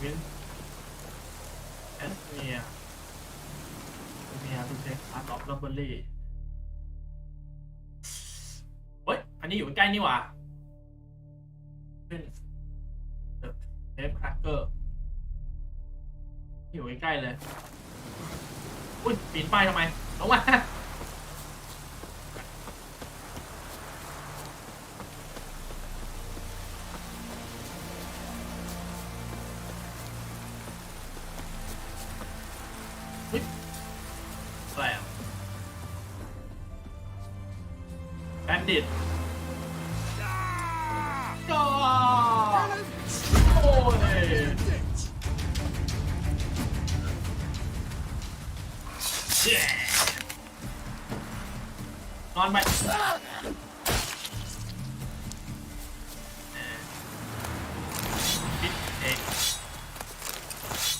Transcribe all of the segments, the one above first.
วินแอสเมียทูเทคพาร์ตออฟลอเบอรี่เฮ้ยอันนี้อยู่ใกล้นี่หว่าขึ้นเทปครากเกอร์อยู่ใกล้เลยอุ้ยปีนป้ายทำไมลงมาอะไรอ่ะแบนดิตจ้าโอ้ยนอนไป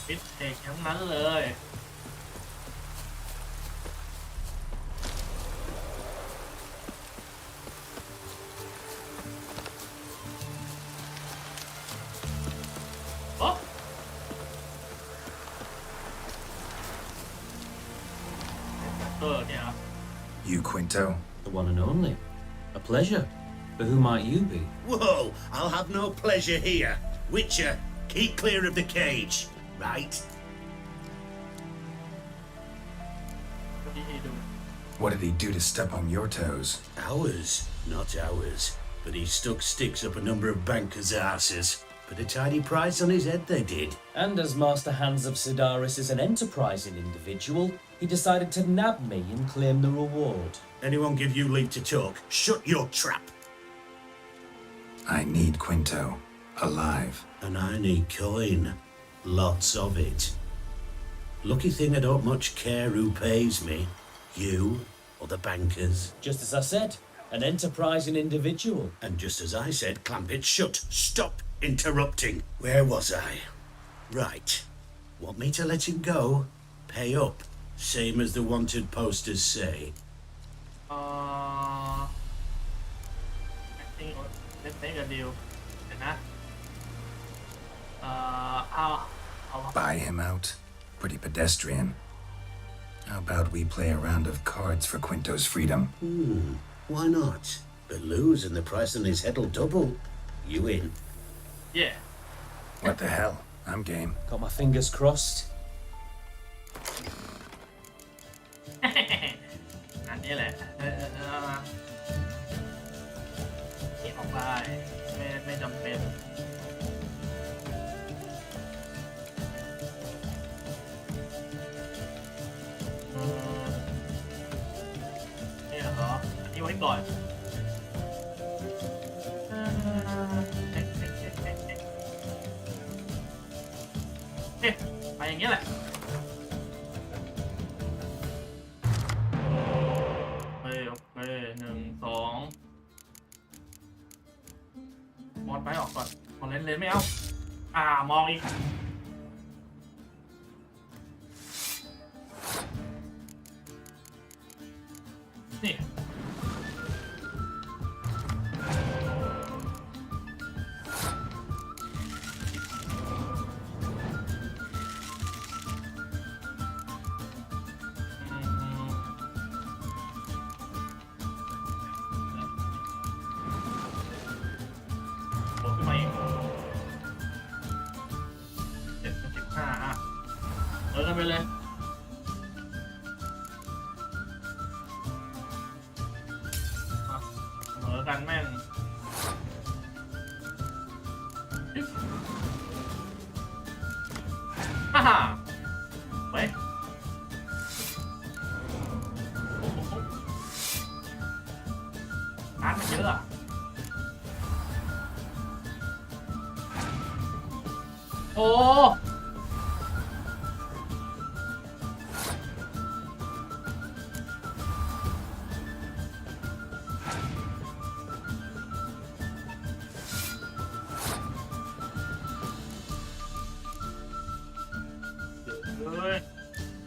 ปิดเอกทั้งนั้นเลยYou, Quinto? The one and only. A pleasure. But who might you be? Whoa, I'll have no pleasure here. Witcher, keep clear of the cage, right? What did he do to step on your toes? Ours, not ours. But he stuck sticks up a number of bankers' asses. Put a tidy price on his head, they did. And as Master Hans of Sidaris is an enterprising individual, he decided to nab me and claim the reward. Anyone give you leave to talk? Shut your trap. I need Quinto. Alive. And I need coin. Lots of it. Lucky thing I don't much care who pays me. You or the bankers. Just as I said, an enterprising individual. And just as I said, clamp it shut. Stop interrupting. Where was I? Right. Want me to let him go? Pay up. Same as the wanted posters say. I think let's make a deal. Buy him out? Pretty pedestrian. How about we play a round of cards for Quinto's freedom? Why not? But lose and the price on his head'll double. You in? Yeah. What the hell? I'm game. Got my fingers crossed. อันนี้แหละนี่ออกไปไม่จำเป็นนี่เหรออันนี้ไว้ก่อนไปอย่างเงี้ยแหละโอเค1 2มองไปออกก่อนมองเลนไม่เอามองอีกนี่ขึ้นมาอีก7-15กันไปเลยเหมือกันแม่งฮ่าเว้ยร้านมันเยอะโอ้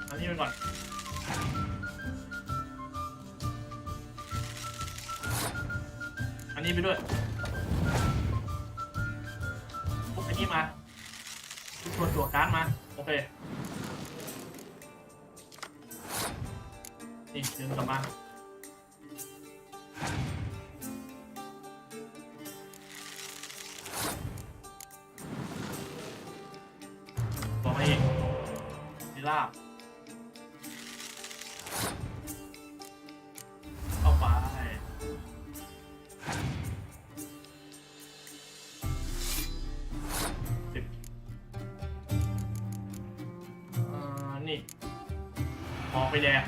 อันนี้ไปก่อนอันนี้ไปด้วยพวกอันนี้มา ชวนตัวการ์ดมาโอเคนี่ดึงกลับมาบอกมาเองดีลาบเข้าไปนี่มองไปแดง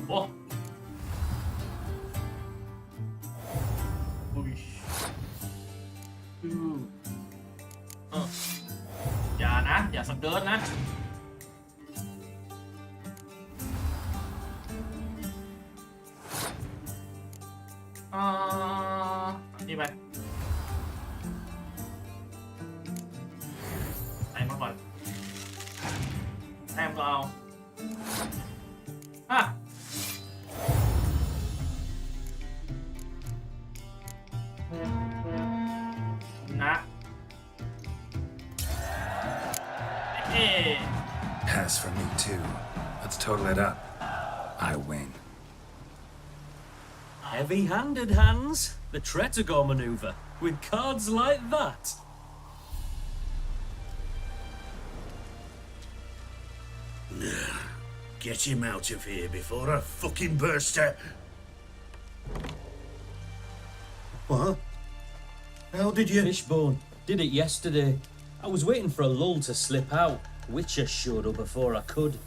โอ้อุ้ยอย่านะอย่าสเกิร์ตนะนี่ไปใส่มาก่อนแต้มก็เอานะPass for me too. Let's total it up. I win. Heavy-handed, Hans. The Tretogor maneuver. With cards like that. Get him out of here before I fucking burst out. What? How did you... Fishbone. Did it yesterday. I was waiting for a lull to slip out. Witcher showed up before I could.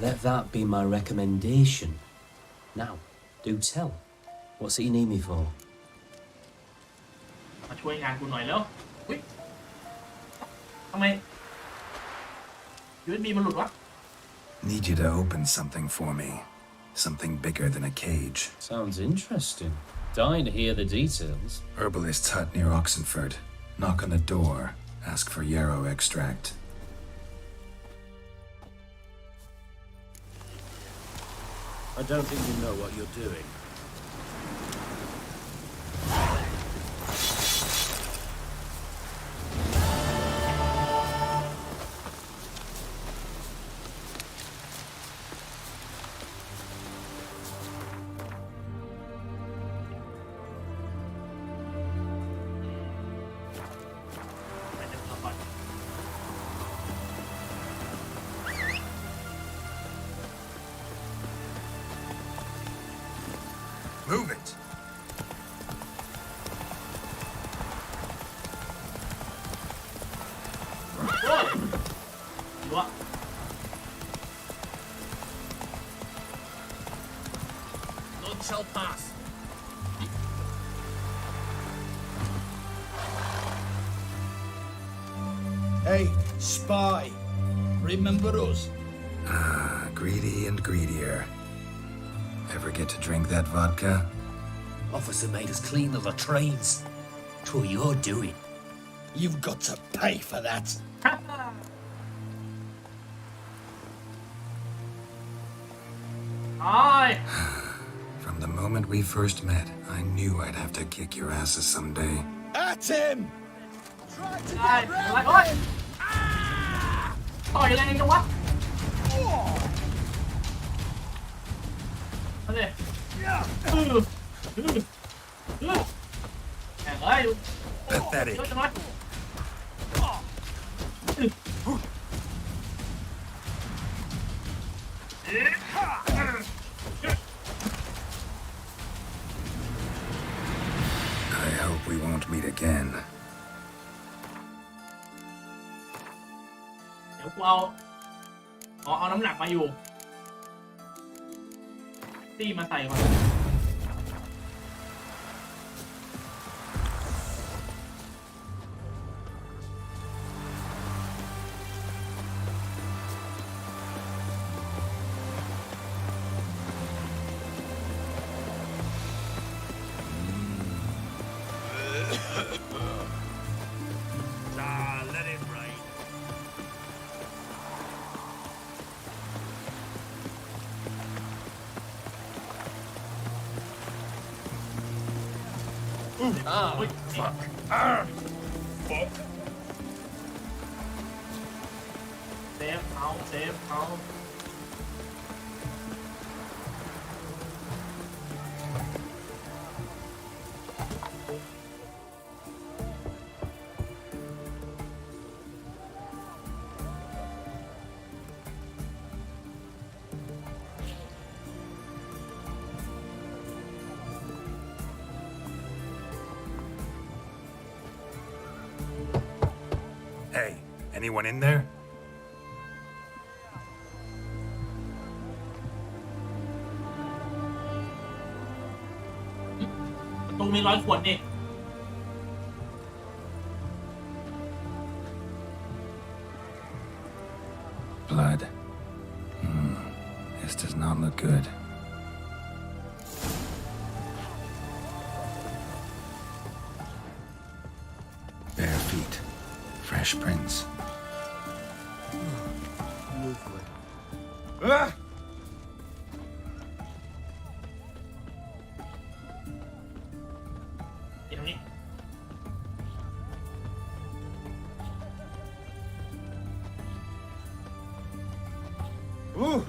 Let that be my recommendation. Now, do tell. What's it you need me for? มาช่วยงานกูหน่อยแล้วอุ๊ยทำไม USB มันหลุดวะ Need you to open something for me. Something bigger than a cage. Sounds interesting. Dying to hear the details. Herbalist's hut near Oxenford. Knock on the door. Ask for yarrow extract. I don't think you know what you're doing. Move it! What? None shall pass. Hey, spy. Remember us? Ah, greedy and greedier. Ever get to drink that vodka? Officer made us clean the latrines. That's what you're doing. You've got to pay for that. Hi. From the moment we first met, I knew I'd have to kick your asses someday. At him! Try to Hi. get round Oi. him! ต่อยแรงจังวะมาดิแข่งเอ้ย Pathetic. เยอะจังวะ I hope we won't meet again. เดี๋ยวกูเอาน้ำหนักมาอยู่ตีมาใส่ก่อน อุ้ย เซฟเอาเซฟเอา Hey, anyone in there? ประตูมี100 ขวดนี่ Blood. This does not look good. Bare feet. Fresh prints. ตรงนี้ Ooh.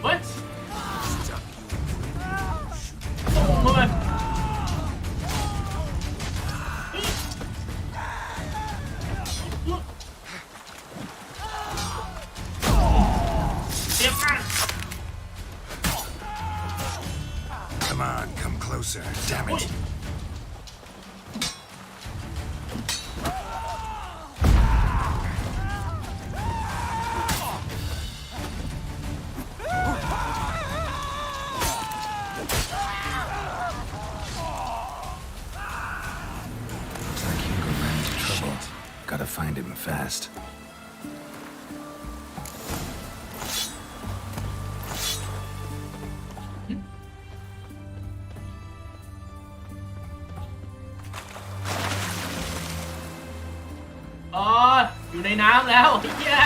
What? โอ้โหมันเตรียมกัน Come on, come closer. Damn อุ้ย it. Looks like Hugo ran into trouble. Gotta find him fast. อ๋ออยู่ในน้ำแล้วไอ้เหี้ย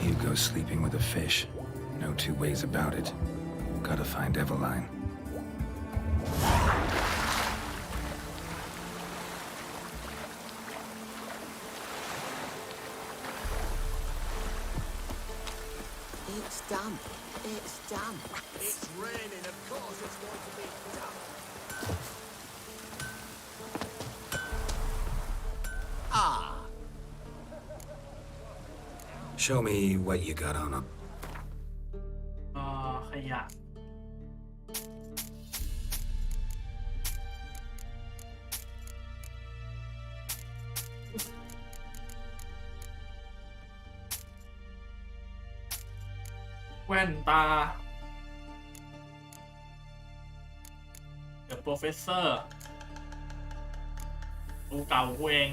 Hugo's sleeping with a fish. No two ways about it. Gotta find Eveline. It's damp. It's damp. It's raining, of course it's going to be damp. Ah. Show me what you got on him. ขยะ แว่นตา The Professor ตัวเก่ากูเอง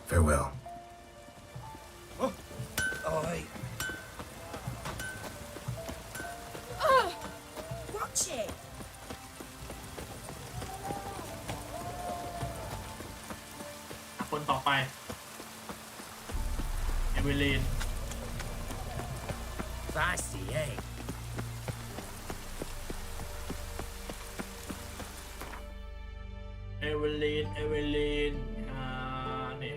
Farewell. Oi. Watch it. คนต่อไป เอเวลีน Feisty, eh? เอเวลีน เอเวลีน นี่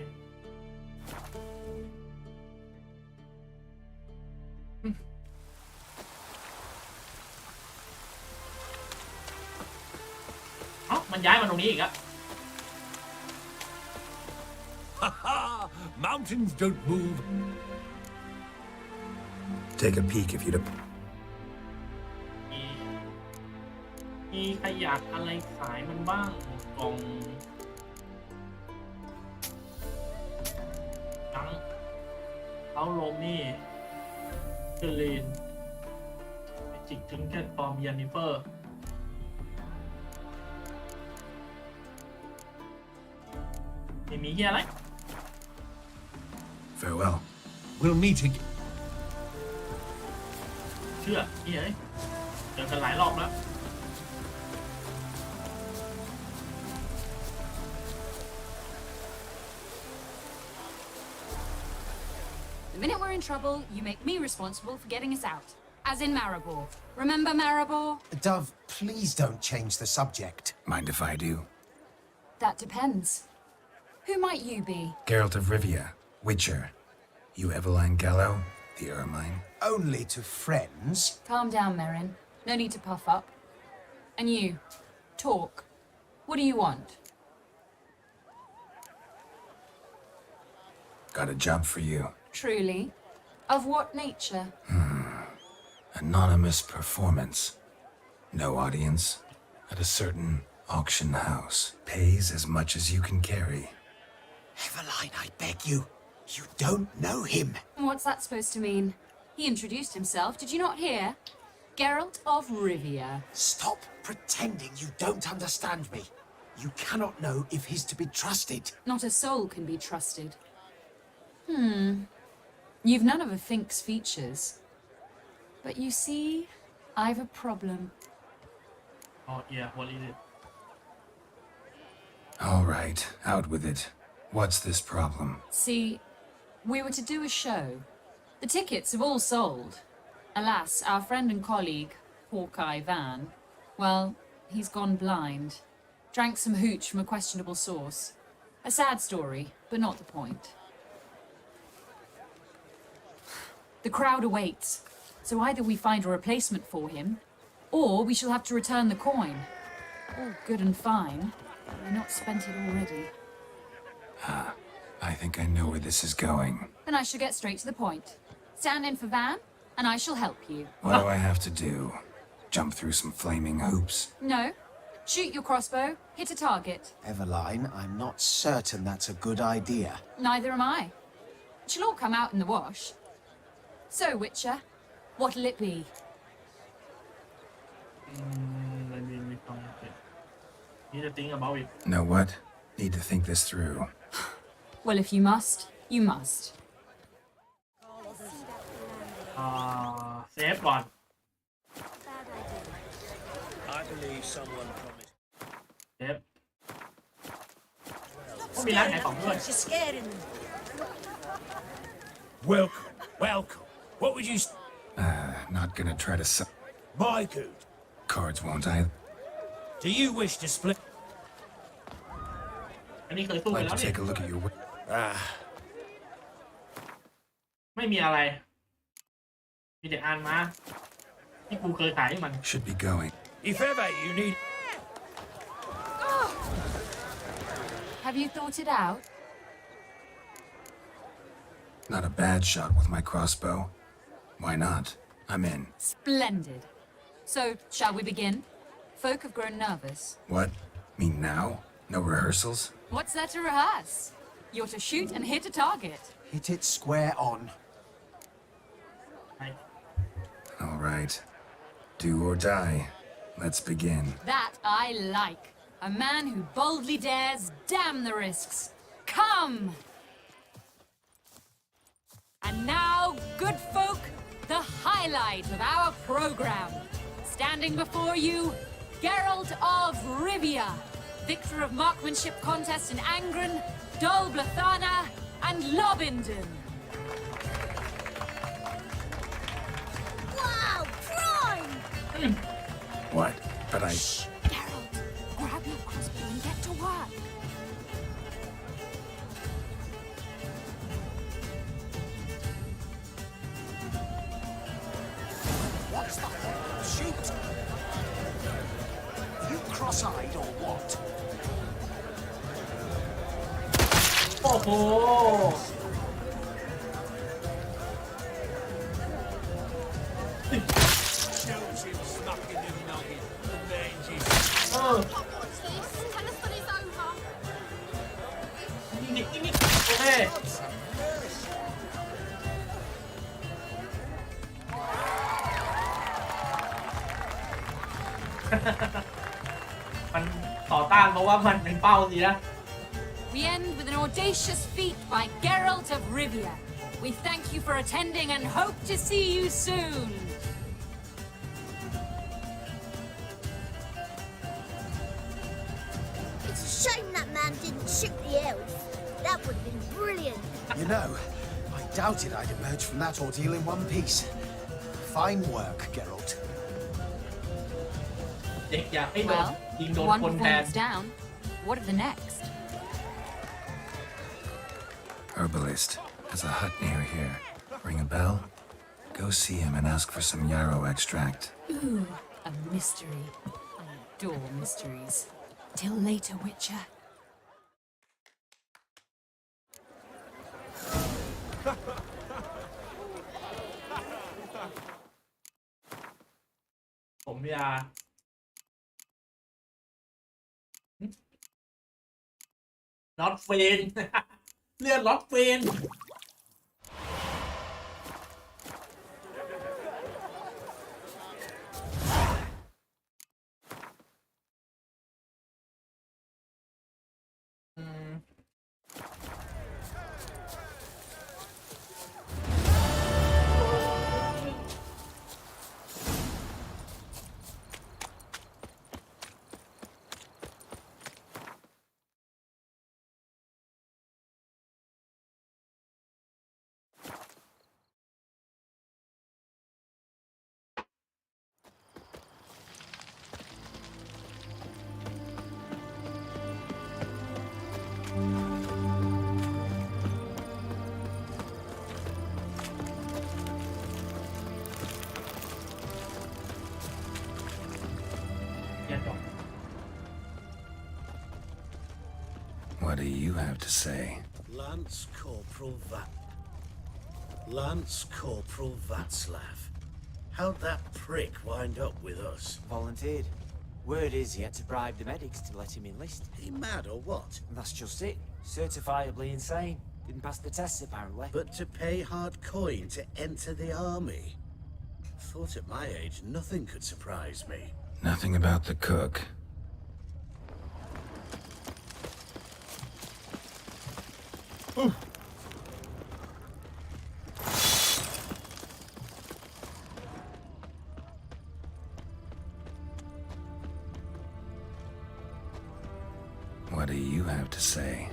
เอ้ามันย้ายมาตรงนี้อีกอะ Ha ha! Mountains don't move. Take a peek if you'd. มีขยะอะไรขายมันบ้างกล่องทั้งเอาโรมี่เจลีนจิกถึงแค่ปอมยานิเฟอร์มีเฮียอะไร Farewell. We'll meet again. เชื่อนี่ไงเจอกันหลายรอบแล้ว The minute we're in trouble, you make me responsible for getting us out. As in Maribor. Remember Maribor? Dove, please don't change the subject. Mind if I do? That depends. Who might you be? Geralt of Rivia, Witcher. You Eveline Gallo, the Ermine. Only to friends. Calm down, Merrin. No need to puff up. And you, talk. What do you want? Got a job for you. Truly? Of what nature? Anonymous performance. No audience. At a certain auction house. Pays as much as you can carry. Eveline, I beg you. You don't know him. What's that supposed to mean? He introduced himself, did you not hear? Geralt of Rivia. Stop pretending you don't understand me. You cannot know if he's to be trusted. Not a soul can be trusted. You've none of a Fink's features. But you see, I've a problem. Oh yeah what is it All right, out with it. What's this problem? See, we were to do a show. The tickets have all sold. Alas, our friend and colleague, Hawkeye Van, well, he's gone blind. Drank some hooch from a questionable source. A sad story, but not the point. The crowd awaits, so either we find a replacement for him, or we shall have to return the coin. All good and fine, but we're not spent it already. I think I know where this is going. Then I shall get straight to the point. Stand in for Van, and I shall help you. What do I have to do? Jump through some flaming hoops? No. Shoot your crossbow, hit a target. Eveline, I'm not certain that's a good idea. Neither am I. It shall all come out in the wash. So, Witcher, what'll it be? มันมีความเกี่ยวนี่จะ think about it Know what? Need to think this through. Well, if you must, you must. เซฟก่อน I believe someone promised. เซฟก็มีร้านขายของด้วย You're scaring them. Welcome, welcome. What would you... Not gonna try to My good. cards, won't I? Do you wish to split... อันนี้เคยสู้ไป Like แล้ว to นี่ take a look at your... Ah, ไม่มีอะไร มีแต่อ่านมาที่กูเคยขายให้มัน Should be going. if ever you need... Have you thought it out? Not a bad shot with my crossbow. Why not? I'm in. Splendid. So, shall we begin? Folk have grown nervous. What? Me now? No rehearsals? What's there to rehearse? You're to shoot and hit a target. Hit it square on. All right. Do or die. Let's begin. That I like. A man who boldly dares, damn the risks. Come! And now, good folk, the highlight of our program. Standing before you, Geralt of Rivia, victor of marksmanship contests in Angren, Dol Blathana, and Lobinden. Wow, prime! What? But I... Shh, Geralt, grab your crossbow and get to work. What's the hell? Shoot! You cross-eyed or what? โอ้โห Shows him smacking his noggin. Avenge เออ What's this? Tell us when it's over. นี่โอเค มันต่อต้านเพราะว่ามันเป็นเป้าสินะ We end with an audacious feat by Geralt of Rivia, We thank you for attending and hope to see you soon. It's a shame that man didn't shoot the elf. That would have been brilliant. You know, I doubted I'd emerge from that ordeal in one piece. Fine work, Geralt. เด็กอยากให้โดน Well, ยิงโดน one คนแทน performance down. What are the next? Herbalist has a hut near here. Ring a bell. Go see him and ask for some yarrow extract. Ooh, a mystery. I adore mysteries. Till later, Witcher. ผมยาล็อตเฟน เลือดล็อตเฟน What do you have to say? Lance Corporal Václav. How'd that prick wind up with us? Volunteered. Word is he had to bribe the medics to let him enlist. He mad or what? That's just it. Certifiably insane. Didn't pass the tests apparently. But to pay hard coin to enter the army? Thought at my age nothing could surprise me. Nothing about the cook. What do you have to say?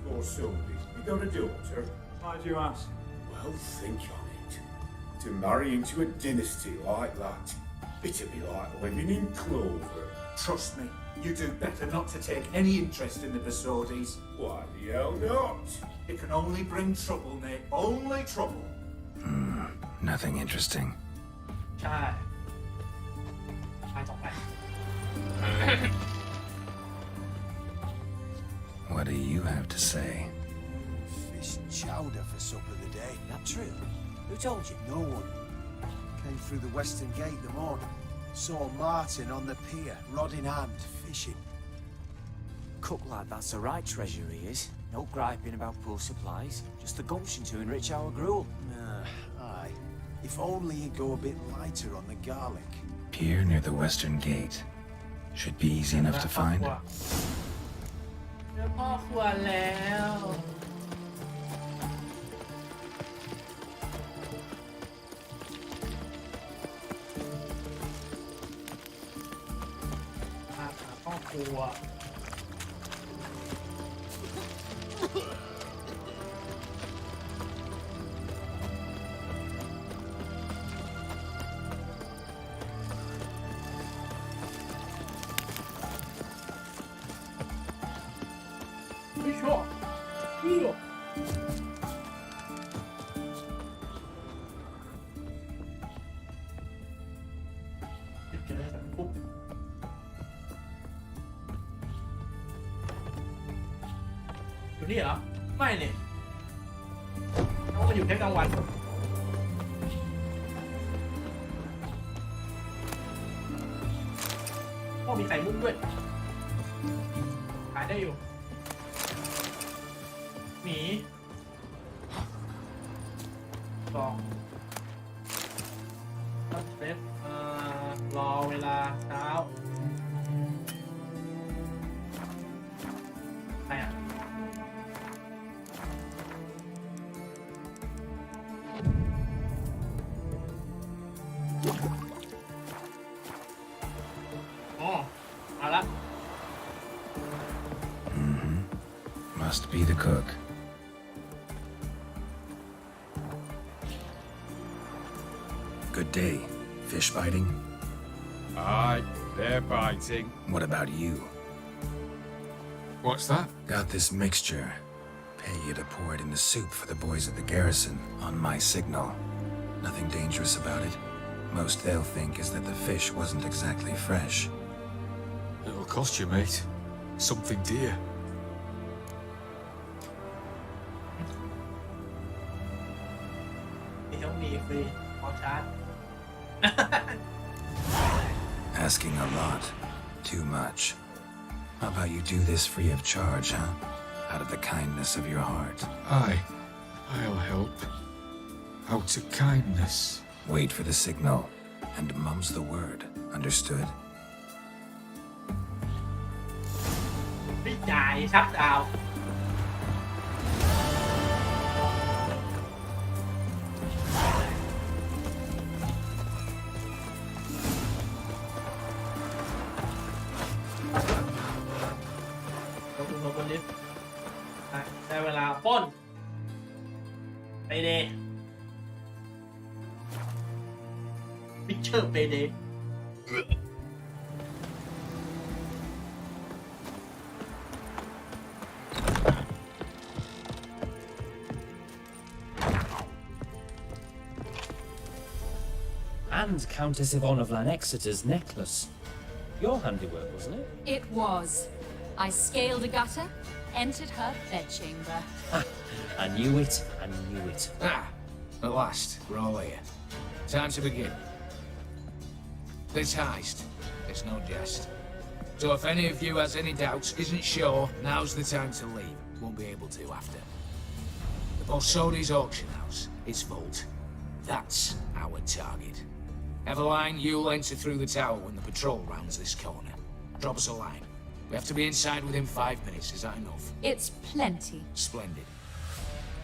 More soldiers. You got a daughter? Why do you ask? Well, think on it. To marry into a dynasty like that, it'd be like living in clover. Trust me, you do better not to take any interest in the Besodis. Why the hell not? It can only bring trouble, Nate. Only trouble. Nothing interesting. ใช่ไปต่อไป What do you have to say? Fish chowder for supper today. That true? Who told you? No one. Came through the western gate the morning. Saw Martin on the pier, rod in hand, fishing. Cook like that's the right treasure he is. No griping about poor supplies. Just the gumption to enrich our gruel. Aye. If only he'd go a bit lighter on the garlic. Pier near the western gate. Should be easy enough to find. เจอพ่อครัวแล้วหาพ่อครัวไม่ชอบนี่หรอติดกันเลยสักปุ๊บอยู่นี่เหรอ ไม่เนี่ยน้องมาอยู่แค่กลางวันพ่อมีไข่มุกด้วยขายได้อยู่หมีสองตัดเซตรอเวลาเช้าใครอ่ะ Must be the cook. Good day. Fish biting? Aye, they're biting. What about you? What's that? Got this mixture. Pay you to pour it in the soup for the boys at the garrison on my signal. Nothing dangerous about it. Most they'll think is that the fish wasn't exactly fresh. It'll cost you, mate. Something dear. มีทั้งมีฟรีพอชาร์จ Asking a lot. Too much. How about you do this free of charge, huh? Out of the kindness of your heart. Aye, I'll help. Out of kindness. Wait for the signal, and mum's the word. Understood? ไม่จ่ายชักดาวลงบนลิฟต์ได้เวลาปล้นไปเดย์พิกเชอร์ไปเดย์ And Countess Yvonne of Lanexeter's necklace. Your handiwork, wasn't it? It was. I scaled a gutter, entered her bedchamber. I knew it, I knew it. At last, we're all here. Time to begin. This heist, it's no jest. So if any of you has any doubts, isn't sure, now's the time to leave. Won't be able to after. The Borsodi's auction house, its vault. That's our target. Eveline, you'll enter through the tower when the patrol rounds this corner. Drop us a line. We have to be inside within 5 minutes. Is that enough? It's plenty. Splendid.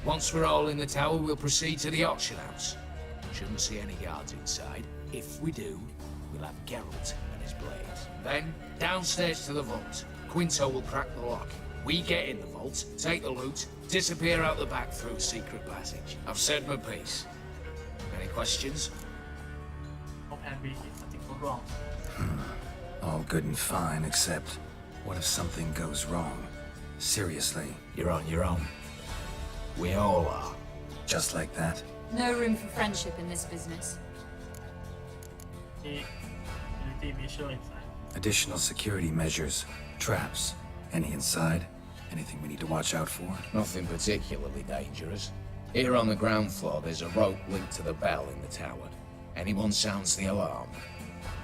Once we're all in the tower, we'll proceed to the auction house. Shouldn't see any guards inside. If we do, we'll have Geralt and his blades. Then, downstairs to the vault. Quinto will crack the lock. We get in the vault, take the loot, disappear out the back through a secret passage. I've said my piece. Any questions? เอาแผน B สิ่งwrong All good and fine, except what if something goes wrong? Seriously. You're on your own. We all are. Just like that? No room for friendship in this business. มี Unity Visual Insight Additional security measures. Traps. Any inside? Anything we need to watch out for? Nothing particularly dangerous. Here on the ground floor, there's a rope linked to the bell in the tower. Anyone sounds the alarm,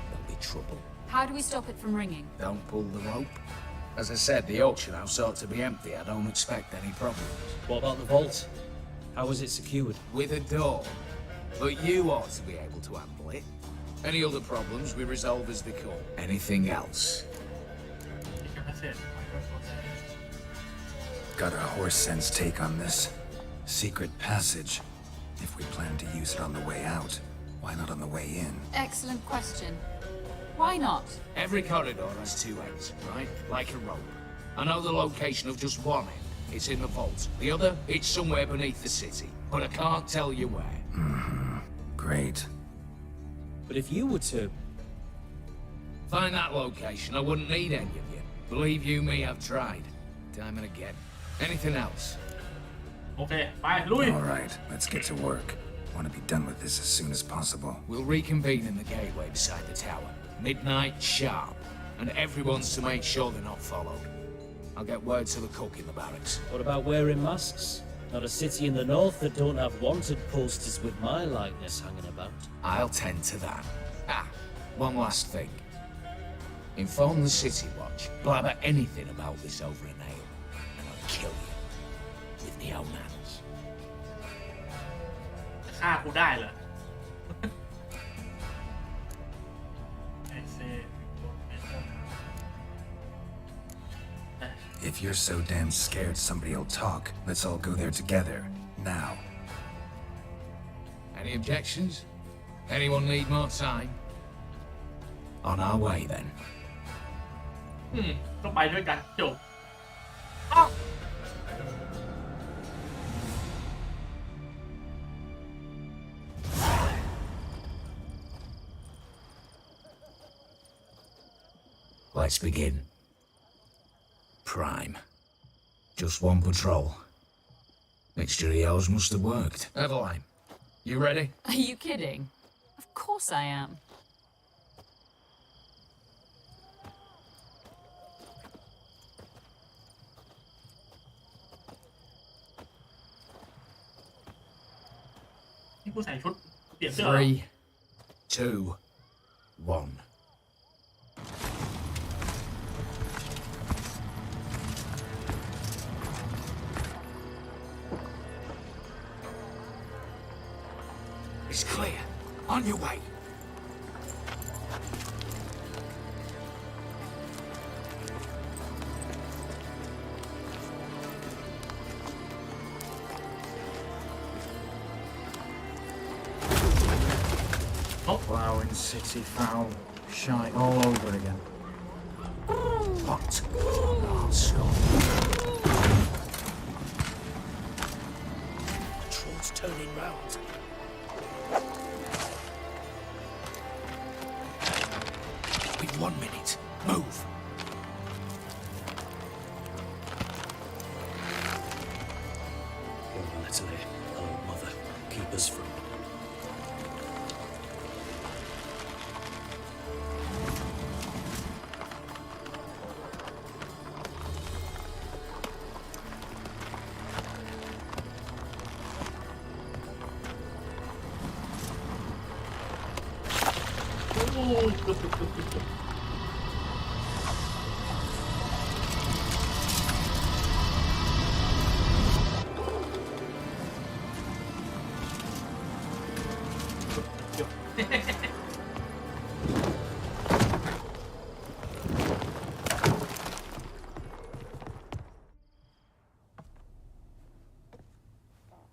there'll be trouble. How do we stop it from ringing? Don't pull the rope. As I said, the auction house ought to be empty. I don't expect any problems. What about the vault? How was it secured? With a door. But you ought to be able to handle it. Any other problems we resolve as they come. Anything else? Got a horse sense take on this. Secret passage. If we plan to use it on the way out, why not on the way in? Excellent question. Why not? Every corridor has 2 ends, right? Like a rope. I know the location of just one end. It's in the vault. The other, it's somewhere beneath the city. But I can't tell you where. Great. But if you were to... Find that location, I wouldn't need any of you. Believe you me, I've tried. Time and again. Anything else? โอเค ไป ลุย All right, let's get to work. Want to be done with this as soon as possible. We'll reconvene in the gateway beside the tower. Midnight sharp. And everyone's to make sure they're not followed. I'll get word to the cook in the barracks. What about wearing masks? Not a city in the north that don't have wanted posters with my likeness hanging about. I'll tend to that. One last thing. Inform the City Watch. Blabber anything about this over a nail, and I'll kill you. With my own hands. ฆ่ากูได้เหรอ If you're so damn scared somebody'll talk, let's all go there together. Now. Any objections? Anyone need more time? On our way then. ก็ไปด้วยกันจบอ้าว Let's begin. Prime. Just one patrol. Mixture of yours must have worked. Eveline, you ready? Are you kidding? Of course I am. Three, two, one. It's clear. On your way. Plowing city foul. Shite all over again. What? Oh, stop. Patrol's turning round. We've 1 minute. Move. Natalie, oh mother, keep us from.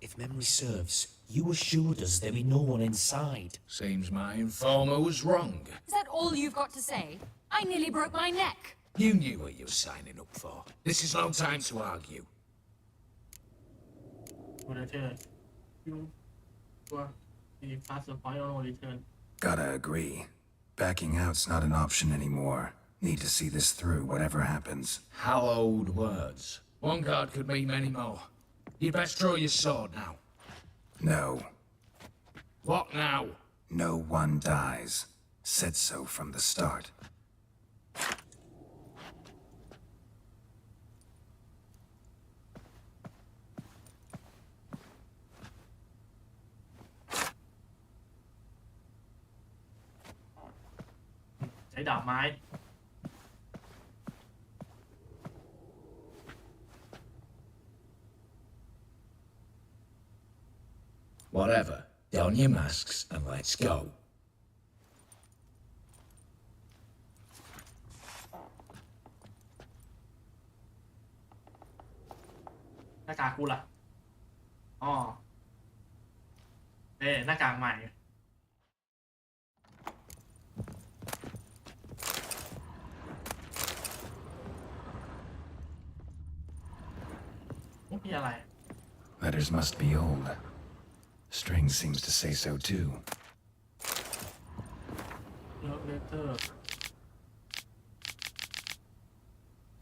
If memory serves, you assured us there'd be no one inside. Seems my informer was wrong. Is that all you've got to say? I nearly broke my neck. You knew what you were signing up for. This is no time to argue. Gotta agree. Backing out's not an option anymore. Need to see this through, whatever happens. Hallowed words. One guard could mean many more. You'd best draw your sword now. No. What now? No one dies. Said so from the start. Whatever. Don your masks and let's go. Letters must be old. String seems to say so too.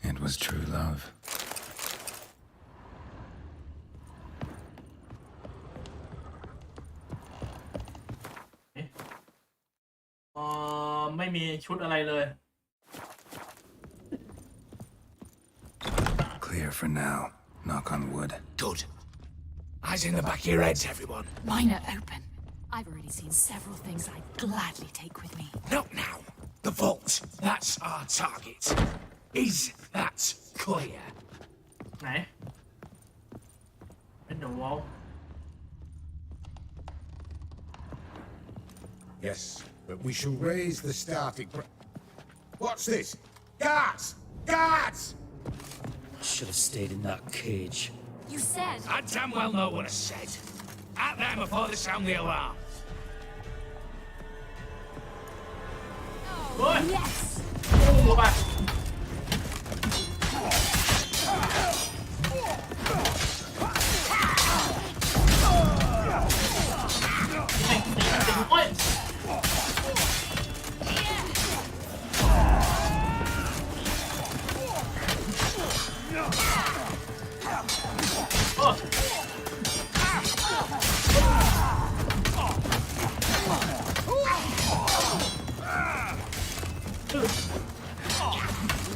It was true love. Clear for now. Knock on wood. Good. Eyes in the back of your heads, everyone. Mine are open. I've already seen several things I'd gladly take with me. Not now. The vault. That's our target. Is that clear? Yes, but we shall raise the starting What's this? Guards! Guards! I should have stayed in that cage. You said... I damn well know what I said. At them before they sound the alarm. Oh, yes!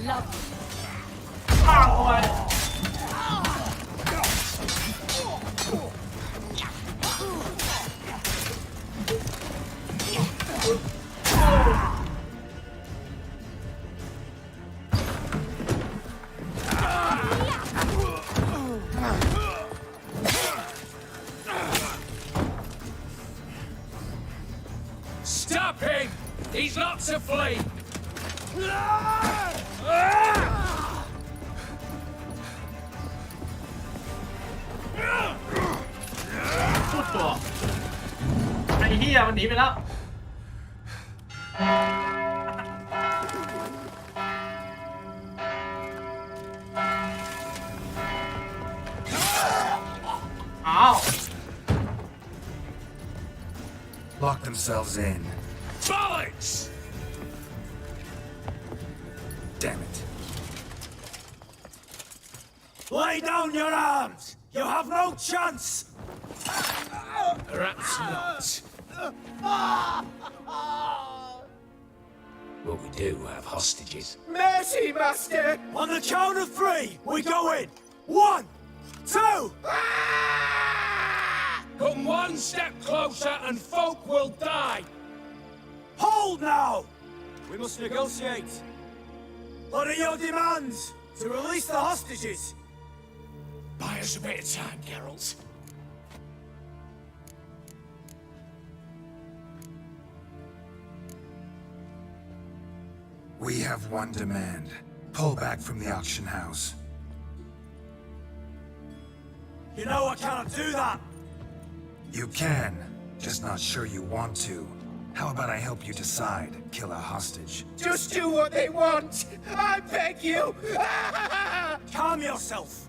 love you. ข้างเอาไว้Stop him! He's not to flee! พูดตัวไอ้เหี้ยมันหนีไปแล้วอ้าว Lock themselves in. Bollocks! Damn it. Lay down your arms! You have no chance! Perhaps not. But we do have hostages. Mercy, Master! On the count of three, we go in! 1, 2... Come one step closer and folk will die! Hold now! We must negotiate. What are your demands? To release the hostages? Buy us a bit of time, Geralt. We have one demand. Pull back from the auction house. You know I cannot do that! You can, just not sure you want to. How about I help you decide, kill a hostage? Just do what they want! I beg you! Calm yourself!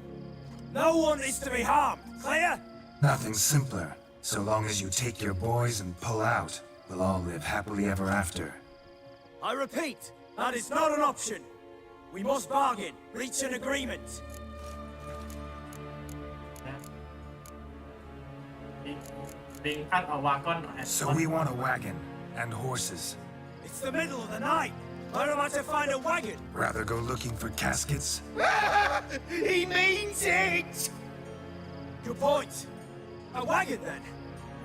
No one is to be harmed, clear? Nothing simpler. So long as you take your boys and pull out, we'll all live happily ever after. I repeat, that is not an option. We must bargain, reach an agreement. ลิงคัดเอาวางก้อนหน่อย So we want a wagon and horses. It's the middle of the night. Where am I to find a wagon? Rather go looking for caskets? He means it! Good point. A wagon then?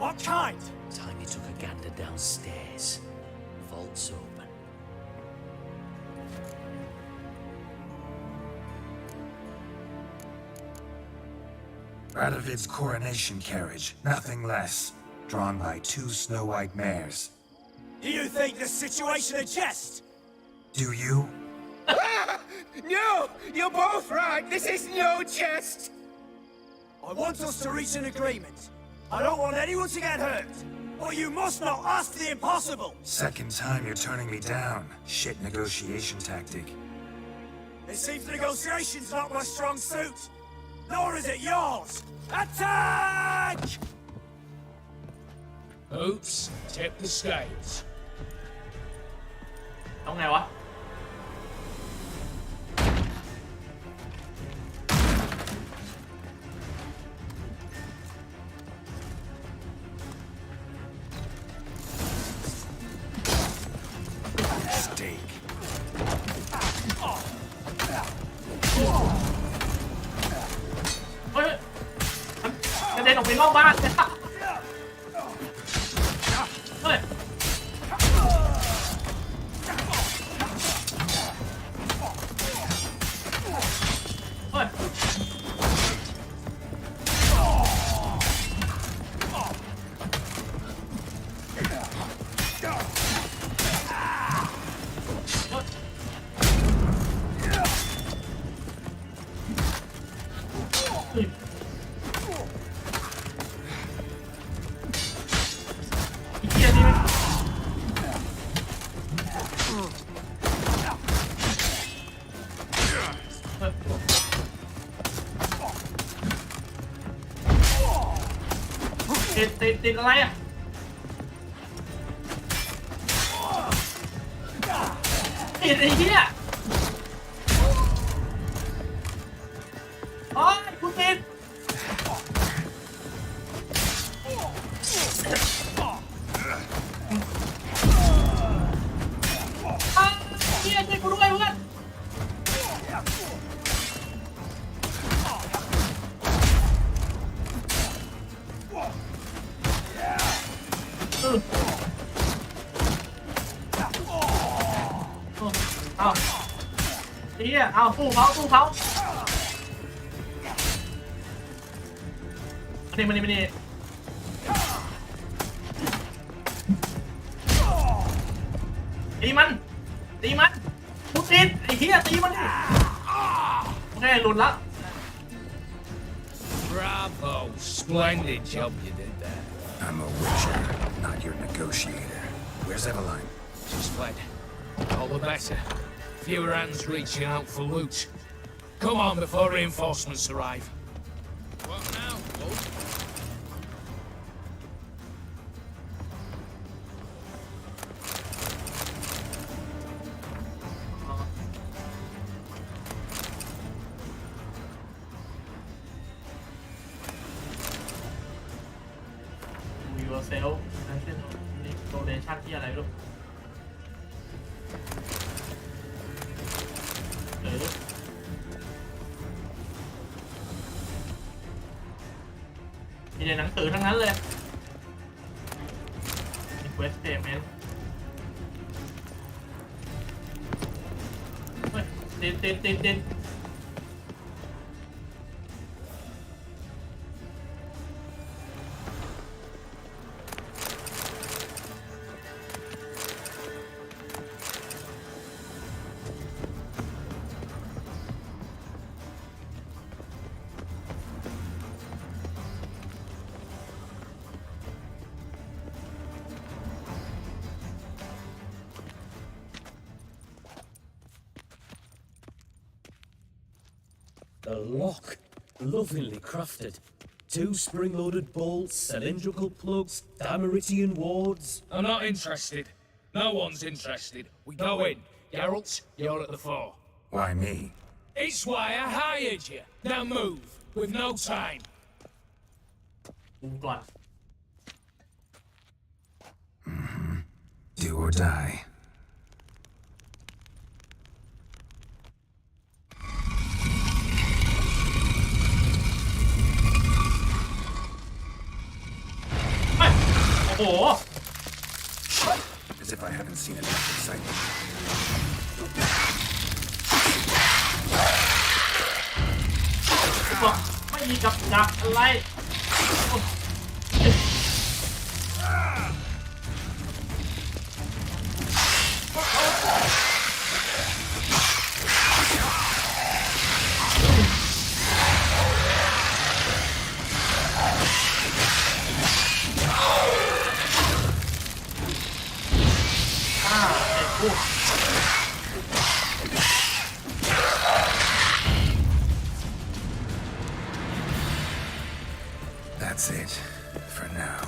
What kind? Tiny took a gander downstairs. Vault's open. Radovid's coronation carriage, nothing less. Drawn by 2 snow-white mares. Do you think this situation a jest? Do you? No! You're both right! This is no jest! I want us to reach an agreement. I don't want anyone to get hurt. But you must not ask the impossible! Second time you're turning me down. Shit negotiation tactic. It seems negotiation's not my strong suit. Nor is it yours! Attack! Oops, tip the scales. ต้องไงวะ Steak. เฮ้ยมันกระเด็นออกไปนอกบ้านเนี่ยเฮ้ย เฮ้ย อีเกียนี่มันติดอะไรอ่ะติดไอ้เหี้ยโอ๊ยกูติดเหี้ยช่วยกูด้วยเพื่อน เอาเฮียเอาสู้เขามานี่ตีมันพุดติดไอ้เฮียตีมันโอเคหลุดละ Bravo! Splendid job you did there. I'm a witcher, not your negotiator. Where's Eveline? She's fled. All the better. Fewer hands reaching out for loot. Come on before reinforcements arrive. What now, folks? ดูยูเซลนั่นเป็นโรเลชั่นที่อะไรลูกมีในหนังสือทั้งนั้นเลย Request Payment เฮ้ยติดThe lock, lovingly crafted. 2 spring-loaded bolts, cylindrical plugs, Dameritian wards. I'm not interested. No one's interested. We go in. Geralt, you're at the fore. Why me? It's why I hired you. Now move. We've no time. ดูก่อน Do or die. As if I haven't seen enough excitement. ไม่มีกับดักอะไรThat's it, for now.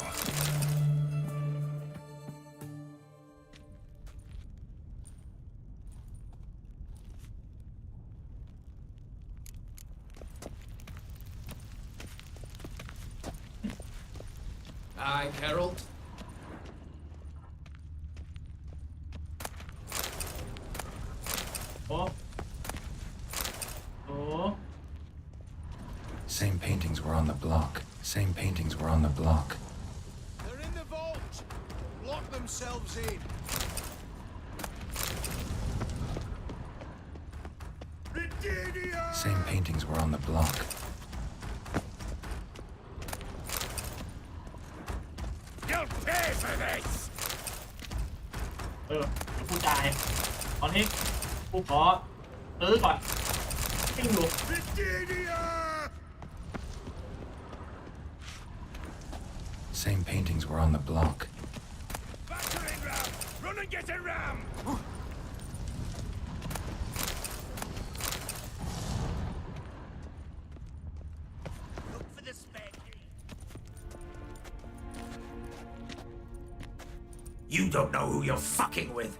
Aye, Geralt. Same paintings were on the block. Same paintings were on the block. They're in the vault. Lock themselves in. Same paintings were on the block. You'll pay for this. เดี๋ยวผู้จ่ายตอนนี้ผู้ขอซื้อก่อนวิ่งอยู่ Same paintings were on the block. Battering ram. Run and get a ram. Look for the spare key. You don't know who you're fucking with.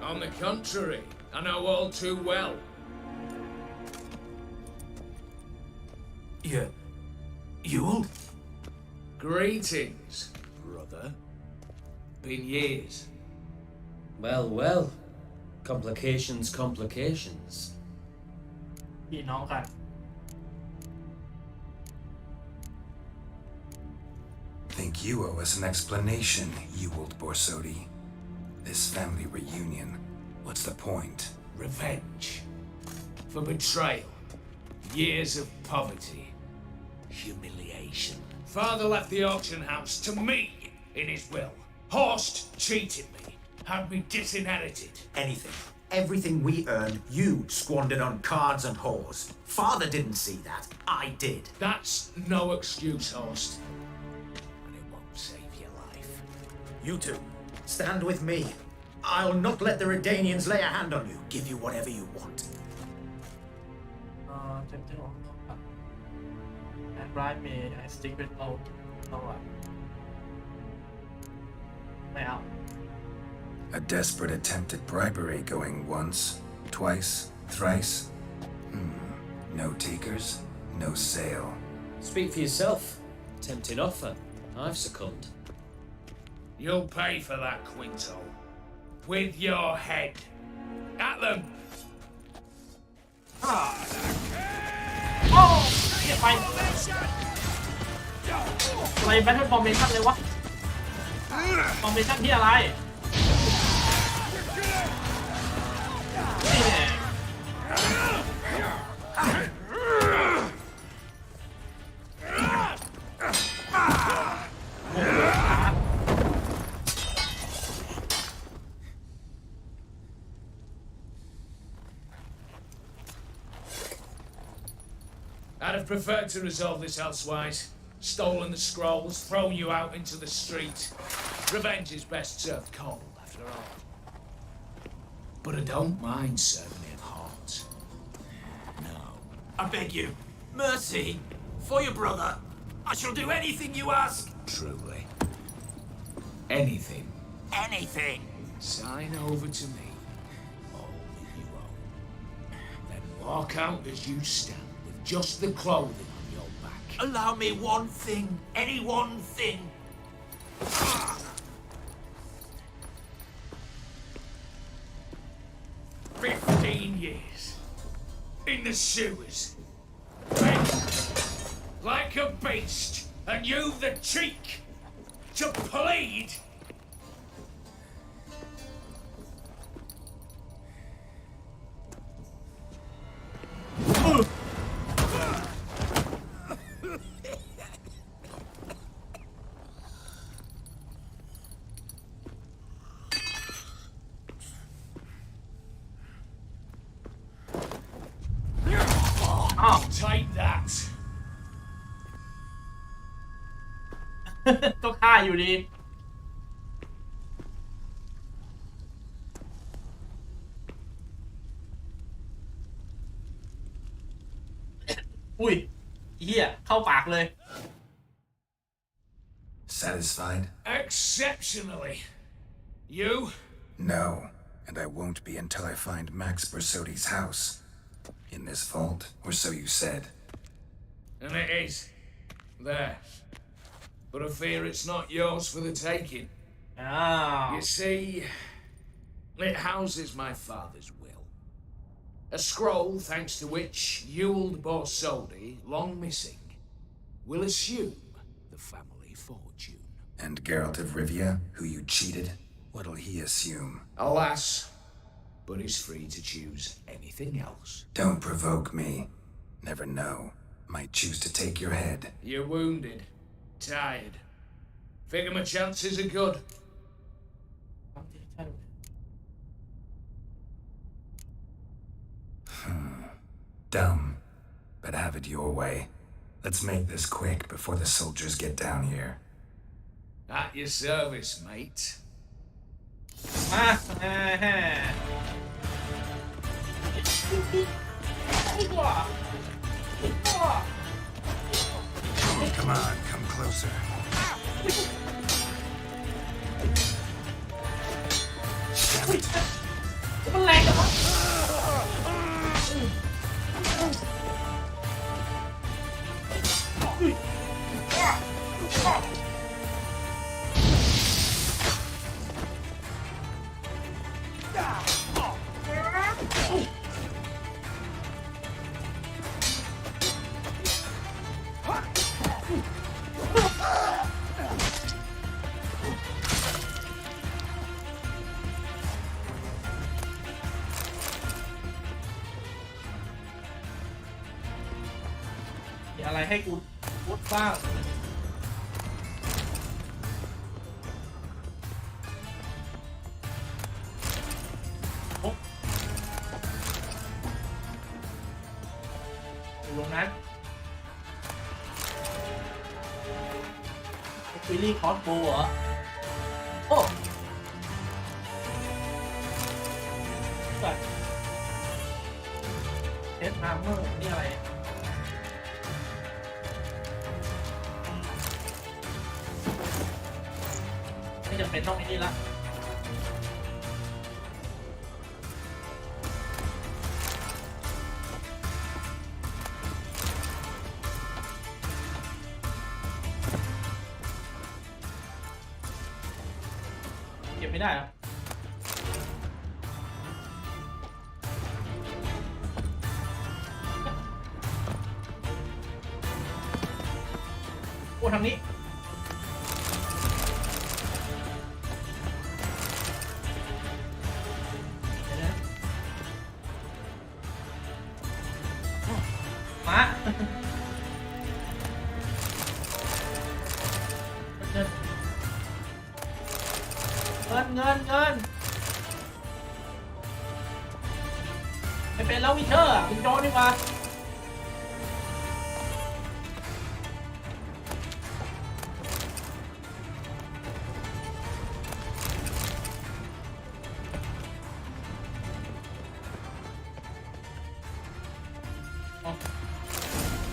On the contrary, I know all too well. You'll? Greetings, brother. Been years. Well. Complications. พี่น้องกัน Think you owe us an explanation, you old Borsodi. This family reunion, what's the point? Revenge. For betrayal. Years of poverty. Humiliation. Father left the auction house to me in his will. Horst cheated me. Had me disinherited. Anything. Everything we earned, you squandered on cards and whores. Father didn't see that. I did. That's no excuse, Horst. And it won't save your life. You two, stand with me. I'll not let the Redanians lay a hand on you. Give you whatever you want. เจ็บที่หัวครับแอนไรเมย์ไอสติ๊กเป็นเราอะไม่เอา A desperate attempt at bribery going once, twice, thrice. No takers, no sale. Speak for yourself. Tempting offer. I've succumbed. You'll pay for that, Quinto. With your head. At them! โอ้เหี้ยไปอะไรแบทเทิลฟอร์เมชั่นเลยวะฟอร์เมชั่นที่อะไรนี่แน่ I'd have preferred to resolve this elsewise. Stolen the scrolls, thrown you out into the street. Revenge is best served cold, after all. But I don't mind serving it hot. No. I beg you. Mercy. For your brother. I shall do anything you ask. Truly. Anything. Anything. Sign over to me. All that you own. Then walk out as you stand. Just the clothing on your back. Allow me one thing. Any one thing. 15 years. In the sewers. Begging. Like a beast. And you've the cheek to plead. Take that. ก็ฆ่าอยู่ดีอุ้ยเหี้ยเข้าปากเลย Satisfied? Exceptionally. You? No, and I won't be until I find Max Bersodi's house. In this vault, or so you said. And it is. There. But I fear it's not yours for the taking. Oh. You see, it houses my father's will. A scroll thanks to which Ewald Borsodi, long missing, will assume the family fortune. And Geralt of Rivia, who you cheated, what'll he assume? Alas, but he's free to choose anything else. Don't provoke me. Never know. Might choose to take your head. You're wounded. Tired. Figure my chances are good. Dumb. But have it your way. Let's make this quick before the soldiers get down here. At your service, mate. Come on, come closer. Damn it. มันแรงจังวะ Ugh! ให้กูพูดบ้างอยู่ตรงนั้นวิลลี่คอสโบเหรอโอ้สัตว์เทสอาร์เมอร์นี่อะไรไม่จำเป็นต้องไอ้นี่ละเก็บไม่ได้เหรอโอ้ทางนี้มาเงินไม่เป็นแล้ววิเทอร์เป็นโจนี่มา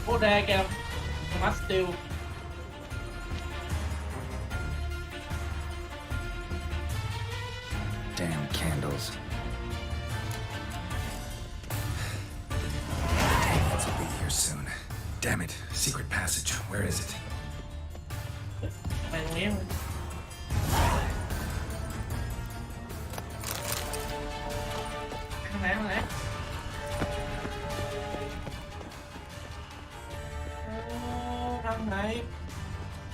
โอ้แดแกมัสติลDamn candles. Dang, it'll be here soon. Damn it. Secret passage. Where is it? ไปตรงนี้ทางไหนทางไหน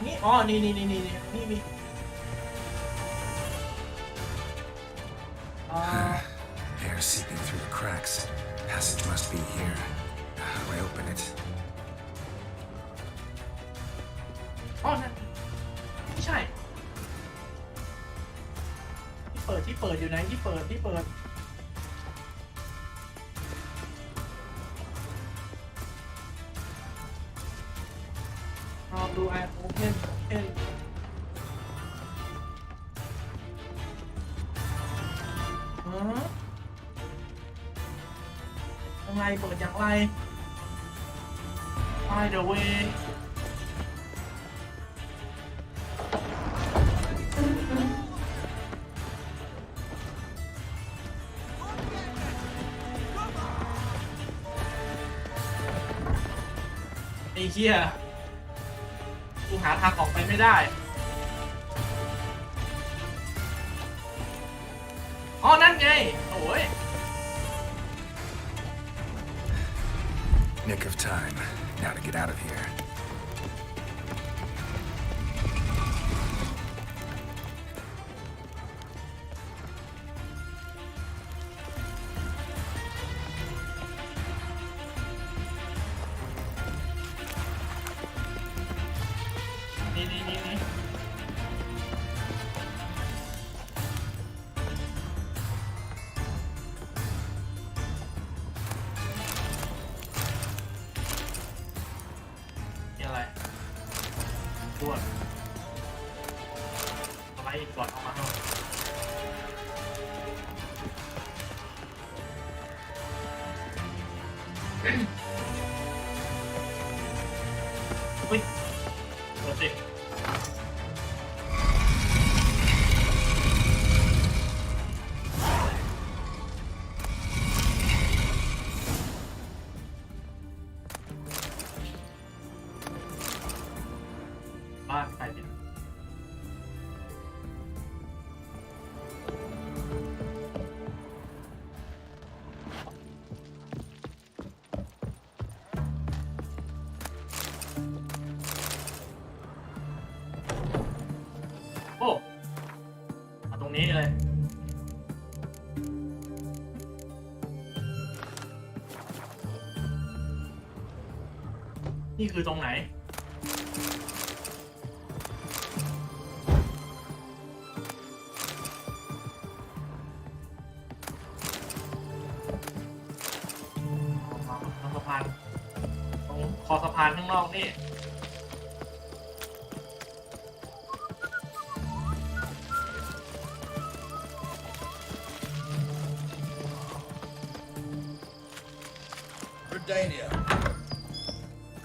นี่อ๋อนี่มีAir seeping through the cracks. Passage must be here. How do I open it? อ๋อนั่นไม่ใช่ที่เปิดอยู่ไหนที่เปิดลองดูโอเพนยังไงเปิดอย่างไร By the way ไอ้เหี้ยกูหาทางออกไปไม่ได้อ๋อนั่นไงโอ้ย Nick of time. Now to get out of here.นี่อะไรด่วนอะไรก่อนออกมาเนาะอุ้ยเปิดสิบ้านใครเนี่ยโอ้มาตรงนี้เลยน นี่คือตรงไหนสะพานตรงคอสะพานข้างนอกนี่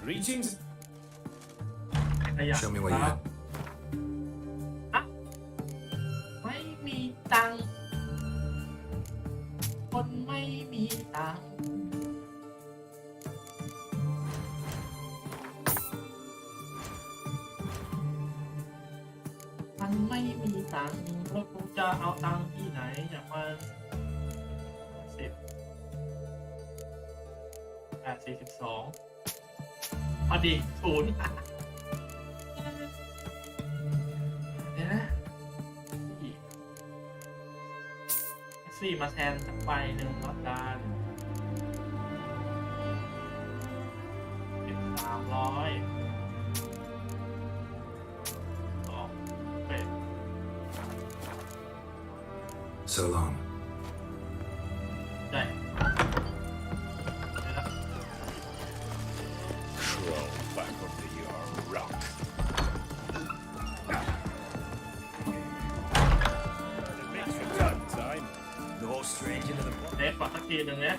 Greetings. Show me what you got. ไม่มีตังค์คนไม่มีตังค์มันไม่มีตังค์แล้วกูจะเอาตังค์ที่ไหนจากมัน42พอดี0เดี๋ยวนะซี่มาแทนสักใบหนึ่งแล้วกันเป็น300เป็น So long. ได้ Crawl back under your rock. It makes for time time. No stranger to the plot. เล็กกว่าสักทีหนึ่งเนี่ย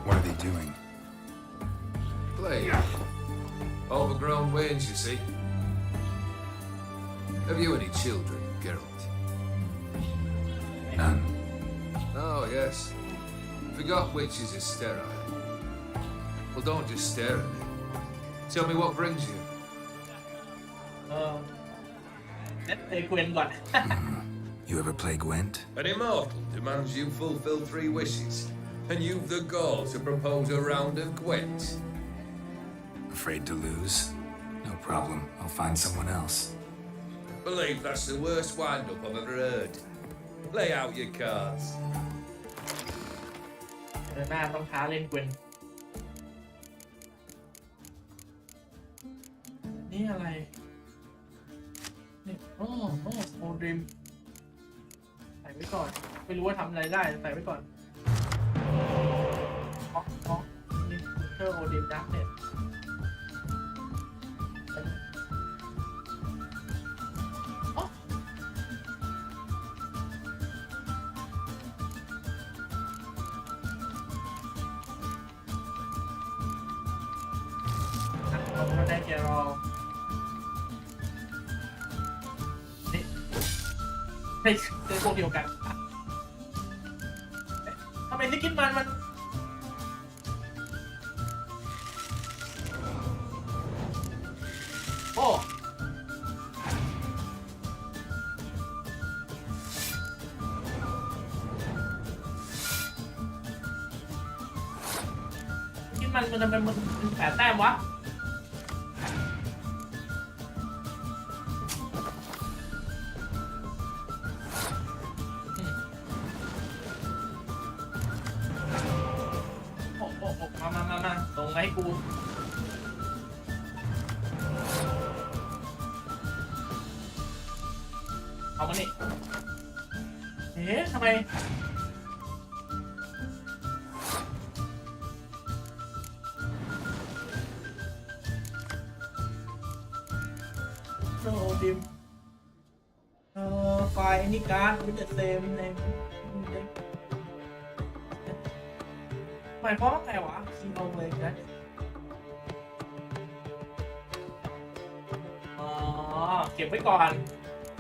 What are they doing? Play. Overgrown wains, you see. Have you any children, Geralt? None. Oh, yes. Forgot witches are sterile. Well, don't just stare at me. Tell me what brings you. เน็ตเตเกวนก่อน You ever play Gwent? An immortal demands you fulfill 3 wishes, and you've the gall to propose a round of Gwent. Afraid to lose? No problem. I'll find someone else. Believe that's the worst wind-up I've ever heard. Lay out your cards. เดือนหน้าต้องท้าเล่นเกวนนี่อะไรนี่โอดริมใส่ไว้ก่อนไม่รู้ว่าทำอะไรได้ใส่ไว้ก่อนนี่เทอร์โอดิมดักเนี่ยเราได้แกรอนี่ใช่พวกเดียวกันทำไมที่กินมันโอ้กินมันทำไมมัน8 แต้มวะมาส่งให้กูเอามานี่ทำไมโอ้ดิมไฟล์นี้การ์ดวิดเซมเนมหมายความว่าไงวะซีโนเวกนะเก็บไว้ก่อน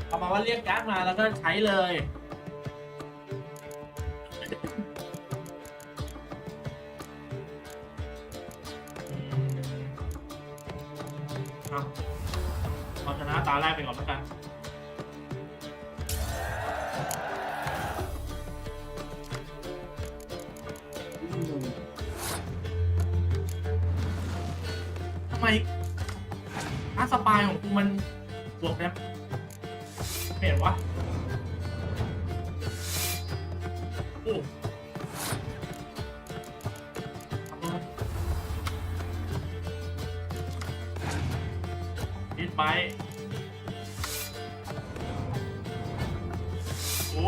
เอามาว่าเรียกการ์ดมาแล้วก็ใช้เลยเอาชนะตาแรกไปก่อนแล้วกันทำไมอาสปายของกูมันบวกแบบเปลี่ยนวะโอ้ ไปโอ้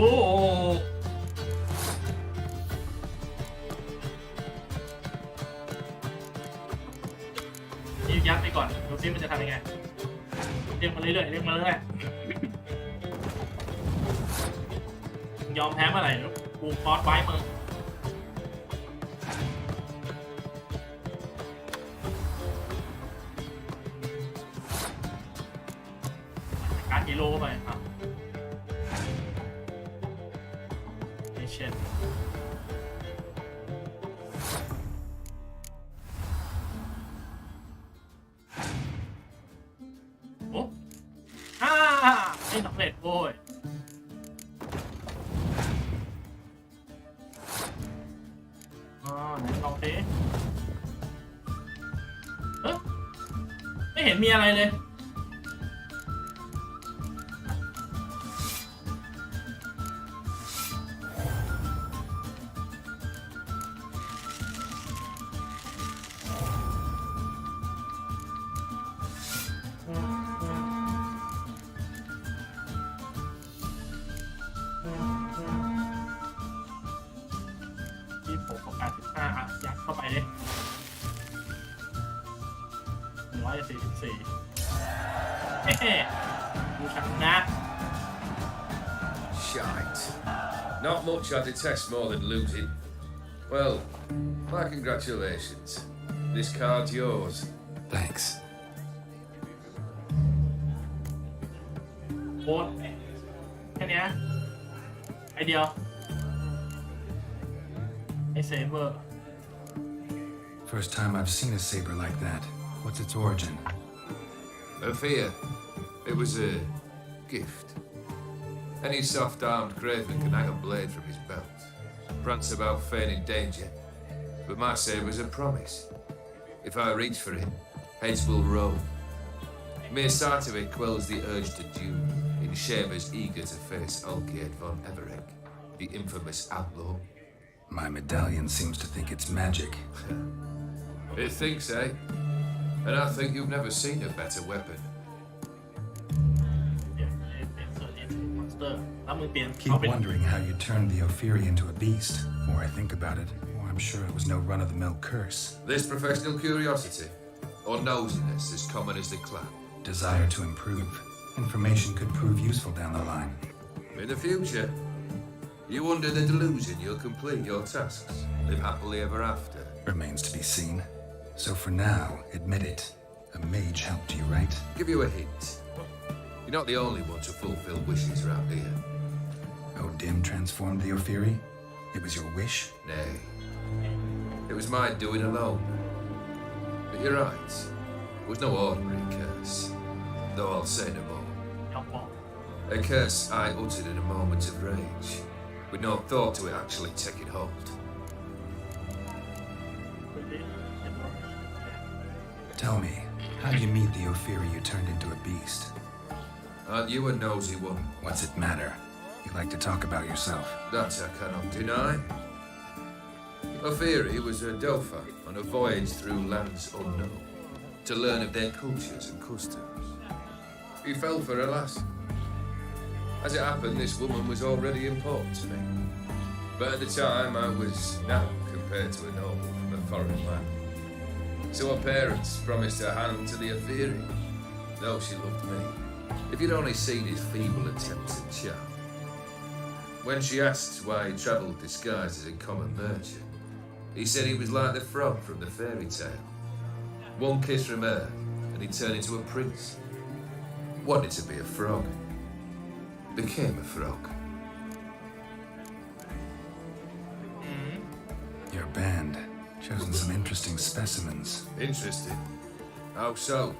นี่ยัดไปก่อนดูซิมันจะทำยังไงเรียกมาเรื่อยๆเรียกมาเรื่อยๆยอมแพ้เมื่อไหร่กูฟอสไว้มึงการกิโลไปครับเช่นโอ้ไม่สำเร็จโว้ยไหนลองดิไม่เห็นมีอะไรเลยยัดเข้าไปเลย144ดูฉันนะ Shite. Not much I detest more than losing. Well, my congratulations. This card's yours. Thanks. โค้ดแค่นี้ไอเดียวไอเซเบอร์ First time I've seen a saber like that. What's its origin? A fear. It was a gift. Any soft-armed craven can hang a blade from his belt, prance about feigning danger, but my saber's a promise. If I reach for it, heads will roll. Mere sight of it quells the urge to duel, in shamers eager to face Olgierd Von Everec, the infamous outlaw. My medallion seems to think it's magic. It thinks, eh? And I think you've never seen a better weapon. Keep wondering how you turned the Ophiri into a beast. The more I think about it, the more I'm sure it was no run-of-the-mill curse. This professional curiosity, or nosiness as common as the clap. Desire to improve. Information could prove useful down the line. In the future, you under the delusion you'll complete your tasks, live happily ever after. Remains to be seen. So for now, admit it. A mage helped you, right? Give you a hint. You're not the only one to fulfill wishes around here. O'Dimm transformed the Ophiri? It was your wish? Nay. It was my doing alone. But you're right. It was no ordinary curse. Though I'll say no more. A curse I uttered in a moment of rage, with no thought to it actually taking hold. Tell me, how'd you meet the Ophiri you turned into a beast? Aren't you a nosy one? What's it matter? You like to talk about yourself. That I cannot deny. Ophiri was a Dauphin on a voyage through lands unknown, to learn of their cultures and customs. He fell for a lass. As it happened, this woman was already important to me. But at the time, I was now compared to a noble from a foreign land. So her parents promised her hand to the Ophiri, though she loved me. If you'd only seen his feeble attempts at charm. When she asked why he travelled disguised as a common merchant, he said he was like the frog from the fairy tale. One kiss from her, and he turned into a prince. Wanted to be a frog. Became a frog. Your band. Chosen some interesting specimens. Interesting? How so?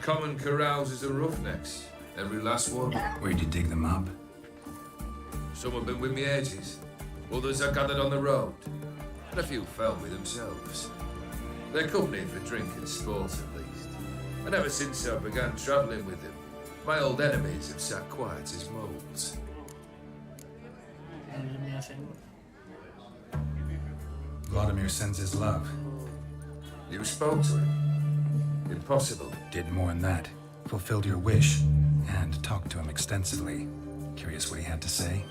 Common carousers are roughnecks. Every last one. Where'd you dig them up? Some have been with me ages. Others I gathered on the road. And a few fell with themselves. They're company for drink and sport at least. And ever since I began travelling with them, my old enemies have sat quiet as moles. Vladimir sends his love. You spoke to him? Impossible. Did more than that. fulfilled your wish, and talked to him extensively. Curious what he had to say?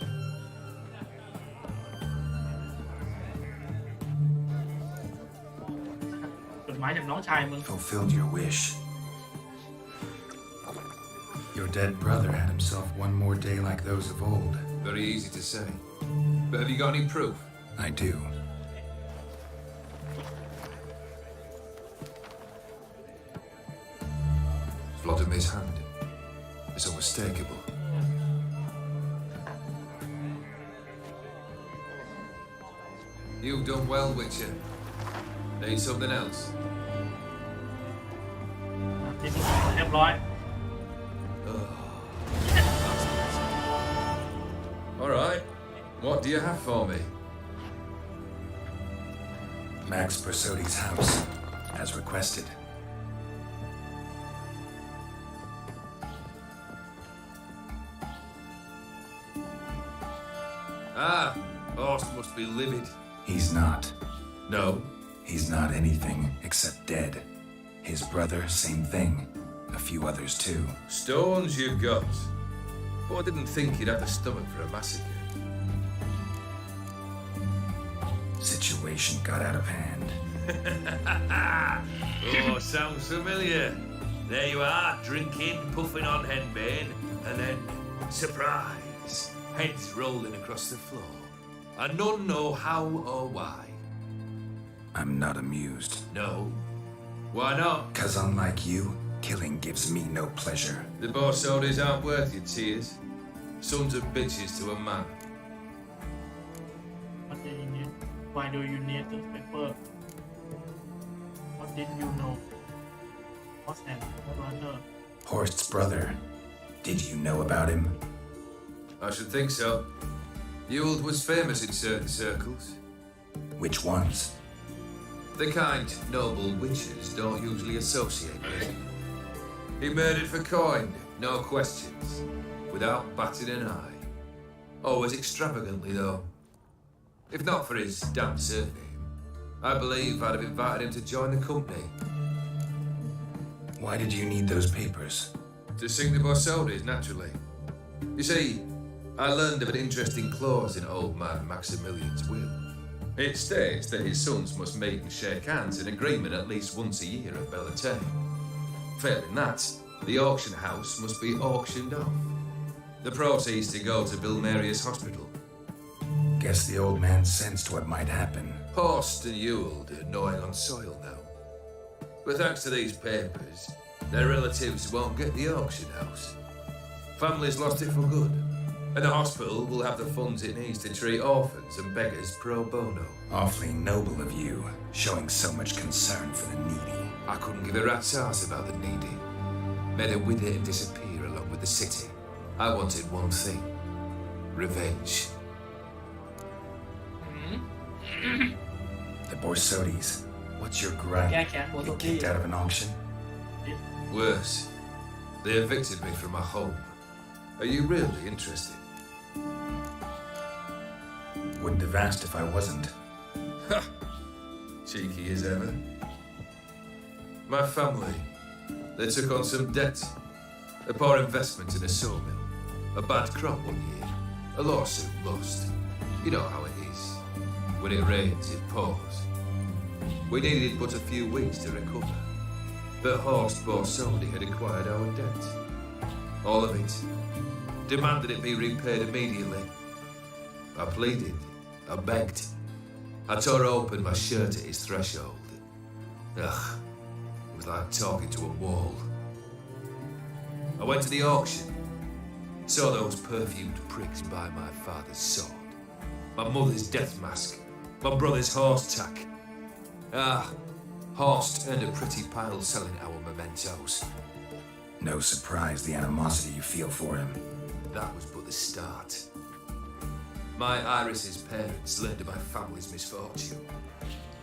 จดหมายจากน้องชายมึง Fulfilled your wish. Your dead brother had himself one more day like those of old. Very easy to say. But have you got any proof? I do. Vladimir's hand. It's unmistakable. You've done well, Witcher. Need something else? นี่คือเรียบร้อย All right. What do you have for me? Max Bersodi's house, as requested. Ah, Horst must be livid. He's not. No? He's not anything except dead. His brother, same thing. A few others too. Stones you've got. But I didn't think you'd have the stomach for a massacre. Situation got out of hand. Oh, sounds familiar. There you are, drinking, puffing on henbane, and then, surprise, heads rolling across the floor. And none know how or why. I'm not amused. No. Why not? 'Cause unlike you, killing gives me no pleasure. The Borsodis aren't worth your tears. Sons of bitches to a man. What do you need? Why do you need this paper? What did you know? What's that? Brother. Horst's brother. Did you know about him? I should think so. Ewald was famous in certain circles. Which ones? The kind noble witches don't usually associate with. He murdered for coin, no questions, without batting an eye. Always extravagantly, though. If not for his damn surname, I believe I'd have invited him to join the company. Why did you need those papers? To sing the Borsodis, naturally. You see, I learned of an interesting clause in old man Maximilian's will. It states that his sons must meet and shake hands in agreement at least once a year at Bellatane. Failing that, the auction house must be auctioned off. The proceeds to go to Bill Marius Hospital. Guess the old man sensed what might happen. Horst and Ewald are gnawing on soil now. But thanks to these papers, their relatives won't get the auction house. Family's lost it for good. And the hospital will have the funds it needs to treat orphans and beggars pro bono. Awfully noble of you, showing so much concern for the needy. I couldn't give a rat's ass about the needy. Made them wither and disappear along with the city. I wanted one thing. Revenge. The Borsodis. What's your gripe? Yeah, Cat. Get kicked out of an auction? Worse. They evicted me from my home. Are you really interested? Wouldn't have asked if I wasn't. Ha! Cheeky as ever. My family, they took on some debt. A poor investment in a sawmill. A bad crop one year. A lawsuit lost. You know how it is. When it rains, it pours. We needed but a few weeks to recover. But Horst Borsodi had acquired our debt. All of it. Demanded it be repaid immediately. I pleaded. I begged. I tore open my shirt at his threshold. Ugh. It was like talking to a wall. I went to the auction. Saw those perfumed pricks buy my father's sword. My mother's death mask. My brother's horse tack. Ah, Horst earned a pretty pile selling our mementos. No surprise the animosity you feel for him. That was but the start. My Iris's parents learned of my family's misfortune,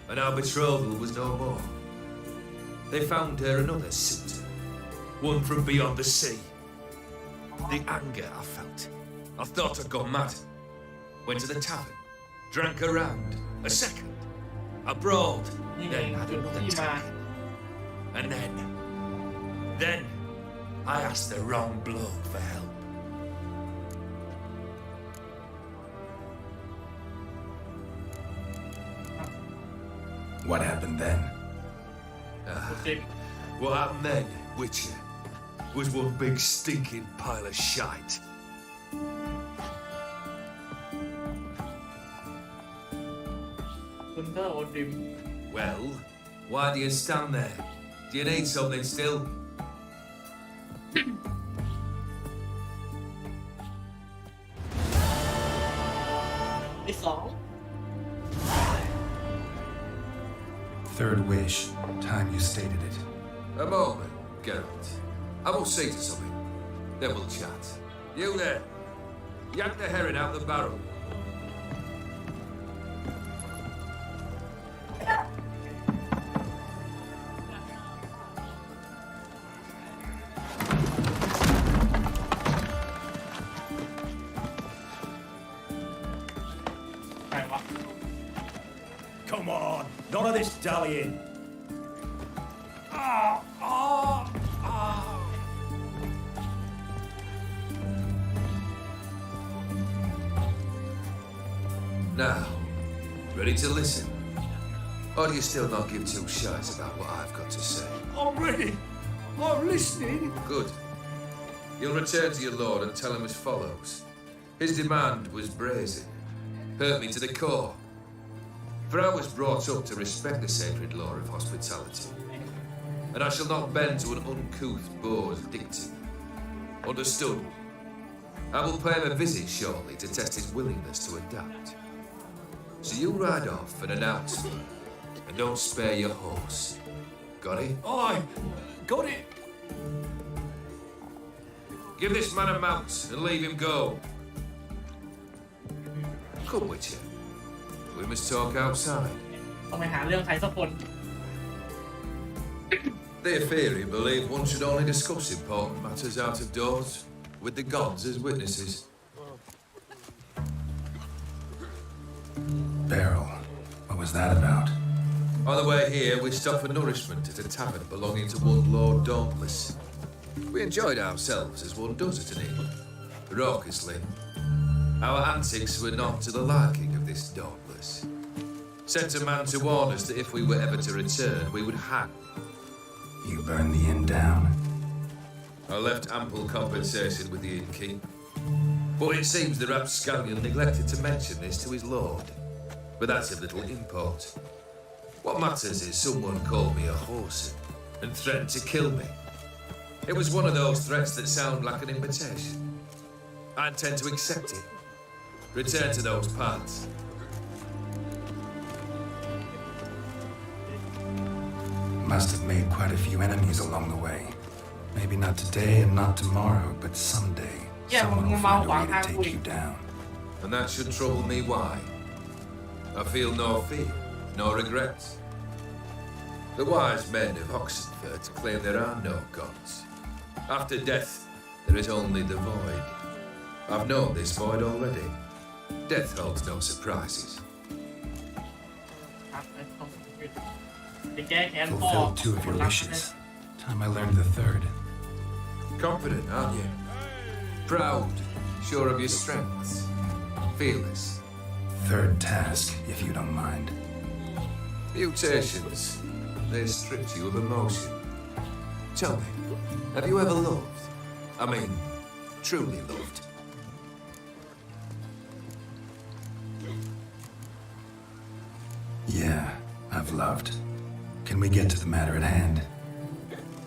and our betrothal was no more. They found her another suitor, one from beyond the sea. The anger I felt, I thought I'd gone mad. Went to the tavern, drank a round, a second, I brawled, then had another tavern. And then, I asked the wrong bloke for help. What happened then? What happened then, Witcher, was one big stinking pile of shite. Gaunter O'Dimm. Well, why do you stand there? Do you need something still? ที่สอง Third wish. Time you stated it. A moment, Geralt. I will see to something. Then we'll chat. You there. Yank the herring out the barrel. Come on, none of this dallying. Now, ready to listen? Or do you still not give two shites about what I've got to say? I'm ready. I'm listening. Good. You'll return to your lord and tell him as follows. His demand was brazen. Hurt me to the core. For I was brought up to respect the sacred law of hospitality. And I shall not bend to an uncouth boor's dictum. Understood? I will pay him a visit shortly to test his willingness to adapt. So you ride off and announce me, and don't spare your horse. Got it? Aye, got it. Give this man a mount and leave him go. Come, Witcher. We must talk outside. ต้องไปหาเรื่องใครสักคน Their theory believe one should only discuss important matters out of doors, with the gods as witnesses. Barrel. What was that about? On the way here, we stopped for nourishment at a tavern belonging to one Lord Dauntless. We enjoyed ourselves as one does at an inn, raucously. Our antics were not to the liking of this Dauntless. Sent a man to warn us that if we were ever to return, we would hang. You burned the inn down. I left ample compensation with the innkeep. But it seems the rapscallion neglected to mention this to his lord. But that's of little import. What matters is someone called me a horse and threatened to kill me. It was one of those threats that sound like an invitation. I intend to accept it. Return to those parts. Must have made quite a few enemies along the way. Maybe not today and not tomorrow, but someday someone will find a way to take you down. And that should trouble me why? I feel no fear, no regrets. The wise men of Oxenford claim there are no gods. After death, there is only the void. I've known this void already. Death holds no surprises. ไปแก้แค้นพ่อ Fulfilled two of your wishes. Time I learned the third. Confident, aren't you? Proud, sure of your strengths. Fearless. Third task, if you don't mind. Mutations. They strip you of emotion. Tell me, have you ever loved? I mean, truly loved? Yeah, I've loved. Can we get to the matter at hand?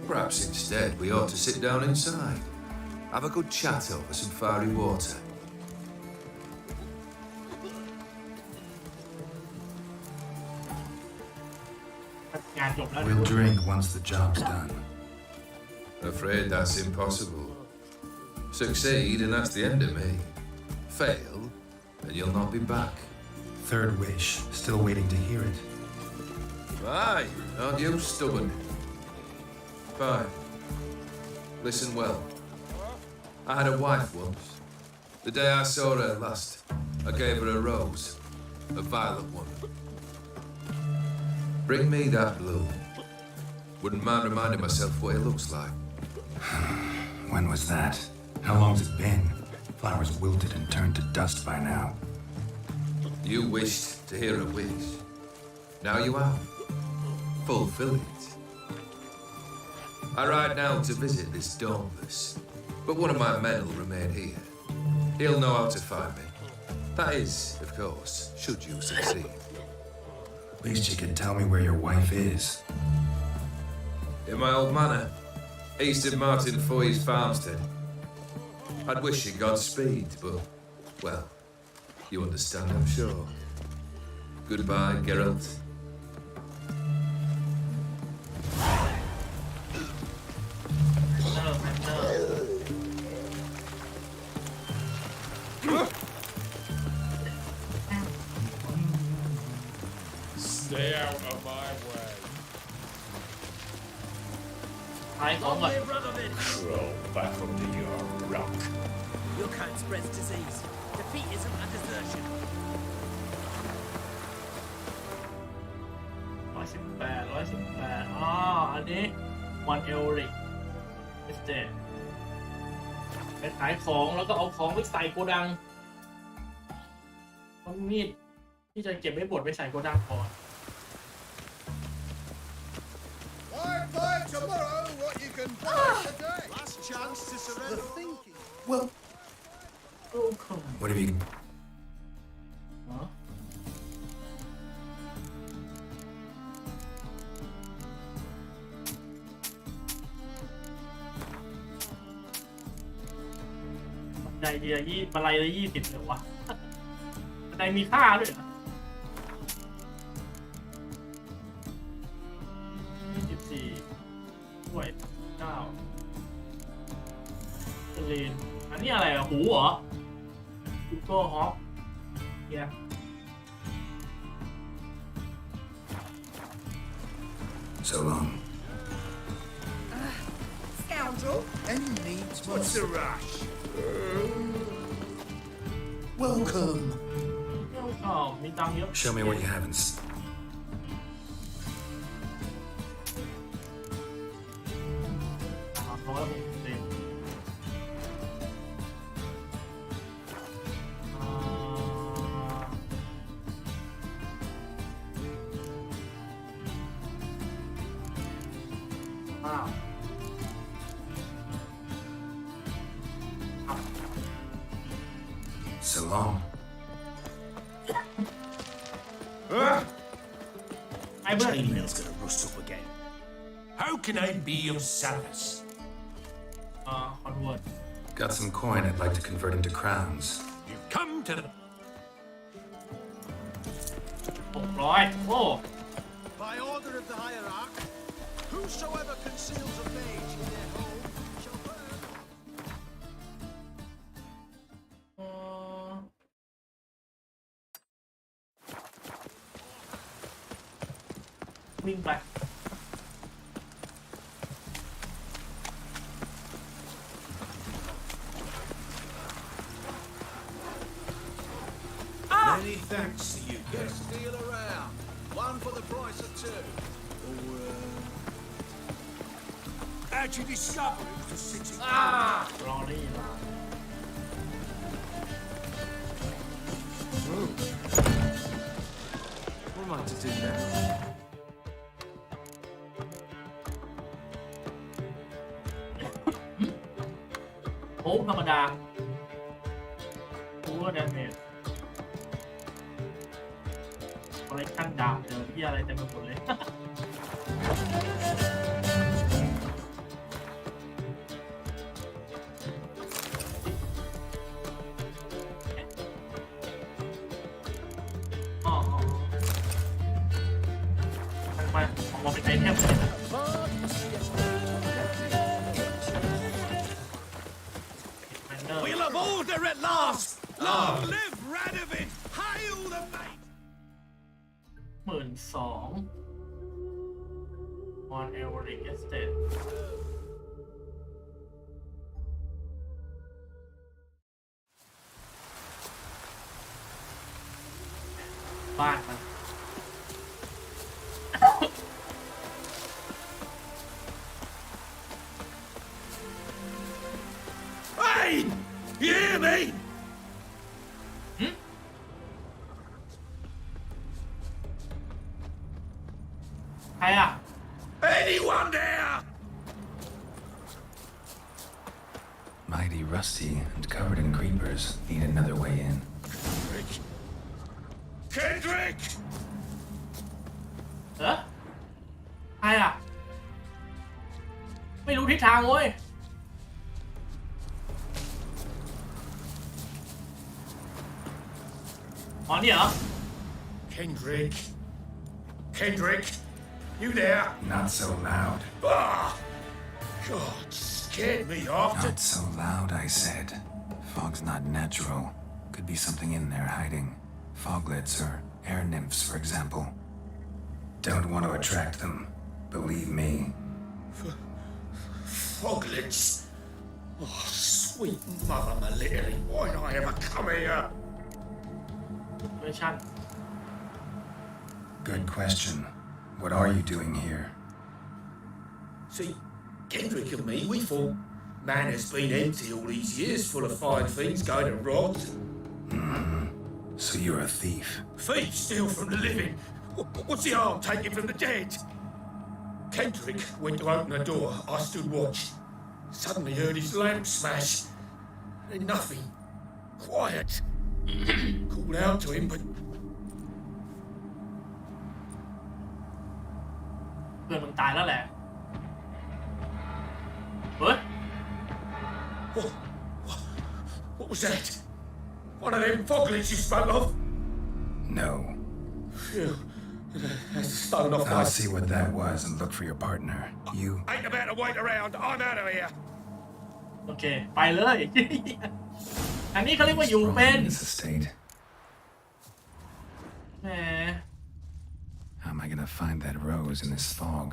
Perhaps instead we ought to sit down inside. Have a good chat over some fiery water. We'll drink once the job's done. Afraid that's impossible. Succeed and that's the end of me. Fail and you'll not be back. Third wish, still waiting to hear it. Aye, aren't you stubborn? Fine. Listen well. I had a wife once. The day I saw her last, I gave her a rose, a violet one. Bring me that bloom. Wouldn't mind reminding myself what it looks like. When was that? How long's it been? Flowers wilted and turned to dust by now. You wished to hear a wish. Now you are. Fulfill it. I ride now to visit this dauntless, but one of my men will remain here. He'll know how to find me. That is, of course, should you succeed. At least you can tell me where your wife is. In my old manor, east of Martin Foy's farmstead. I'd wish you Godspeed, but, well, you understand, I'm sure. Goodbye, Geralt. Stay out of my way. ขายของก่อน Crawl back under your rock. Your kind spreads disease. Defeatism and desertion. 118อ๋ออันนี้วันเอลริกเอสเตทไปขายของแล้วก็เอาของไปใส่โกดังเอามีดที่จะเก็บไว้บดไปใส่โกดังก่อน Buy tomorrow what you can buy today. Last chance to surrender. Well, what have you... บันไดเดียบันไดละ20เลยวะบันไดมีค่าด้วยเหรอ24ด้วย9เจเลนอันนี้อะไรอะหูเหรอยูโก้ฮอปเนี่ย So long. Scoundrel. And needs what's the rush? Welcome. มีตังค์เยอะ Show me what you haven't. So long. Chainmail's gonna rust up again. How can I be of service? Onward. Got some coin I'd like to convert into crowns. You've come to the... 600 โอ้ By order of the hierarch, whosoever conceals a mage in their home shall burn. วิ่งไป Many thanks to you guys. Deal around. One for the price of two. Or, How'd you discover it was a city? รอได้มา What am I to do now? โอ้ธรรมดารู้ว่าดาเมจอะไรขั้นดาบเจอที่อะไรเต็มไปหมดเลย มองเป็นไอเทมเลยนะ We'll have order at last! Long live Radovid! Hail the mate! 12,000 on Everec Estate บ้านมัน saying? You hear me? ใครอ่ะ Anyone there? Mighty rusty and covered in creepers. Need another way in. Kendrick! ใครอ่ะ ไม่รู้ทิศทางเว้ยอ๋อนี่เหรอ Kendrick? Kendrick? You there? Not so loud. Ah! God, scared me off. Not so loud, I said. Fog's not natural. Could be something in there hiding. Foglets or air nymphs, for example. Don't want to attract them. Believe me. Foglets? Oh, sweet mother, my little. Why did I ever come here? เวอร์ชัน Good question. What are you doing here? See, Kendrick and me, we thought man has been empty all these years, full of fine things going to rot. So you're a thief. Thief steal from the living. What's the harm taking from the dead? Kendrick went to open the door. I stood watch. Suddenly heard his lamp smash. Then nothing. Quiet. Called out to him, but เพื่อนมึงตายแล้วแหละเฮ้ย what was that? One of them foglets you spoke of? No. Phew. That's the stone off my... I'll see what that was and look for your partner. You... Ain't about to wait around. I'm out of here. โอเค ไปเลย อันนี้เขาเรียกว่าอยู่เป็น This estate. แหม How am I gonna find that rose in this fog?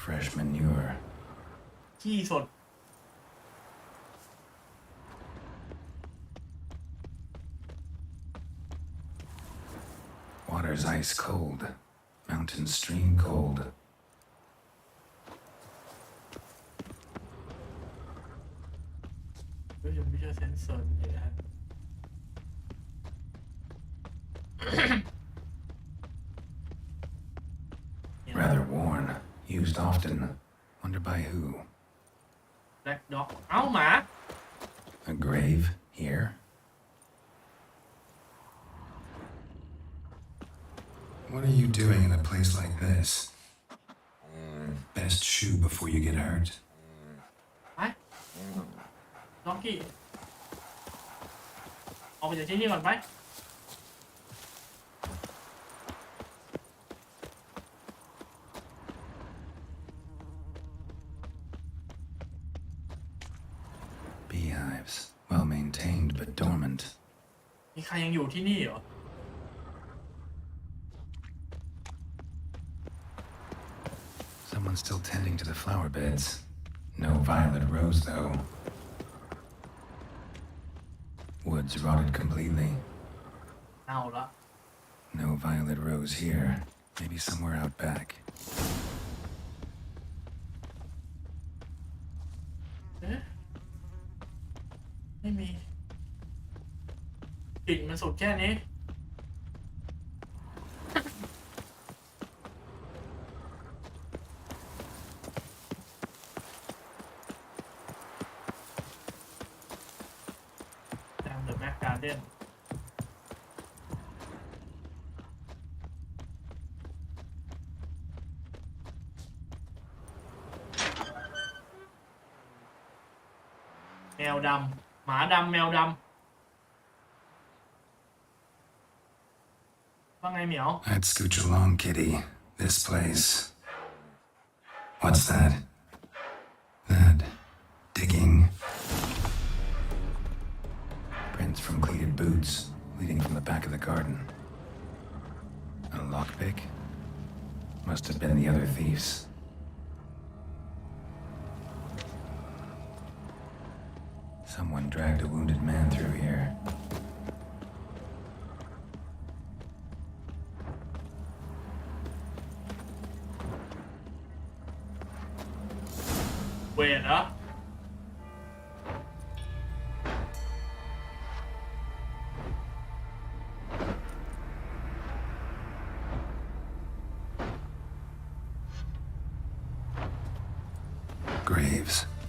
Fresh manure. ขี้สด Water's ice cold. Mountain stream cold. เฮ้ยไม่ใช่เซนเซอร์นี่นะ Rather worn. Used often. Wonder by who? Black Dog เอ้าหมา A grave? Here? What are you doing in a place like this? Best shoe before you get hurt. ไปด็อกกี้ออกไปจากที่นี่ก่อนไป Beehives. Well maintained but dormant. มีใครยังอยู่ที่นี่เหรอ Someone's still tending to the flower beds. No violet rose, though. Woods rotted completely. เอาละ No violet rose here. Maybe somewhere out back. เอ๊ะไม่มีกลิ่นมันสุดแค่นี้ Down the back garden แมวดำหมาดำแมวดำว่าไงเหมียว I'd scooch along, kitty. This place. What's that? That digging. Prints from cleated boots leading from the back of the garden. A lockpick? Must have been the other thieves. Someone dragged a wounded man through here. เวทเหรอ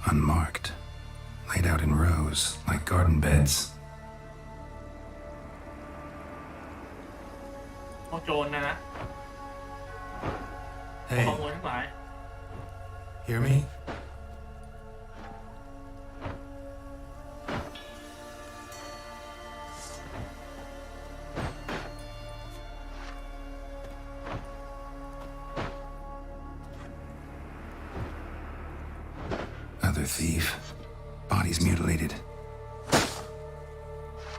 unmarked, laid out in rows like garden beds. พวกโจรนะ Hey, ขโมยทั้งหลาย hear me? Other thief. Bodies mutilated.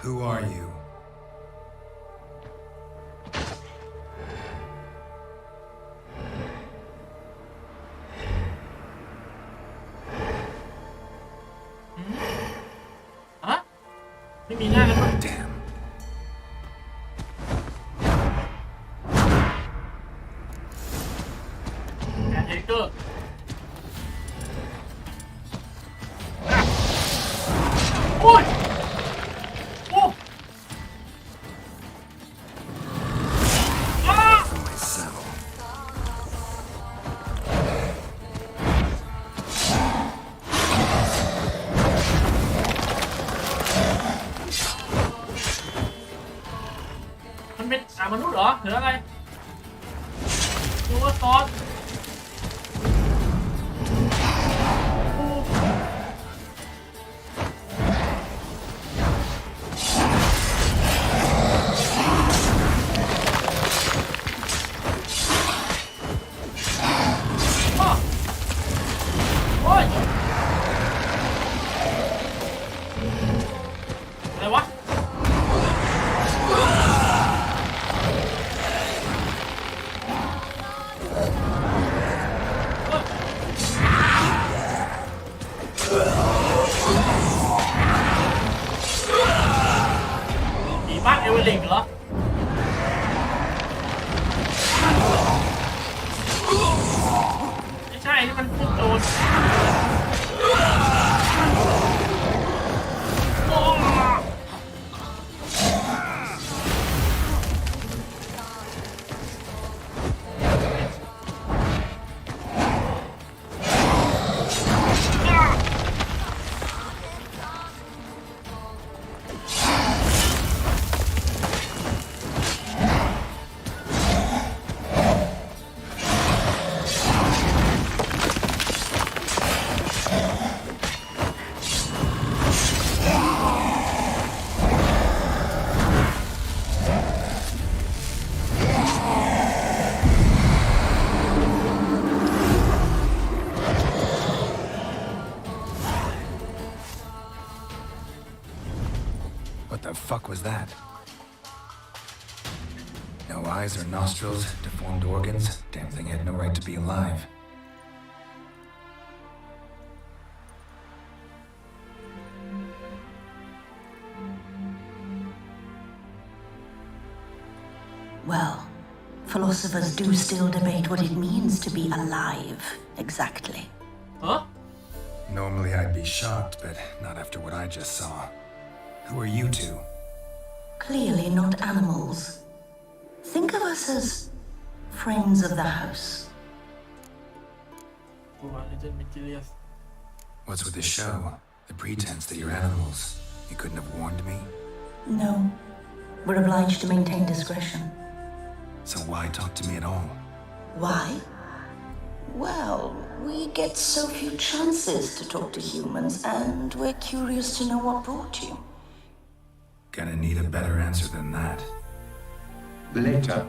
Who are you? Huh? ไม่มีหน้ากันด้วย Damn. Caretaker โอ้ยโอ้อ้า From my cell. มันเป็นมนุษย์เหรอหรืออะไรดูว่าซอสโอ้อ้าวโอ้ยอะไรวะ ผีบ้านเอเวอร์ลิงเหรอ ไม่ใช่ นี่มันพวกโจรโอ้What the fuck was that? No eyes or nostrils, deformed organs. Damn thing had no right to be alive. Well, philosophers do still debate what it means to be alive, exactly. Huh? Normally I'd be shocked, but not after what I just saw. Who are you two? Clearly not animals. Think of us as friends of the house. What's with the show? The pretense that you're animals. You couldn't have warned me? No. We're obliged to maintain discretion. So why talk to me at all? Why? Well, we get so few chances to talk to humans, and we're curious to know what brought you. Gonna need a better answer than that. Later.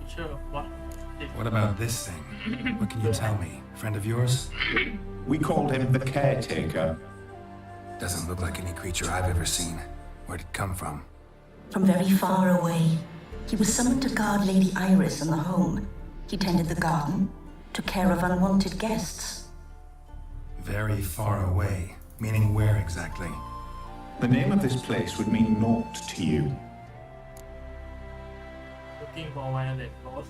Sure, what? What about this thing? What can you tell me? Friend of yours? We called him the Caretaker. Doesn't look like any creature I've ever seen. Where'd it come from? From very far away. He was summoned to guard Lady Iris and the home. He tended the garden, took care of unwanted guests. Very far away. Meaning where exactly? The name of this place would mean naught to you. Looking for violet rose.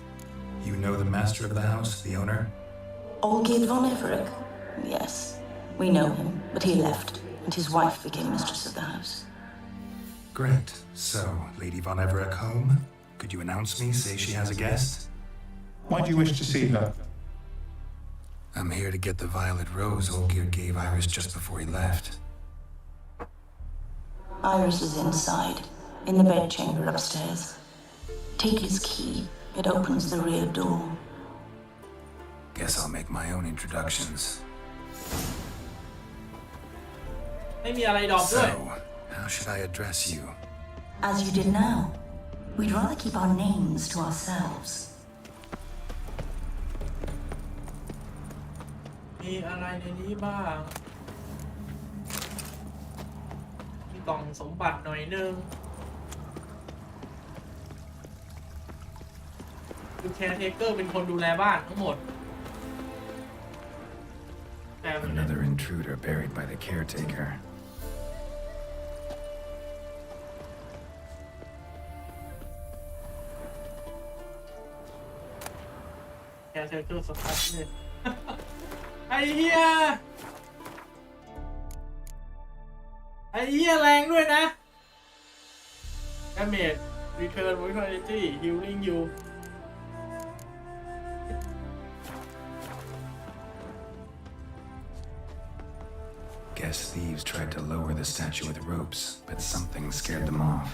You know the master of the house, the owner? Olgierd Von Everec. Yes, we know him, but he left, and his wife became mistress of the house. Great. So, Lady Von Everec home? Could you announce me, say she has a guest? Why do you wish to see her? I'm here to get the violet rose Olgierd gave Iris just before he left. Iris is inside, in the bedchamber upstairs. Take his key. It opens the rear door. Guess I'll make my own introductions. ไม่มีอะไรดรอปด้วย So, how should I address you? As you did now. We'd rather keep our names to ourselves. มีอะไรในนี้บ้างมีกล่องสมบัติหน่อยนึงคือแคร์เทเกอร์เป็นคนดูแลบ้านทั้งหมด Another intruder buried by the caretaker. แคร์เทเกอร์สตาร์ทเลย ไอ้เหี้ยแรงด้วยนะ Damage Return Vitality Healing You Guess thieves tried to lower the statue with ropes, but something scared them off.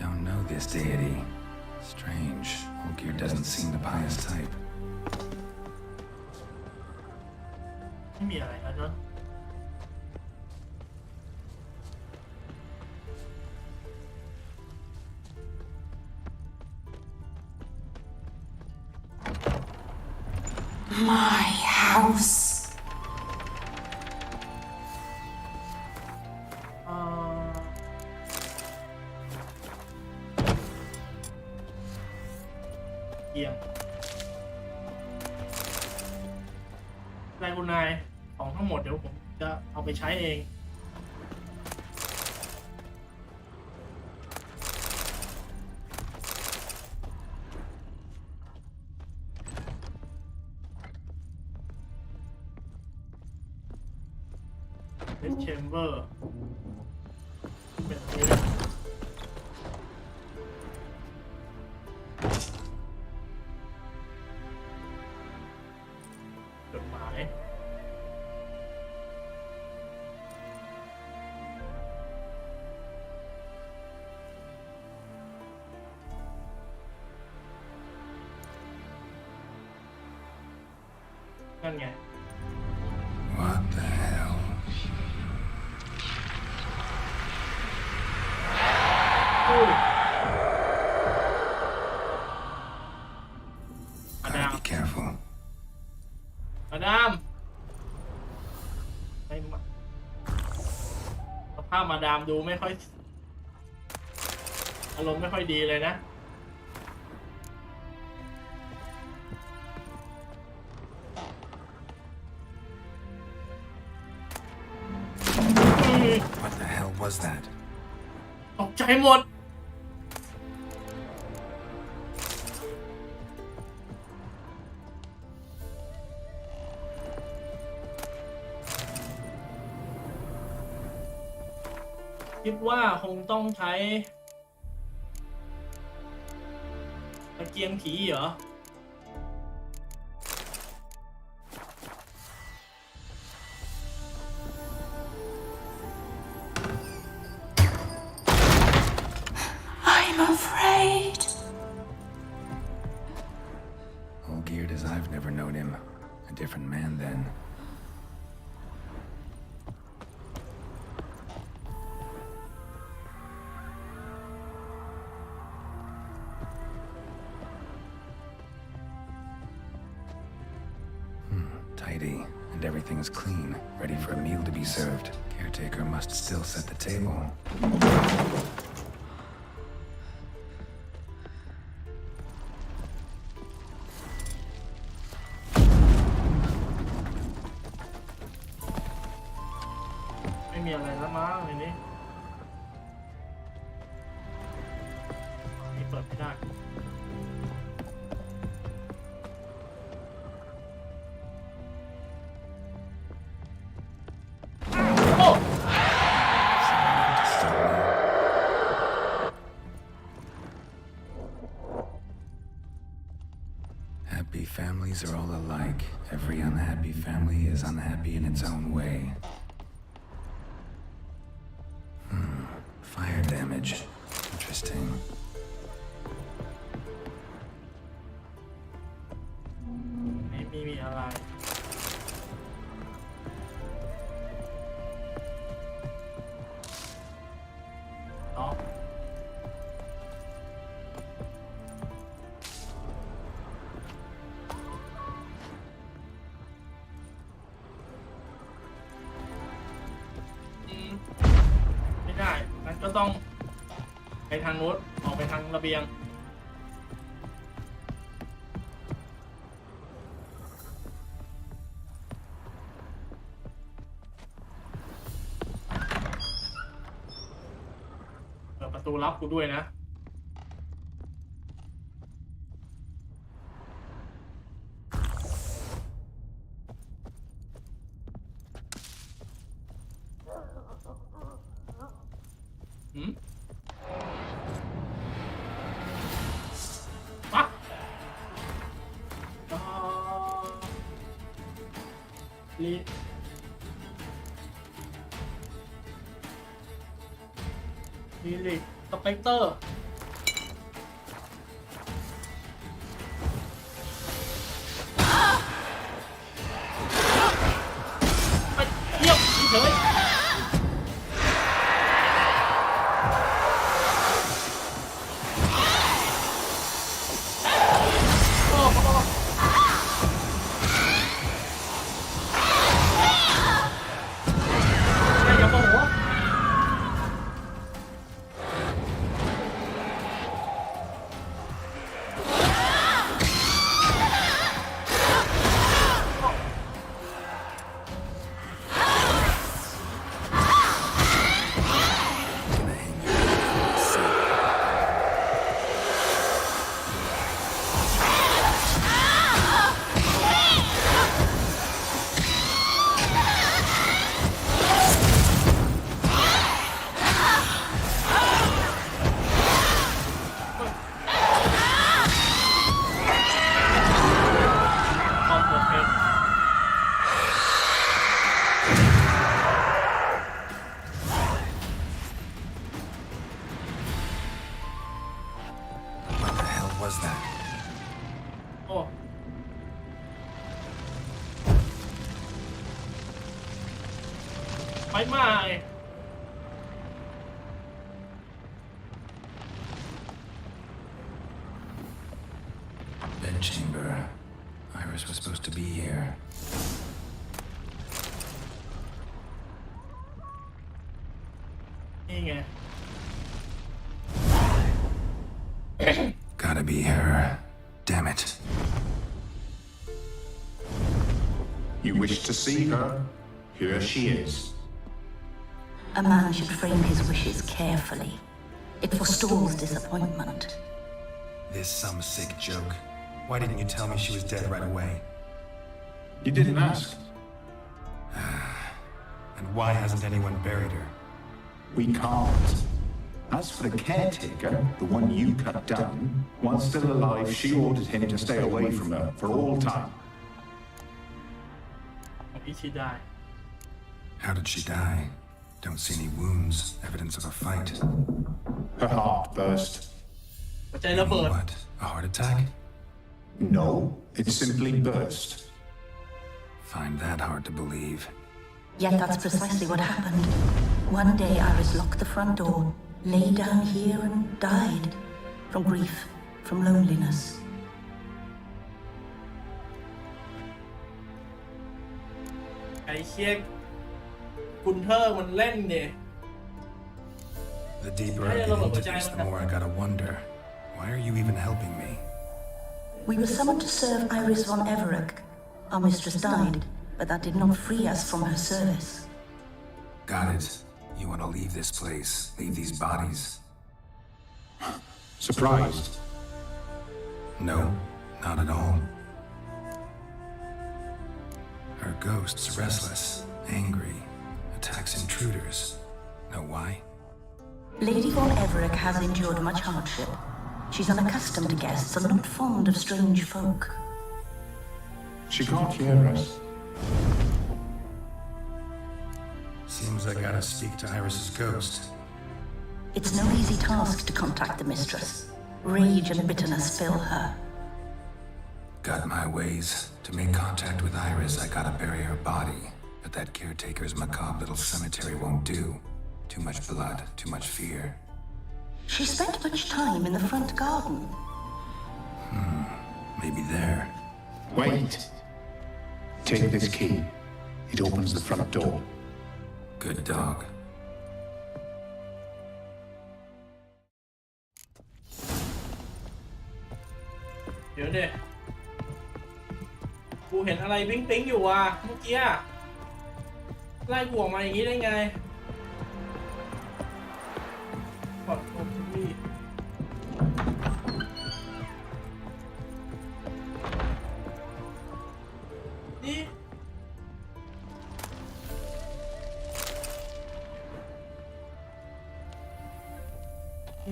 Don't know this deity. Strange. Olgierd doesn't seem the pious type. ไม่มีอะไรแล้วเนอะ My house. เยี่ยมนายคุณนายของทั้งหมดเดี๋ยวผมจะเอาไปใช้เองเป็นแชมเบอร์เป็นอะไรจดหมายนั่นไง What the hell? อดาม Be careful. อดามไม่สภาพมาดามดูไม่ค่อยอารมณ์ไม่ค่อยดีเลยนะWhat the hell was that? ตกใจหมดคิดว่าคงต้องใช้ตะเกียงผีเหรอ I'm afraid. Olgierd as I've never known him. A different man then. Tidy, and everything's clean, ready for a meal to be served. Caretaker must still set the table.ไม่มีอะไรแล้วมั้งในนี้นี่เปิดไม่ได้ Happy families are all alike. Every unhappy family is unhappy in its own way. Fire damage. Interesting. ไม่มีอะไรเนาะไม่ได้งั้นก็ต้องไปทางนู้นออกไปทางระเบียงเปิดประตูรับกูด้วยนะลิลิสเปกเตอร์ไปเที่ยวเฉยไฟไหม้ Bed chamber. Iris was supposed to be here. Gotta be her. Damn it. You wish to see her? Here she is. A man should frame his wishes carefully. It forestalls disappointment. This some sick joke. Why didn't you tell me she was dead right away? You didn't ask. And why hasn't anyone buried her? We can't. As for the caretaker, the one you cut down, while still alive, she ordered him to stay away from her for all time. How did she die? Don't see any wounds, evidence of a fight. Her heart burst. What? A heart attack? No, it simply burst. Find that hard to believe. Yet that's precisely what happened. One day Iris locked the front door, lay down here and died. From grief, from loneliness. The deeper I get into this, the more I gotta wonder. Why are you even helping me? We were summoned to serve Iris Von Everec. Our mistress died, but that did not free us from her service. Got it. You want to leave this place, leave these bodies. Surprised? No, not at all. Her ghost's restless, angry, attacks intruders. Know why? Lady Von Everec has endured much hardship. She's unaccustomed to guests and not fond of strange folk. She can't hear us. Seems I gotta speak to Iris's ghost. It's no easy task to contact the mistress. Rage and bitterness fill her. Got my ways. To make contact with Iris, I gotta bury her body. But that caretaker's macabre little cemetery won't do. Too much blood, too much fear. She spent much time in the front garden. Maybe there. Wait. Take this key. It opens the front door. Good dog. เดี๋ยวเนี่ยกูเห็นอะไรปิ๊งๆอยู่อ่ะเมื่อกี้ไล่กูออกมาอย่างนี้ได้ไงกดโอเคนี่นี่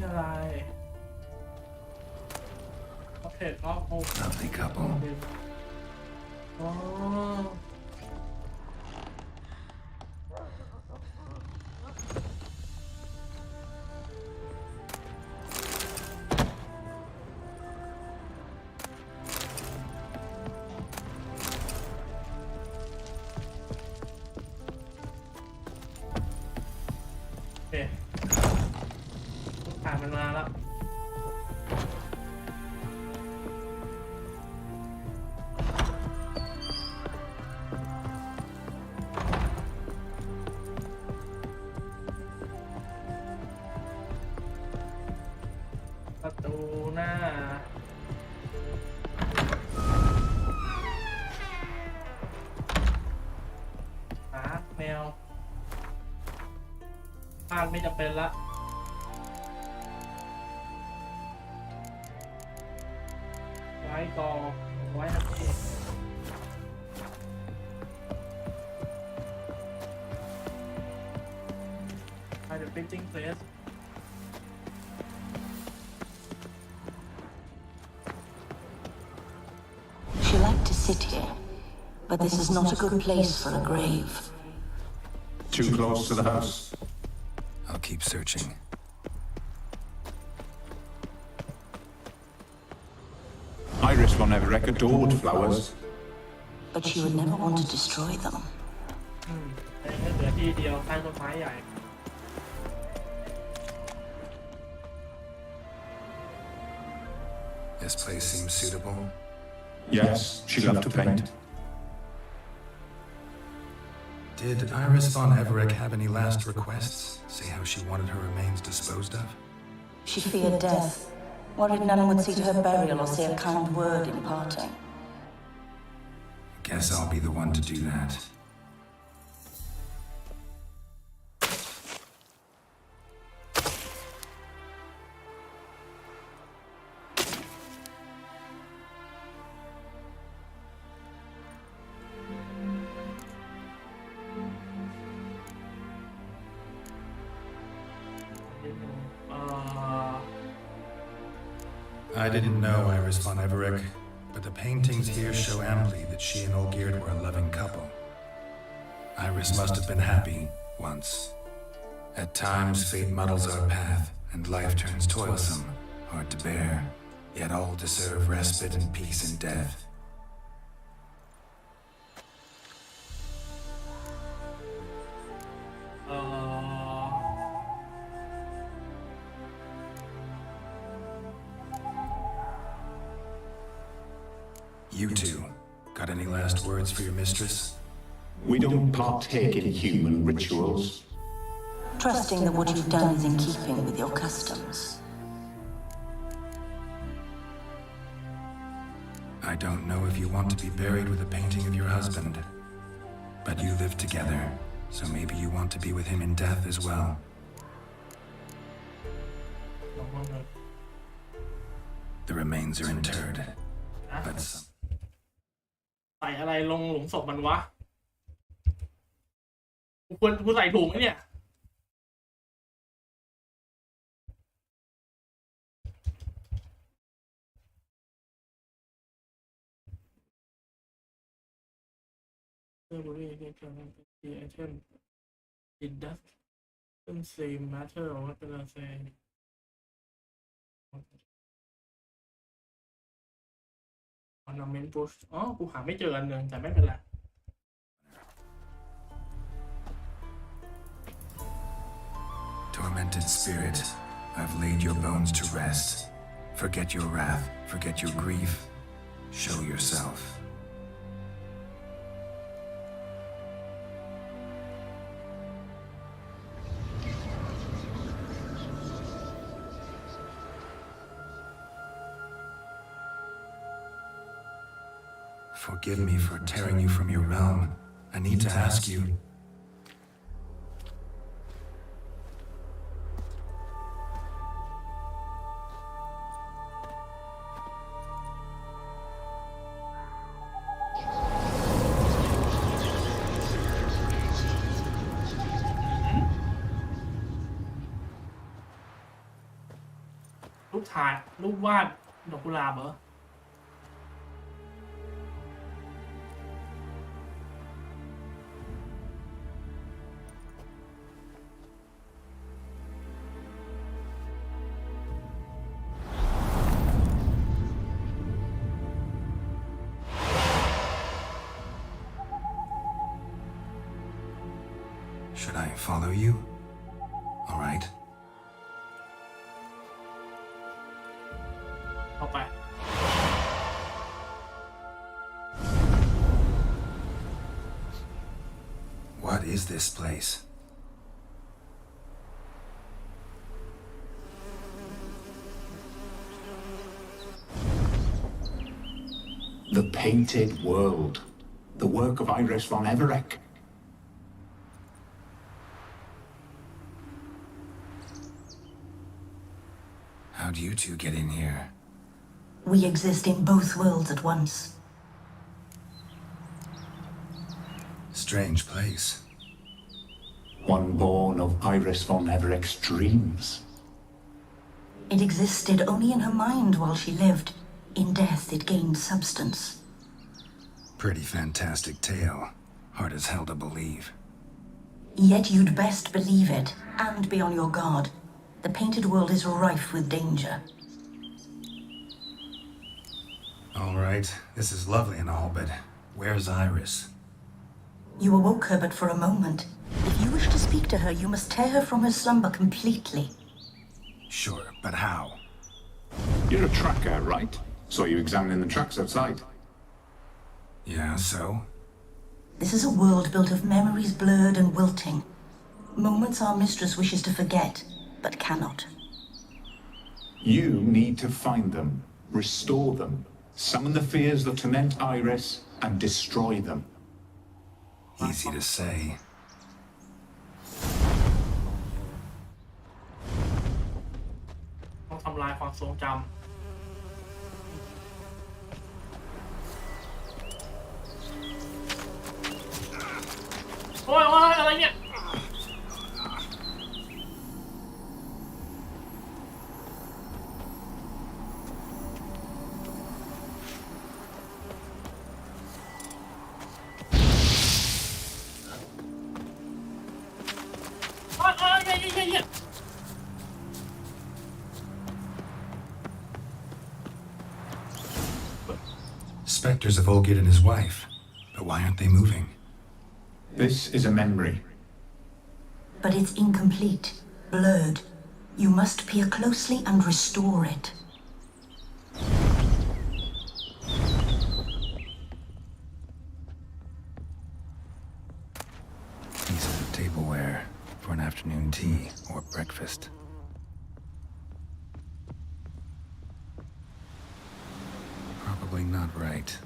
อะไรโอเคก็โอเค Lovely couple. อ๋อโอเคผ่านมันมาแล้วประตูหน้าหาแมวบ้านไม่จำเป็นละไว้ต่อไว้นะพี่ไปเดี๋ยว printing press She liked to sit here, but this is not a good place for a grave. Too close to the house. I'll keep searching. Iris Von Everec adored flowers. But she would never want to destroy them. เหลือที่เดียวใต้ต้นไม้ใหญ่ This place seems suitable. Yes, she loved to paint. Did Iris Von Everec have any last requests? Say how she wanted her remains disposed of? She feared death, worried none would see to her burial or say a kind word in parting. Guess I'll be the one to do that. I didn't know Iris Von Everec, but the paintings here show amply that she and Olgierd were a loving couple. Iris must have been happy once. At times, fate muddles our path, and life turns toilsome, hard to bear, yet all deserve respite and peace in death. You two, got any last words for your mistress? We don't partake in human rituals. Trusting that what you've done is in keeping with your customs. I don't know if you want to be buried with a painting of your husband, but you live together, so maybe you want to be with him in death as well. The remains are interred, but some... ใส่อะไรลงหลุมศพมันวะกูใส่ถุงไหมเนี่ย Burberry the item it doesn't seem matter what can I say ornament bush อ๋อกูหาไม่เจออันหนึ่งแต่ไม่เป็นไร Tormented spirit, I've laid your bones to rest. Forget your wrath, forget your grief. Show yourself. Forgive me for tearing you from your realm. I need to ask you.รูปวาดดอกกุหลาบเหรอ Should I follow you? All right. เข้าไป What is this place? The Painted World. The work of Olgierd Von Everec. How'd you two get in here? We exist in both worlds at once. Strange place. One born of Olgierd Von Everec's dreams. It existed only in her mind while she lived. In death, it gained substance. Pretty fantastic tale. Hard as hell to believe. Yet you'd best believe it, and be on your guard. The painted world is rife with danger. All right, this is lovely and all, but where's Iris? You awoke her but for a moment. If you wish to speak to her, you must tear her from her slumber completely. Sure, but how? You're a tracker, right? Saw you examining the tracks outside. Yeah, so? This is a world built of memories blurred and wilting. Moments our mistress wishes to forget, but cannot. You need to find them, restore them, summon the fears that torment Iris, and destroy them. Easy to say. ต้องทำลายความทรงจำโอ้ยอะไรเนี่ย yeah. Spectres of Olgierd and his wife. But why aren't they moving? This is a memory. But it's incomplete, blurred. You must peer closely and restore it. Pieces of tableware for an afternoon tea or breakfast. Probably not right.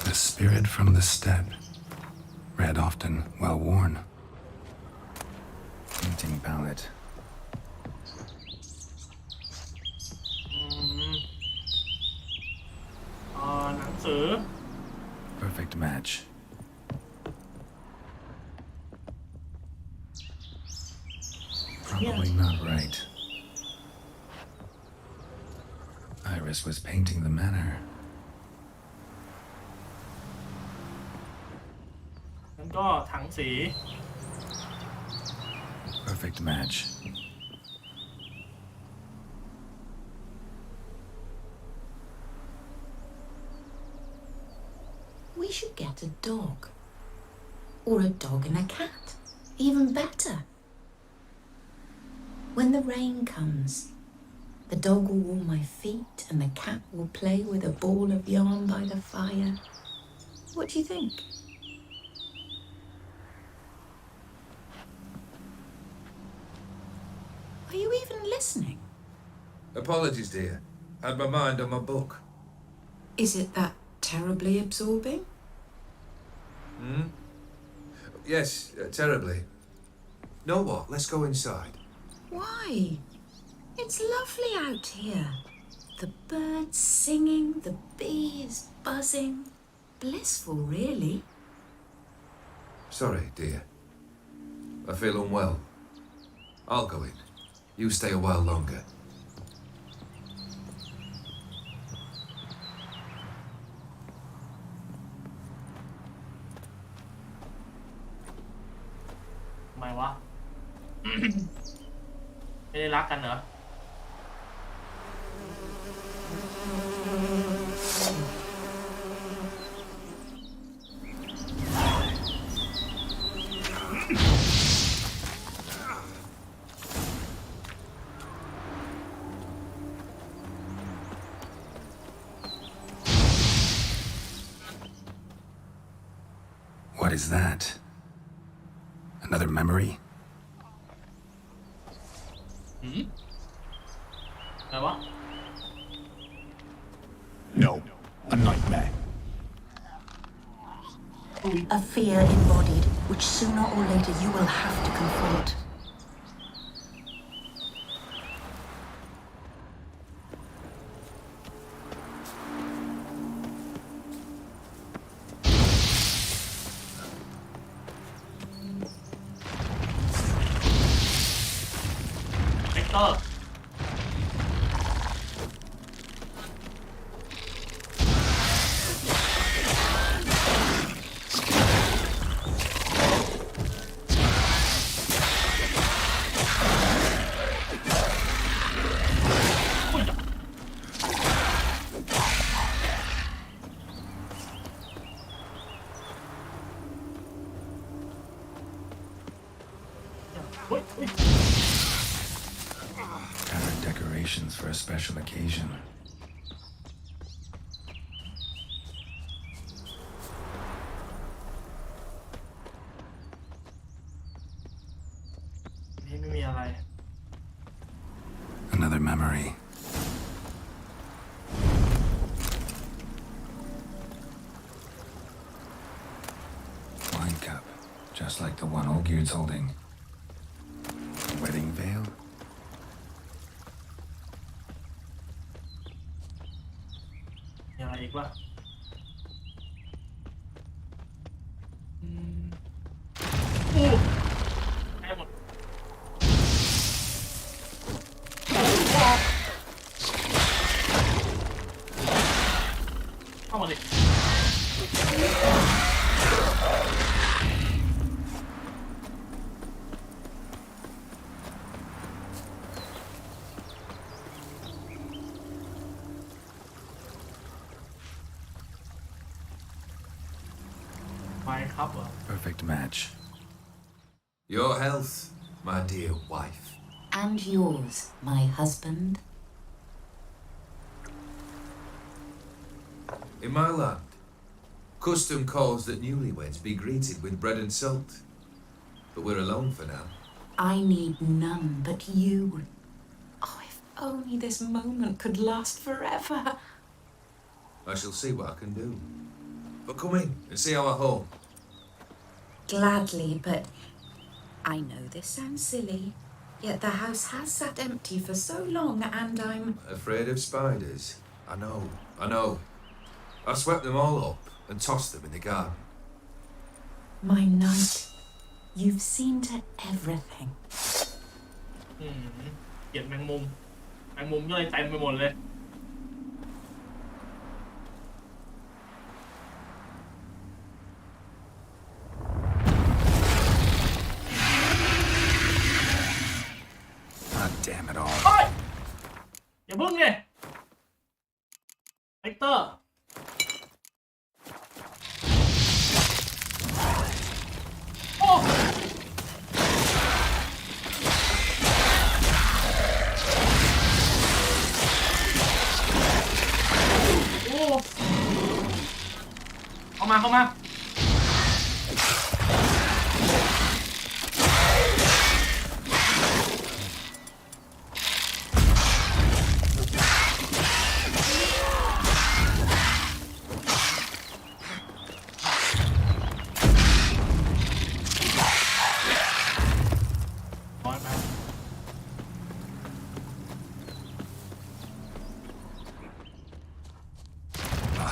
The spirit from the steppe. Read often, well worn. Painting palette. Perfect match. Probably not right. Iris was painting the manor. ก็ถังสี Perfect match. We should get a dog. Or a dog and a cat. Even better. When the rain comes, the dog will warm my feet and the cat will play with a ball of yarn by the fire. What do you think? Are you even listening? Apologies, dear. Had my mind on my book. Is it that terribly absorbing? Hmm? Yes, terribly. Know what? Let's go inside. Why? It's lovely out here. The birds singing, the bees buzzing. Blissful, really. Sorry, dear. I feel unwell. I'll go in. You stay a while longer. ทำไมวะ ไม่ได้รักกันเหรอ What is that? Another memory? อะไรวะ No, a nightmare. A fear embodied, which sooner or later you will have to confront. Hector Gathered decorations for a special occasion. นี่ไม่มีอะไร Another memory. Wine cup, just like the one Olgierd's holding. Wedding veil. มีอะไรอีกวะโอ้ได้หมดเข้ามาดิ Perfect match. Your health, my dear wife. And yours, my husband. In my land, custom calls that newlyweds be greeted with bread and salt. But we're alone for now. I need none but you. Oh, if only this moment could last forever. I shall see what I can do. But come in and see our home. Gladly, but I know this sounds silly, yet the house has sat empty for so long and I'm... Afraid of spiders? I know. I swept them all up and tossed them in the garden. My knight, you've seen to everything. เกลียดแมงมุมย่อยเต็มไปหมดเลย ไอเตอร์โอ้เข้ามา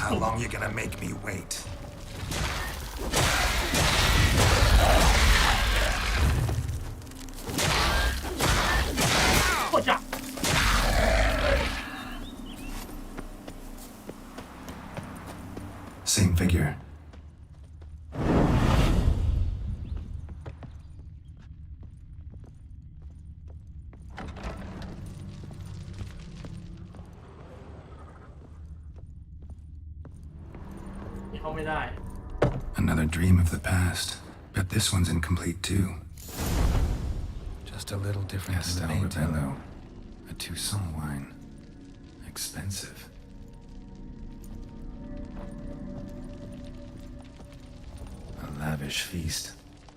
How long you gonna make me wait? Same figure. Another dream of the past, but this one's incomplete too. Just a little different than the main a Toussaint wine. Expensive. A lavish feast,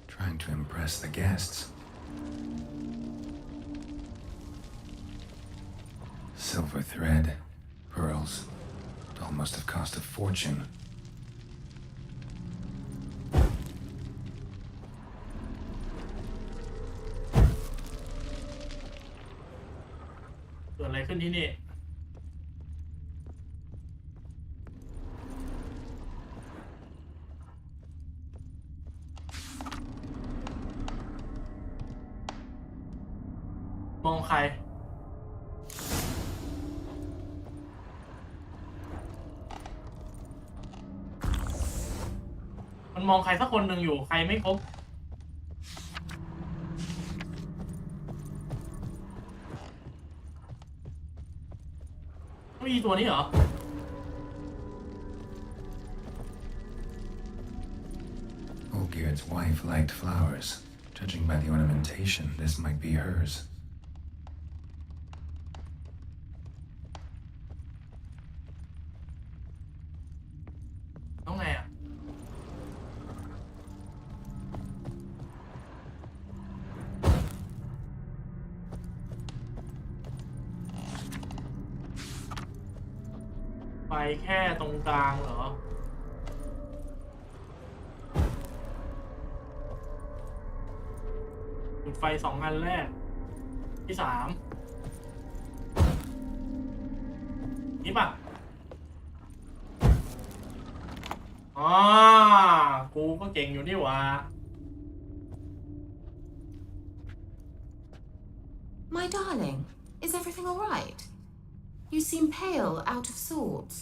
trying to impress the guests. Silver thread, pearls. It all must have cost a fortune. What อะไรขึ้นที่นี่มองใครมันมองใครสักคนหนึ่งอยู่ใครไม่ครบมีตัวนี้เหรอOlgierd's wife liked flowers. Judging by the ornamentation, this might be hers.ไฟแค่ตรงกลางเหรอจุดไฟ2 อันแรกที่3นี่ป่ะอ๋อกูก็เก่งอยู่นี่หว่า My darling, is everything all right? You seem pale, out of sorts.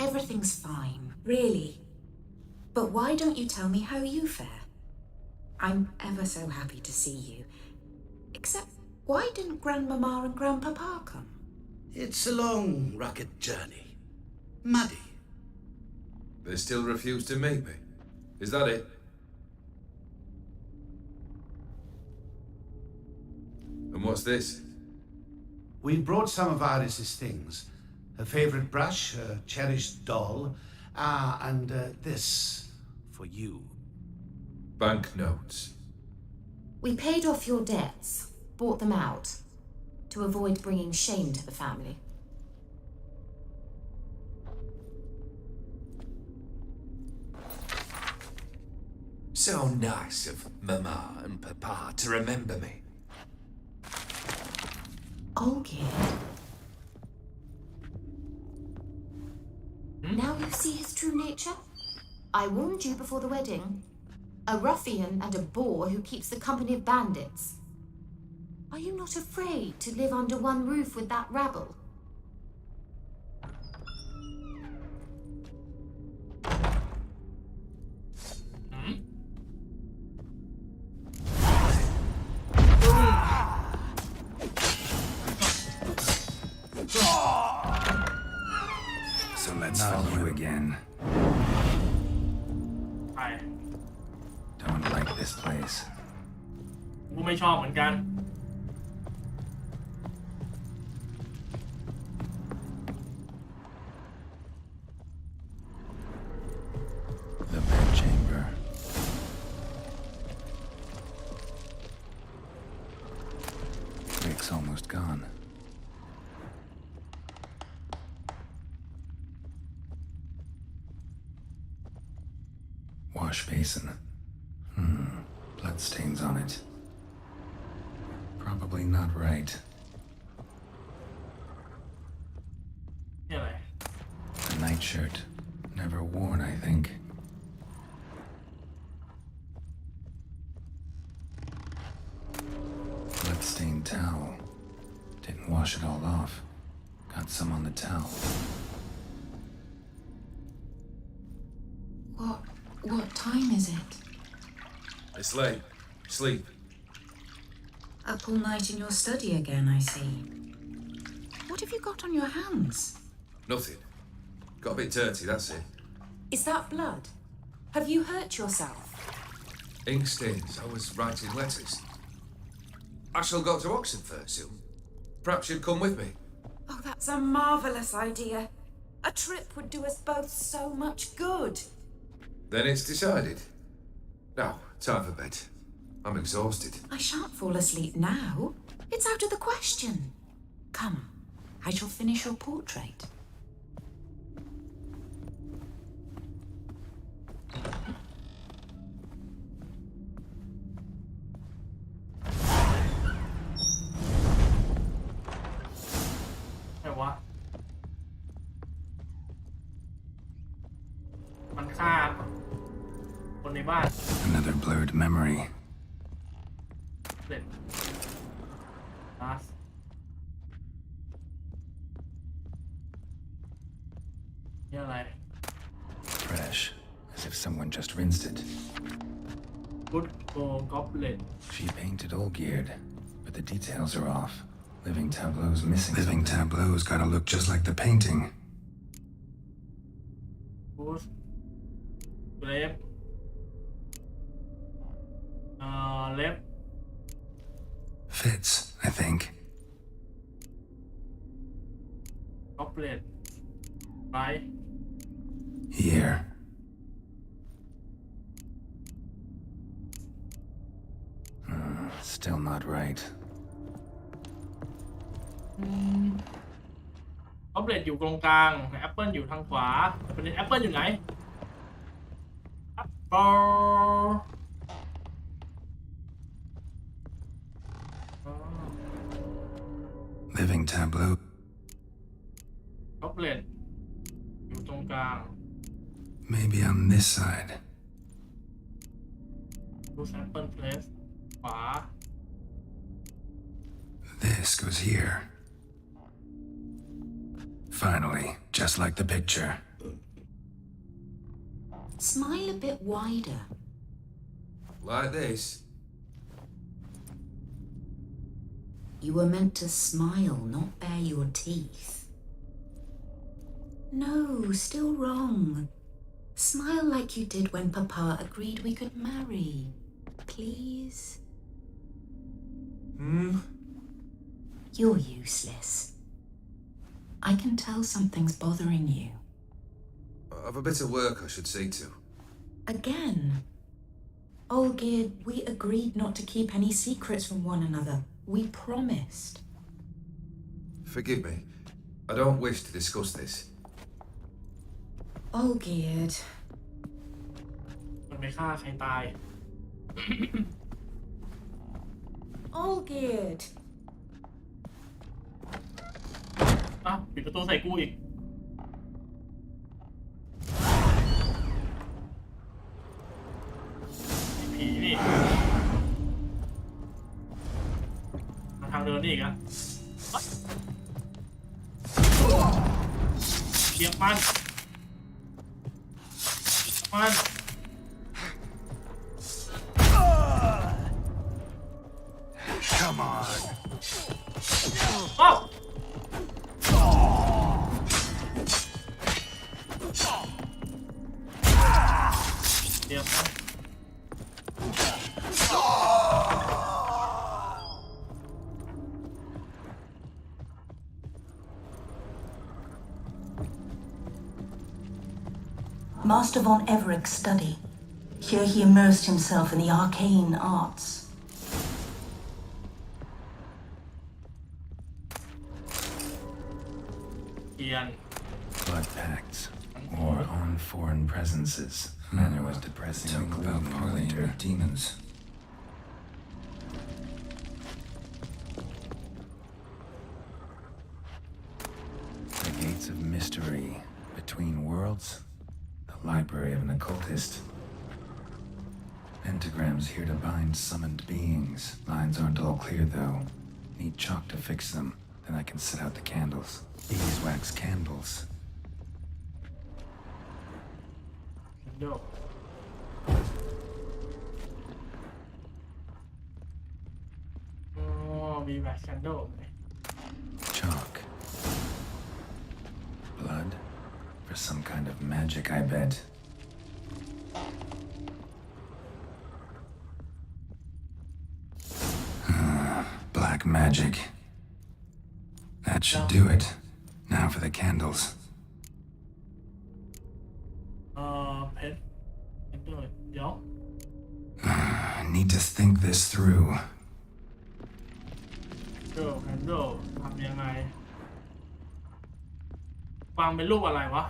Everything's fine, really. But why don't you tell me how you fare? I'm ever so happy to see you. Except, why didn't Grandmama and Grandpapa come? It's a long, rugged journey. Muddy. They still refuse to meet me. Is that it? And what's this? We brought some of Iris's things. Her favorite brush, her cherished doll, and this for you. Banknotes. We paid off your debts, bought them out, to avoid bringing shame to the family. So nice of Mama and Papa to remember me. Olgierd. Now you see his true nature? I warned you before the wedding. A ruffian and a boor who keeps the company of bandits. Are you not afraid to live under one roof with that rabble? So let's follow you again. ไป Don't like this place. กูไม่ชอบเหมือนกัน The bed chamber. Rick's almost gone. Wash basin. Bloodstains on it. Probably not right. นี่อะไร A nightshirt. Never worn, I think. Bloodstained towel. Didn't wash it all off. Got some on the towel. What time is it? It's late. Sleep. Up all night in your study again, I see. What have you got on your hands? Nothing. Got a bit dirty, that's it. Is that blood? Have you hurt yourself? Ink stains. I was writing letters. I shall go to Oxford first soon. Perhaps you'd come with me. Oh, that's a marvellous idea. A trip would do us both so much good. Then it's decided. Now, time for bed. I'm exhausted. I shan't fall asleep now. It's out of the question. Come, I shall finish your portrait. What? มันฆ่าคนในบ้าน Another blurred memory. เสร็จลาสนี่อะไร Fresh. As if someone just rinsed it. Good for goblet. She painted Olgierd, but the details are off. Living tableau's missing. Living tableau's gotta look just like the painting. Good. Left. Left. Fits, I think. Goblet. Right. Here. Still not right. ออบเลตอยู่ตรงกลางแอปเปิลอยู่ทางขวาประเด็นแอปเปิลอยู่ไหนแอปเปิล Living tableau. ออบเลตอยู่ตรงกลาง Maybe on this side. ดูแอปเปิลเพลสขวา This goes here. Finally, just like the picture. Smile a bit wider. Like this. You were meant to smile, not bare your teeth. No, still wrong. Smile like you did when Papa agreed we could marry. Please? You're useless. I can tell something's bothering you. I've a bit of work I should see to. Again. Olgierd, we agreed not to keep any secrets from one another. We promised. Forgive me. I don't wish to discuss this. Olgierd. มันไม่ฆ่าใครตาย Olgierd. อ่ะปิดประตูใส่กูอีกผีนี่มาทางเดินนี่อีกอะเสียบมันมัน Come on. อ้าว เตรียมนะ Master Von Everec's study. Here he immersed himself in the arcane arts. Blood pacts or on foreign presences. Manner was depressing. Talk about parlaying with demons. The gates of mystery between worlds. The library of an occultist. Pentagrams here to bind summoned beings. Lines aren't all clear though. Need chalk to fix them. Then I can set out the candles. Beeswax candles. No. Oh, beeswax candle. Chalk. Blood? For some kind of magic, I bet. Black magic. That should do it. Now for the candles. Pet. Yo. I need to think this through. Candle ทำยังไงวางเป็นรูปอะไรวะ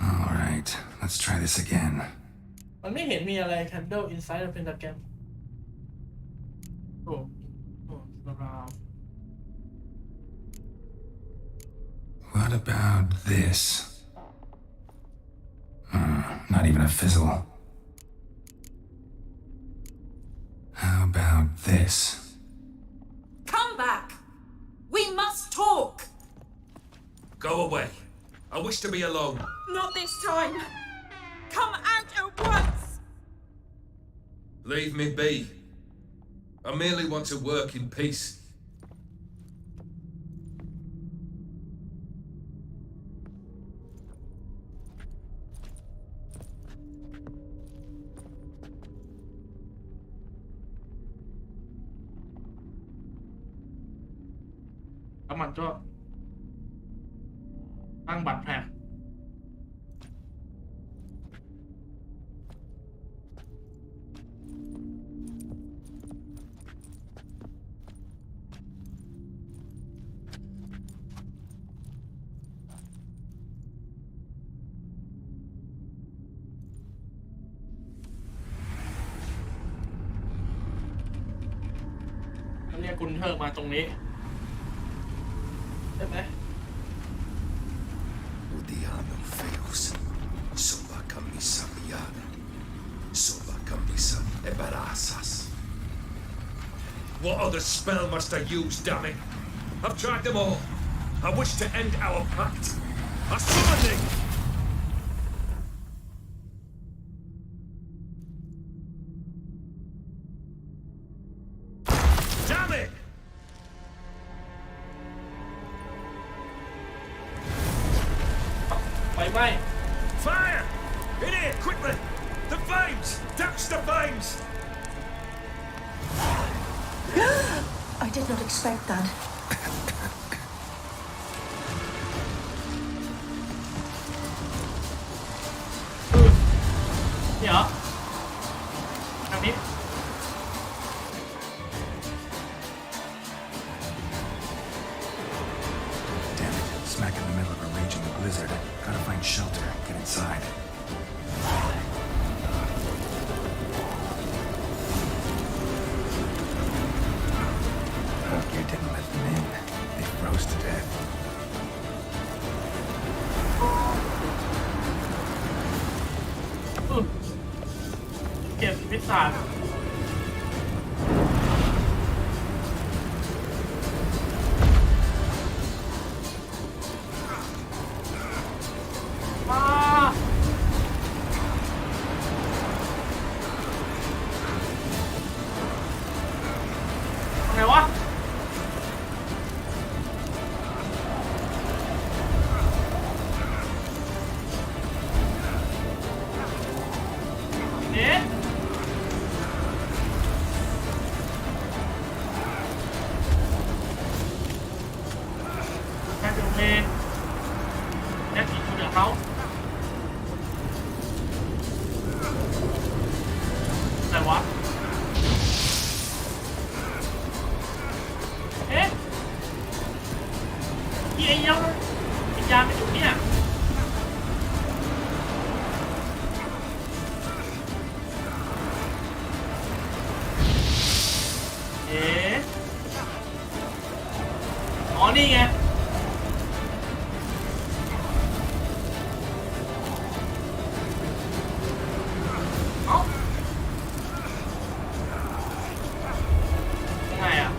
Alright, let's try this again. มันไม่เห็นมีอะไร candle inside the pentagram โอ้ราว What about this? Not even a fizzle. How about this? Come back! We must talk! Go away. I wish to be alone. Not this time! Come out at once! Leave me be. I merely want to work in peace.แล้วมันก็ตั้งบัตรแผลเรียกคุณเทิร์กมาตรงนี้ใช่ไหม Udiano feos. Soba camisa viana. Soba camisa ebarasas. What other spell must I use, damn it? I've tried them all. I wish to end our pact. I summon thee! Damn it! ไฟไหม้ Fire! In here, quickly! The flames! Douse the flames! I did not expect that. Yeah. ทางนี้ Damn it, smack in the middle of a raging blizzard. Gotta find shelter, get inside. Olgierd didn't let them in. They froze to death. เก็บพิศาจมาทำไงวะ นี่ไงยังไงอ่ะ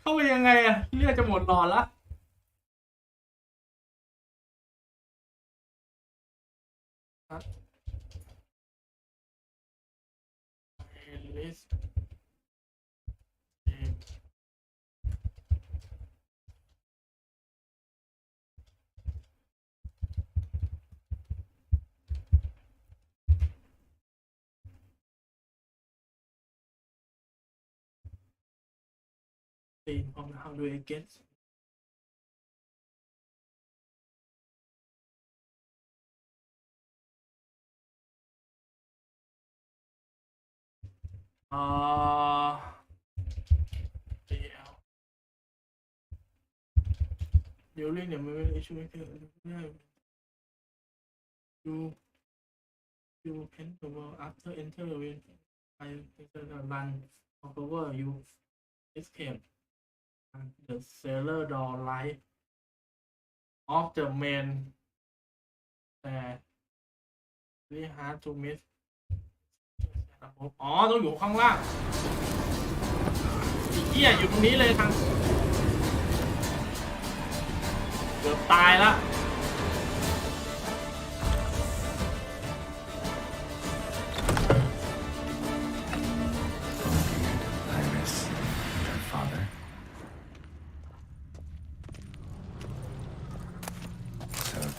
เข้าไปยังไงอ่ะเลือดจะหมดหลอดละon how do I get during the moment issue you can cover after enter when I enter the run or cover you escape the cellar door light of the main very hard to miss อ๋อต้องอยู่ข้างล่างอีกเหี้ยอยู่ตรงนี้เลยทางเกือบตายละ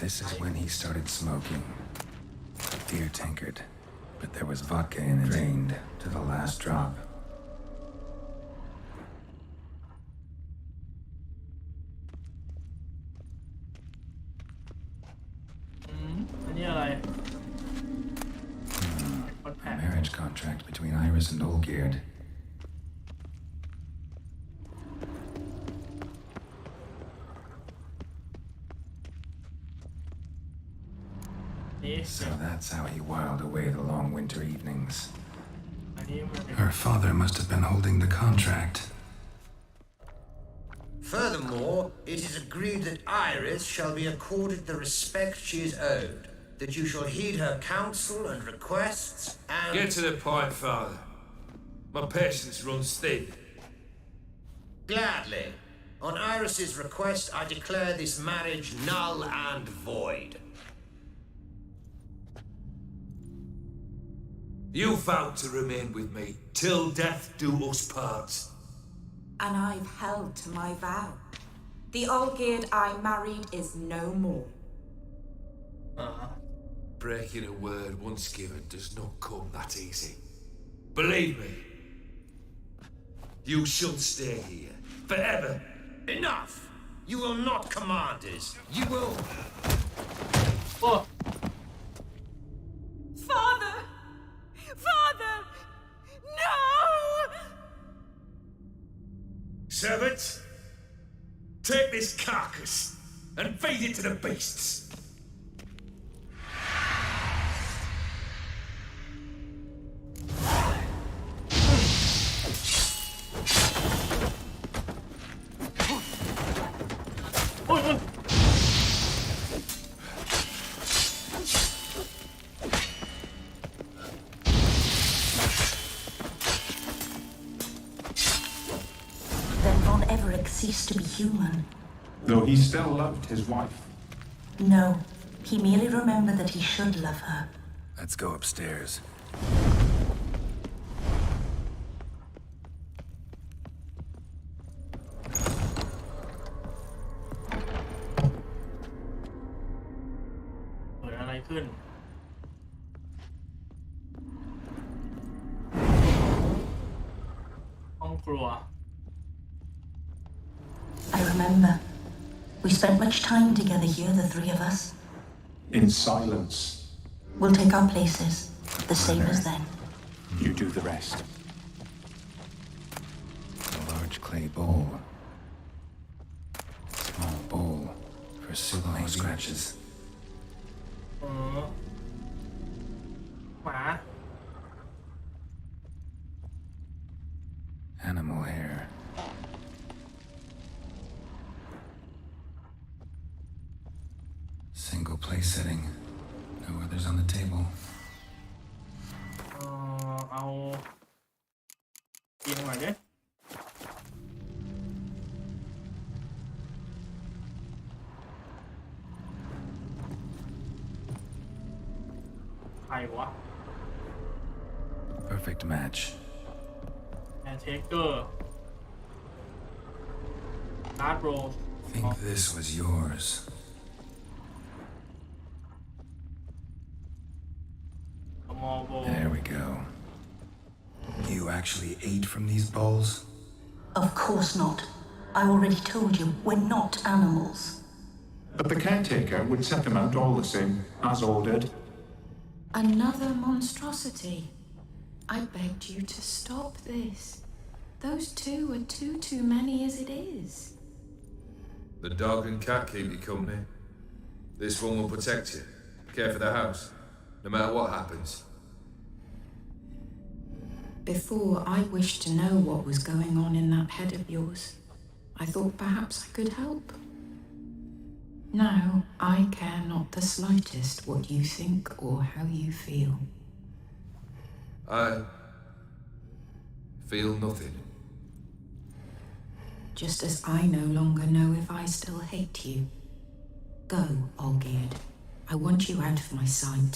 This is when he started smoking. Beer tankard, but there was vodka in it, drained to the last drop. อันนี้อะไร A marriage contract between Iris and Olgierd. So that's how he whiled away the long winter evenings. Her father must have been holding the contract. Furthermore, it is agreed that Iris shall be accorded the respect she is owed, that you shall heed her counsel and requests, and... Get to the point, Father. My patience runs thin. Gladly. On Iris's request, I declare this marriage null and void. You vowed to remain with me till death do us part. And I've held to my vow. The Olgierd I married is no more. Breaking a word once given does not come that easy. Believe me, you shall stay here forever. Enough! You will not command us. You will... Oh. Father! Father! No! Servant, take this carcass and feed it to the beasts. Von Everec ceased to be human. Though he still loved his wife. No, he merely remembered that he should love her. Let's go upstairs. Whatอะไรขึ้นห้องครัว I remember. We spent much time together here, the three of us. In silence. We'll take our places, the same as then. You do the rest. A large clay bowl. Small bowl for soothing scratches. หมา place setting. No others on the table. เอากินหน่อยดิใครวะ Perfect match. Caretaker Guard Role. Think this was yours. There we go. You actually ate from these bowls? Of course not. I already told you, we're not animals. But the caretaker would set them out all the same, as ordered. Another monstrosity. I begged you to stop this. Those two are too many as it is. The dog and cat keep you company. This one will protect you, care for the house, no matter what happens. Before, I wished to know what was going on in that head of yours. I thought perhaps I could help. Now, I care not the slightest what you think or how you feel. I feel nothing. Just as I no longer know if I still hate you. Go, Olgierd. I want you out of my sight.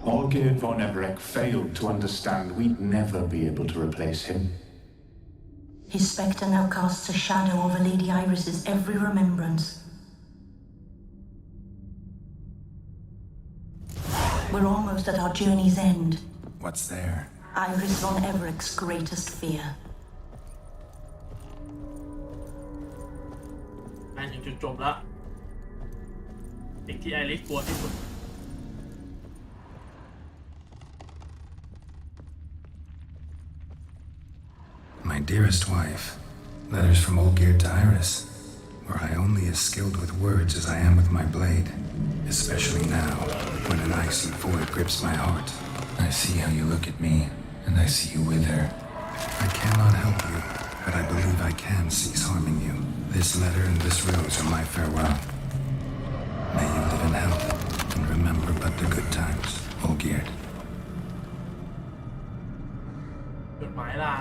Olgierd Von Everec failed to understand we'd never be able to replace him. His spectre now casts a shadow over Lady Iris's every remembrance. We're almost at our journey's end. What's there? Iris Von Everec's greatest fear. ได้ถึงจุดจบแล้วสิ่งที่ไอริสกลัวที่สุด My dearest wife, letters from Olgierd to Iris. Were I only as skilled with words as I am with my blade, especially now, when an icy void grips my heart. I see how you look at me, and I see you with her. I cannot help you, but I believe I can cease harming you. This letter and this rose are my farewell. May you live in health, and remember but the good times, Olgierd. จดหมายลา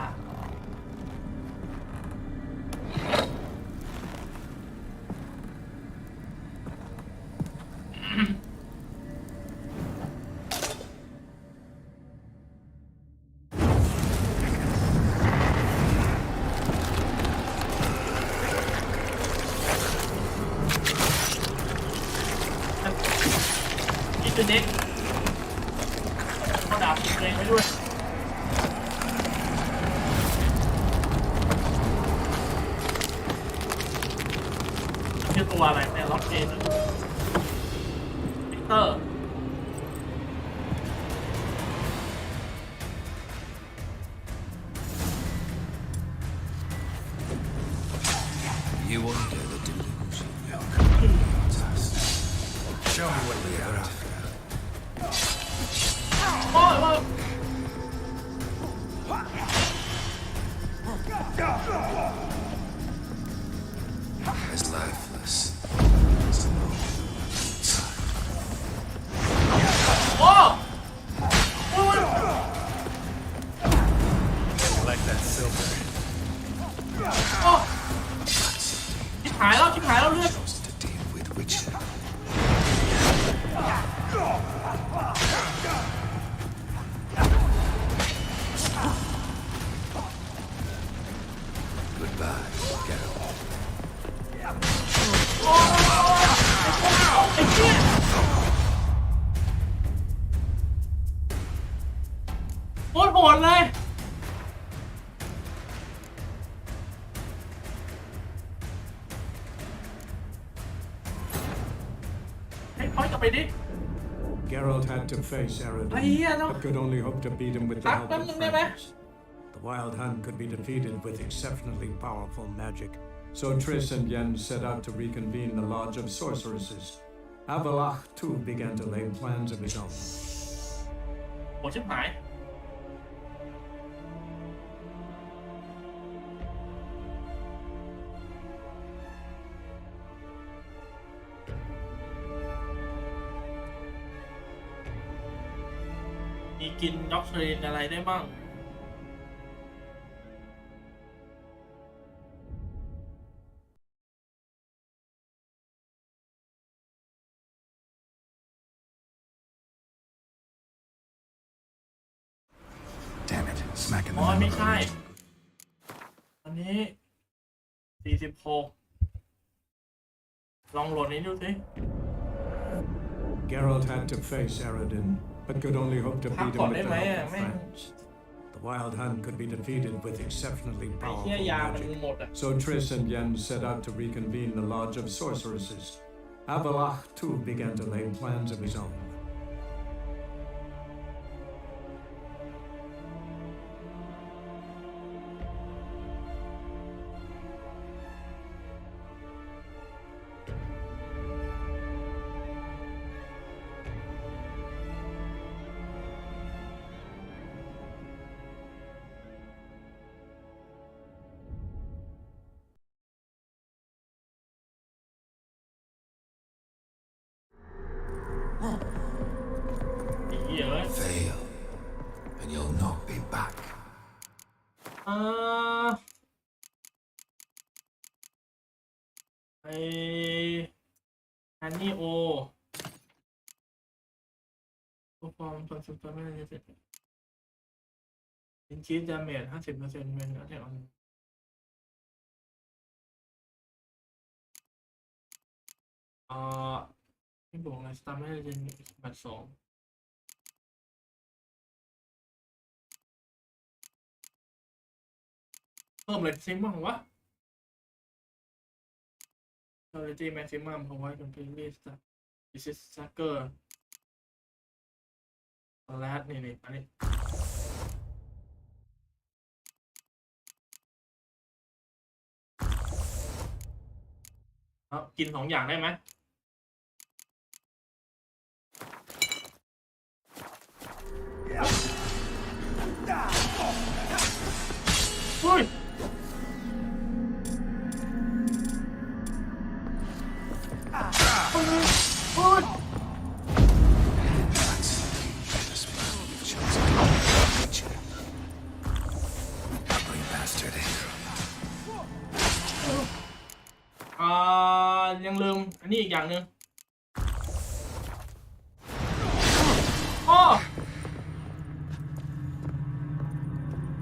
นี่คือเด็กเขาดาบเองไว้ด้วยชื่อตัวอะไรเนี่ยล็อกเกนวิกเตอร์ You wonder the delusion. Show me what we are after. As lifeless as the moon inside. Like that silver. ชิบหายแล้วเลือด To deal with witches. Goodbye, Geralt. ไอ้เหี้ยโคตรโหดเลยให้พอยกลับไปดิ Geralt had to face Eredin, but could only hope to beat him with the help of friends. The Wild Hunt could be defeated with exceptionally powerful magic, so Triss and Yen set out to reconvene the Lodge of Sorceresses. Avalach, too, began to lay plans of his own. โหชิบหาย มีกินด็อกเทรนอะไรได้บ้างอ๋อไม่ใช่อันนี้46ลองโหลดนี้ดูสิ Geralt had to face Eredin, but could only hope to beat him with the help of friends. The Wild Hunt could be defeated with exceptionally powerful magic, so Triss and Jens set out to reconvene the Lodge of Sorceresses. Avalach too began to lay plans of his own. Fail, and you'll not be back. อันนี้โอตัวฟอร์มตัวสุดท้ายไม่ได้เสร็จอินชีสดาเมจ 50% เป็นแล้วแต่ไม่บอกเลยสตาร์ไม่ได้เป็นบัตร2เพิ่มเลยซิมบ้างวะ Quality maximum provide completely stuff this is sucker slash นี่อันนี้กิน2 อย่างได้ไหมเฮ้ยยังลืมอันนี้อีกอย่างหนึ่งอ๋อ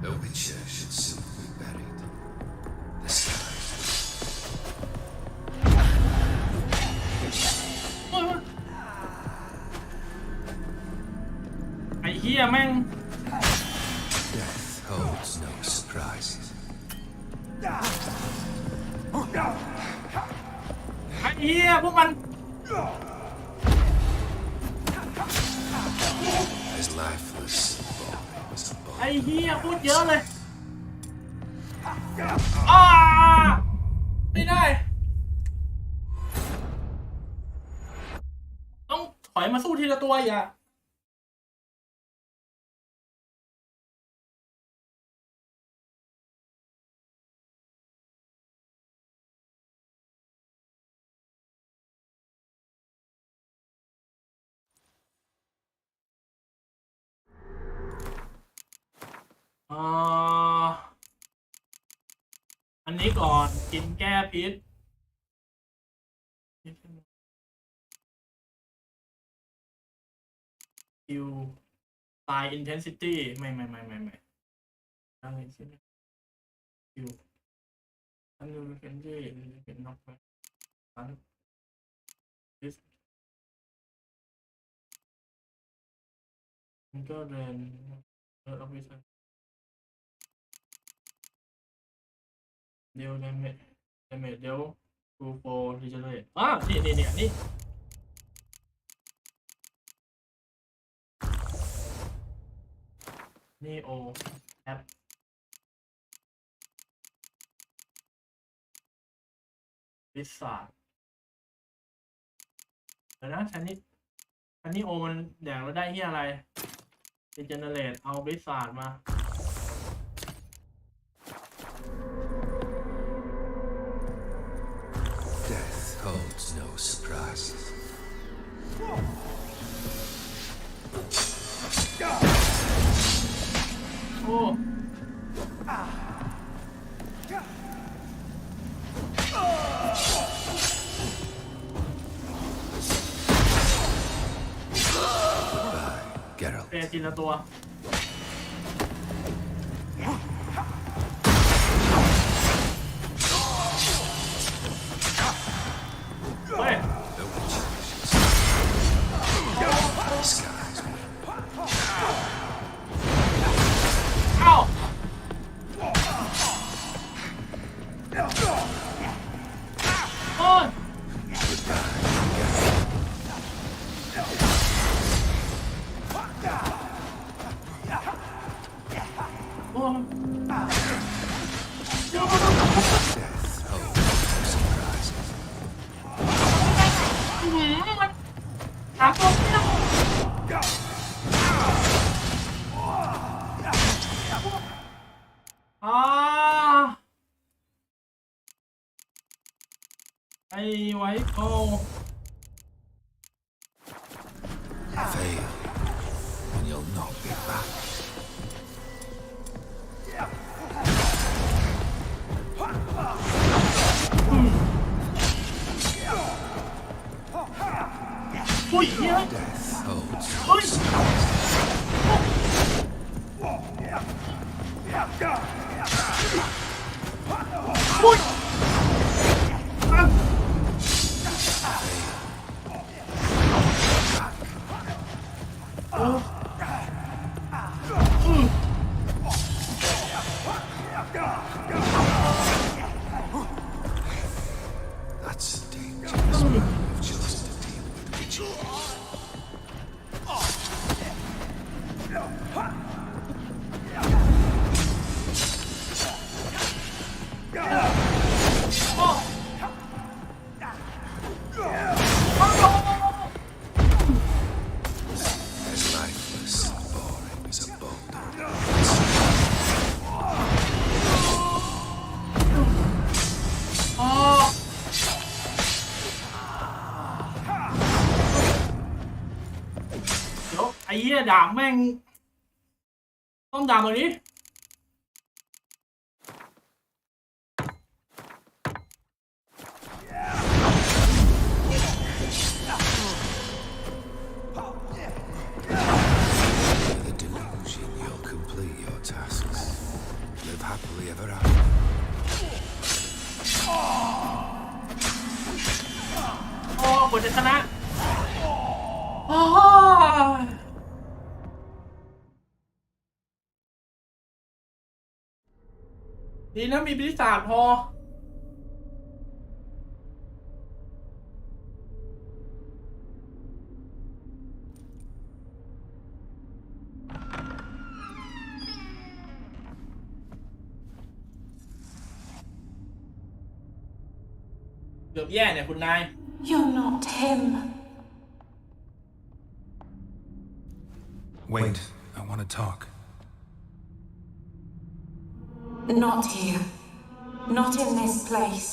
The Witcher should soon be buried. The skies. ไอ้เหี้ยแม่ง Death holds no surprises. ไอ้เหี้ยพวกมัน As lifeless as a body. ไอ้เหี้ยพูดเยอะเลยไม่ได้ต้องถอยมาสู้ทีละตัวอย่าอันนี้ก่อนกินแก้พิษคิวตาย intensity ไม่อะไรใช่ไหมคิวอันนี้เป็นน็อกไหมอันนี้มันก็เดินเอาไปใช้เดี๋ยวดาเมจเดี๋ยวทูโฟที่จะเลยนี่อันนี้นี่โอแอปวิสัทแล้วนะชั้นนี้โอมันแดงแล้วได้ที่อะไรเป็นเจเนเรตเอาวิสัทมา Death holds no surprises. ทีละตัวเฮ้ยเอ้าโอ้ยไอ้ไว้โอ้ Fail, and you'll not be back. อุ้ยเฮ้ย Death holds เฮ้ย อุ้ย That's dangerous. You've chosen to deal with ritual. ไอ้เหี้ยด่างแม่งต้องด่างแบบนี้โอ้กว่าจะชนะดีนะมีปีศาจพอเกือบแย่เนี่ยคุณนาย You're not him. Wait, I want to talk. Not here. Not in this place.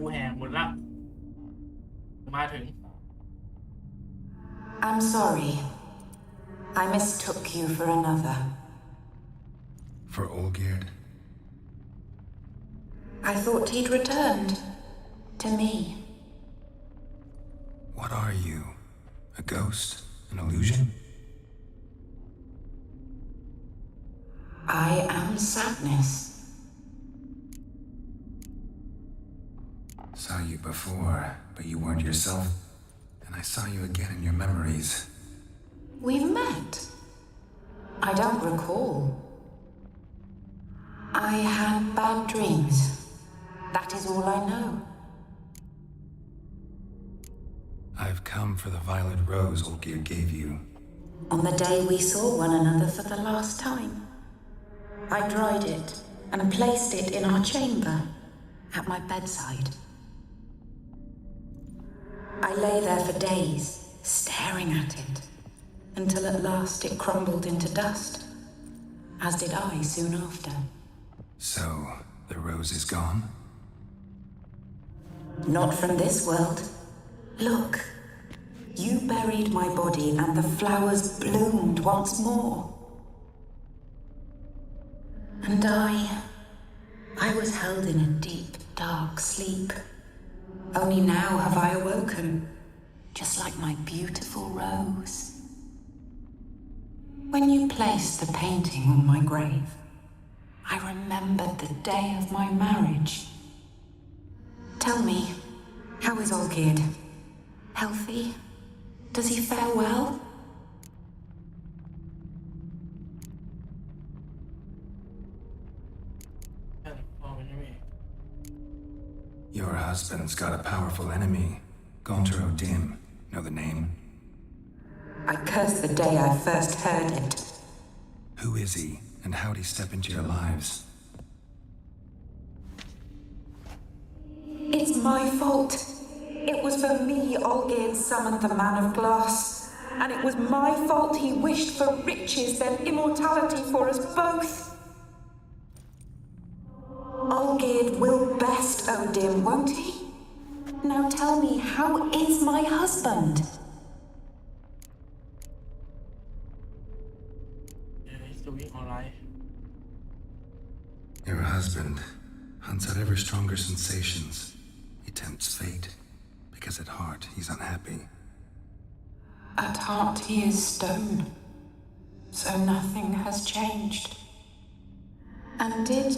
กูแหงหมดละมาถึง I'm sorry. I mistook you for another. For Olgierd? I thought he'd returned. To me. What are you? A ghost? An illusion? I am sadness. Saw you before, but you weren't yourself. And I saw you again in your memories. We've met. I don't recall. I had bad dreams. That is all I know. I've come for the violet rose Olgierd gave you. On the day we saw one another for the last time, I dried it and placed it in our chamber at my bedside. I lay there for days, staring at it, until at last it crumbled into dust, as did I soon after. So, the rose is gone? Not from this world. Look, you buried my body and the flowers bloomed once more. And I was held in a deep, dark sleep. Only now have I awoken, just like my beautiful rose. When you placed the painting on my grave, I remembered the day of my marriage. Tell me, how is Olgierd? Healthy? Does he fare well? Your husband's got a powerful enemy, Gaunter O'Dimm. Know the name? I curse the day I first heard it. Who is he, and how'd he step into your lives? It's my fault. It was for me Olgierd summoned the man of glass, and it was my fault he wished for riches then immortality for us both. Olgierd will best O'Dimm, won't he? Now tell me, how is my husband? Yeah, he's doing alright. Your husband hunts out ever stronger sensations. He tempts fate, because at heart he's unhappy. At heart he is stone, so nothing has changed. And did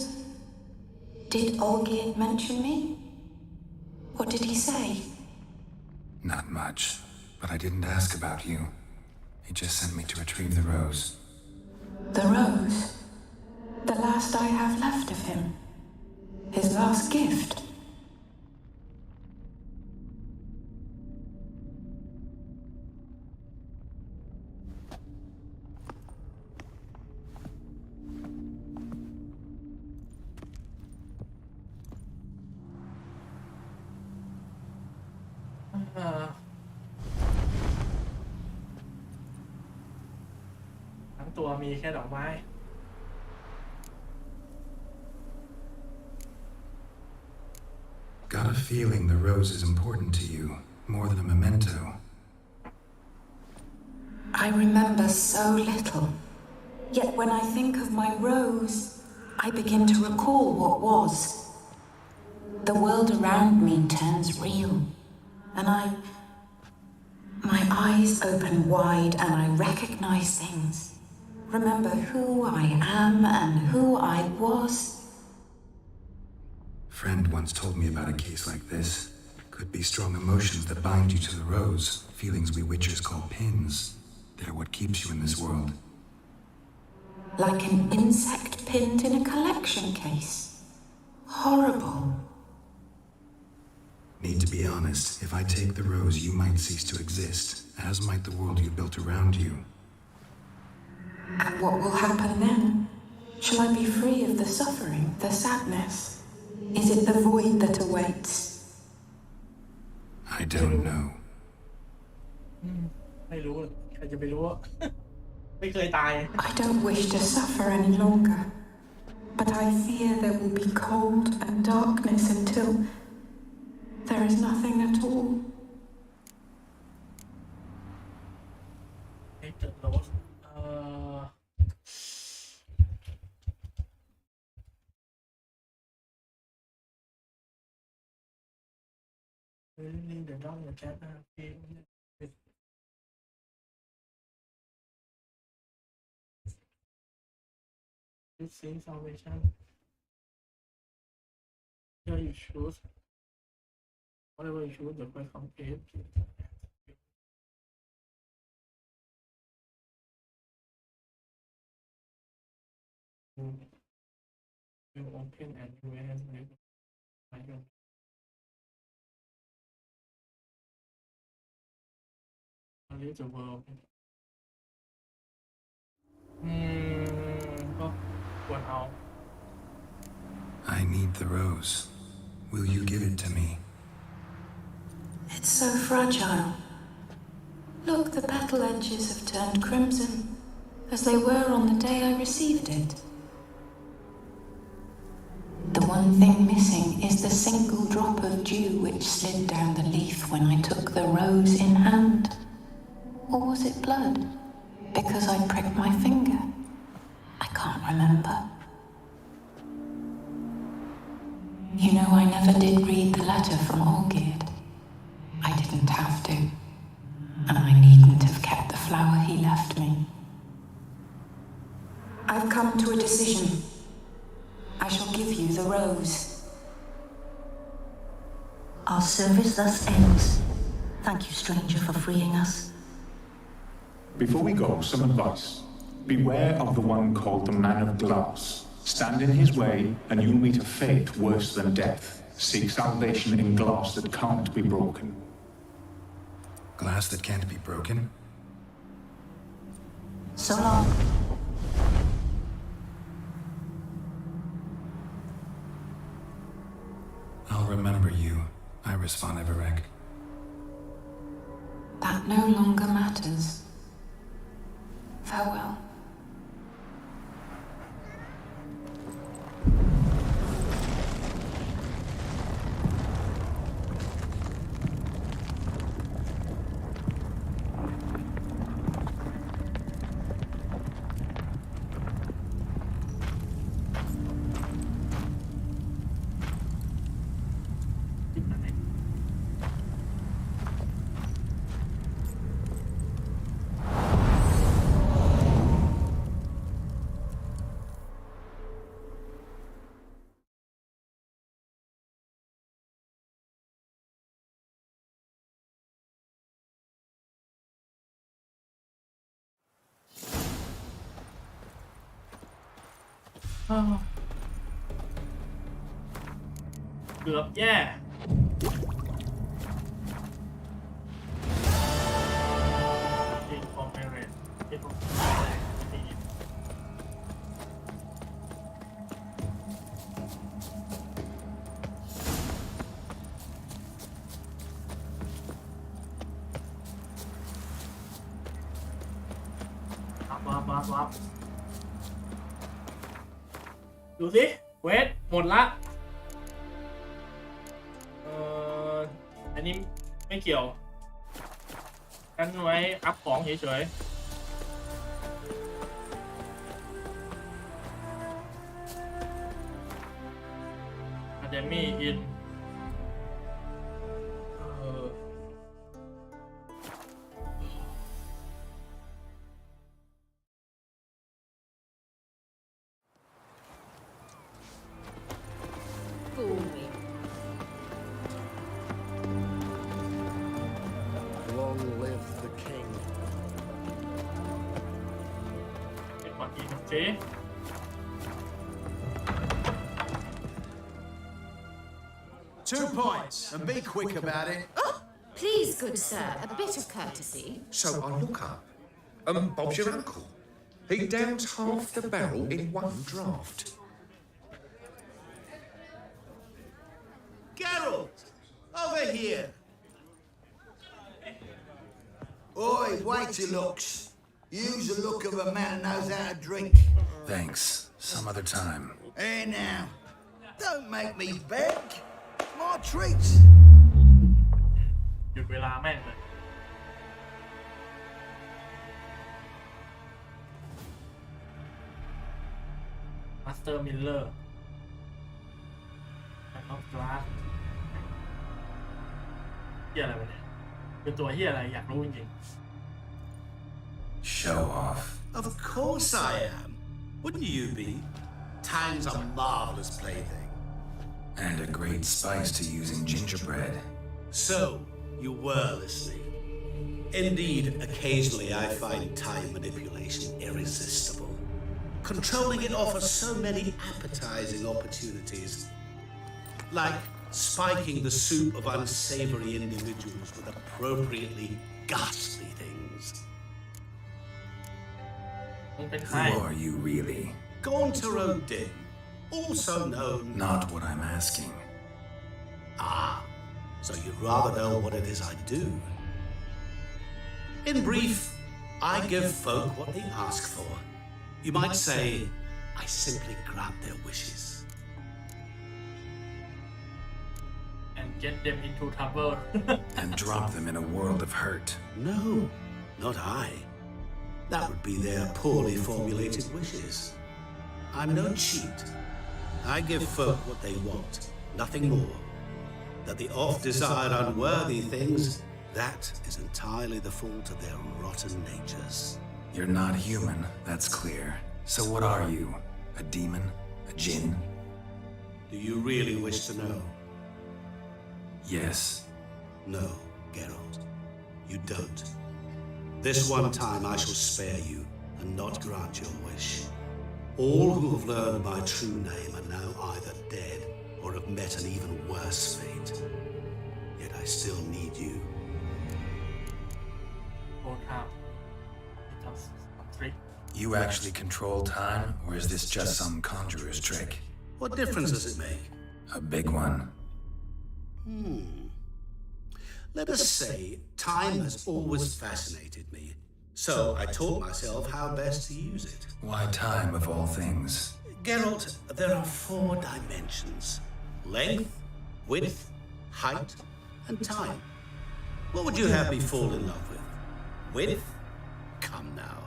Olgierd mention me? What did he say? Not much, but I didn't ask about you. He just sent me to retrieve the rose. The rose? The last I have left of him? His last gift?ทั้งตัวมีแค่ดอกไม้ Got a feeling the rose is important to you, more than a memento. I remember so little. Yet when I think of my rose, I begin to recall what was. The world around me turns real, and my eyes open wide and I recognize things. Remember who I am and who I was. Friend once told me about a case like this. Could be strong emotions that bind you to the rose, feelings we witchers call pins. They're what keeps you in this world. Like an insect pinned in a collection case. Horrible. Need to be honest, if I take the rose, you might cease to exist, as might the world you built around you. And what will happen then? Shall I be free of the suffering, the sadness? Is it the void that awaits? I don't know. ไม่รู้ใครจะไปรู้ ไม่เคยตาย I don't wish to suffer any longer, but I fear there will be cold and darkness until there is nothing at all. Really, the dog the cat you see salvation. Here you choose whatever you choose, the quite complete. You open and you have like leave the world. ก็ควรเอา I need the rose. Will you give it to me? It's so fragile. Look, the petal edges have turned crimson, as they were on the day I received it. The one thing missing is the single drop of dew which slid down the leaf when I took the rose in hand. Or was it blood? Because I pricked my finger? I can't remember. You know, I never did read the letter from Olgierd. I didn't have to. And I needn't have kept the flower he left me. I've come to a decision. I shall give you the rose. Our service thus ends. Thank you, stranger, for freeing us. Before we go, some advice. Beware of the one called the Man of Glass. Stand in his way, and you'll meet a fate worse than death. Seek salvation in glass that can't be broken. Glass that can't be broken? So long. I'll remember you, Iris Von Everec. That no longer matters. Farewell. Oh. เกือบแย่จริงคอมเมเรนที่ผมดีวับดูสิเวทหมดละอันนี้ไม่เกี่ยวกันไว้อัพของเฉยๆ Academy in Long live the king. เป็นความดีของเจ๊ 2 points, and be quick about it. Please, good sir, a bit of courtesy. So I look up, and Bob's your uncle. He downs half the barrel in one draught. Geralt, over here. Oi, waiter looks. Use the look of a man who knows how to drink. Thanks. Some other time. Hey now, don't make me beg. More treats. หยุดเวลาแม่งเลย Master Miller แล้วก็ Glass เหี้ยอะไรวะเนี่ยเป็นตัวเหี้ยอะไรอยากรู้จริง Show off. Of course I am. Wouldn't you be? Time's a marvelous plaything. And a great spice to use in gingerbread. So, you were listening. Indeed, occasionally I find time manipulation irresistible. Controlling it offers so many appetizing opportunities. Like spiking the soup of unsavory individuals with appropriately ghastly things. Who are you really? Gaunter O'Dimm, also known... Not what I'm asking. Ah, so you'd rather know what it is I do. In brief, I give folk what they ask for. You might say, I simply grant their wishes. get them into trouble and drop them in a world of hurt. No, not I. That would be their poorly formulated wishes. I'm no cheat. I give folk what they want, nothing more. That the oft-desired unworthy things, that is entirely the fault of their rotten natures. You're not human, that's clear. So what are you? A demon? A djinn? Do you really wish to know? Yes. No, Geralt. You don't. This one time I shall spare you and not grant your wish. All who have learned my true name are now either dead or have met an even worse fate. Yet I still need you. You actually control time, or is this just some conjurer's trick? What difference does it make? A big one. Let us say time has always fascinated me, so I taught myself how best to use it. Why time of all things? Geralt, there are 4 dimensions: length, width, height, and time. What would you have me fall in love with? Width? Come now.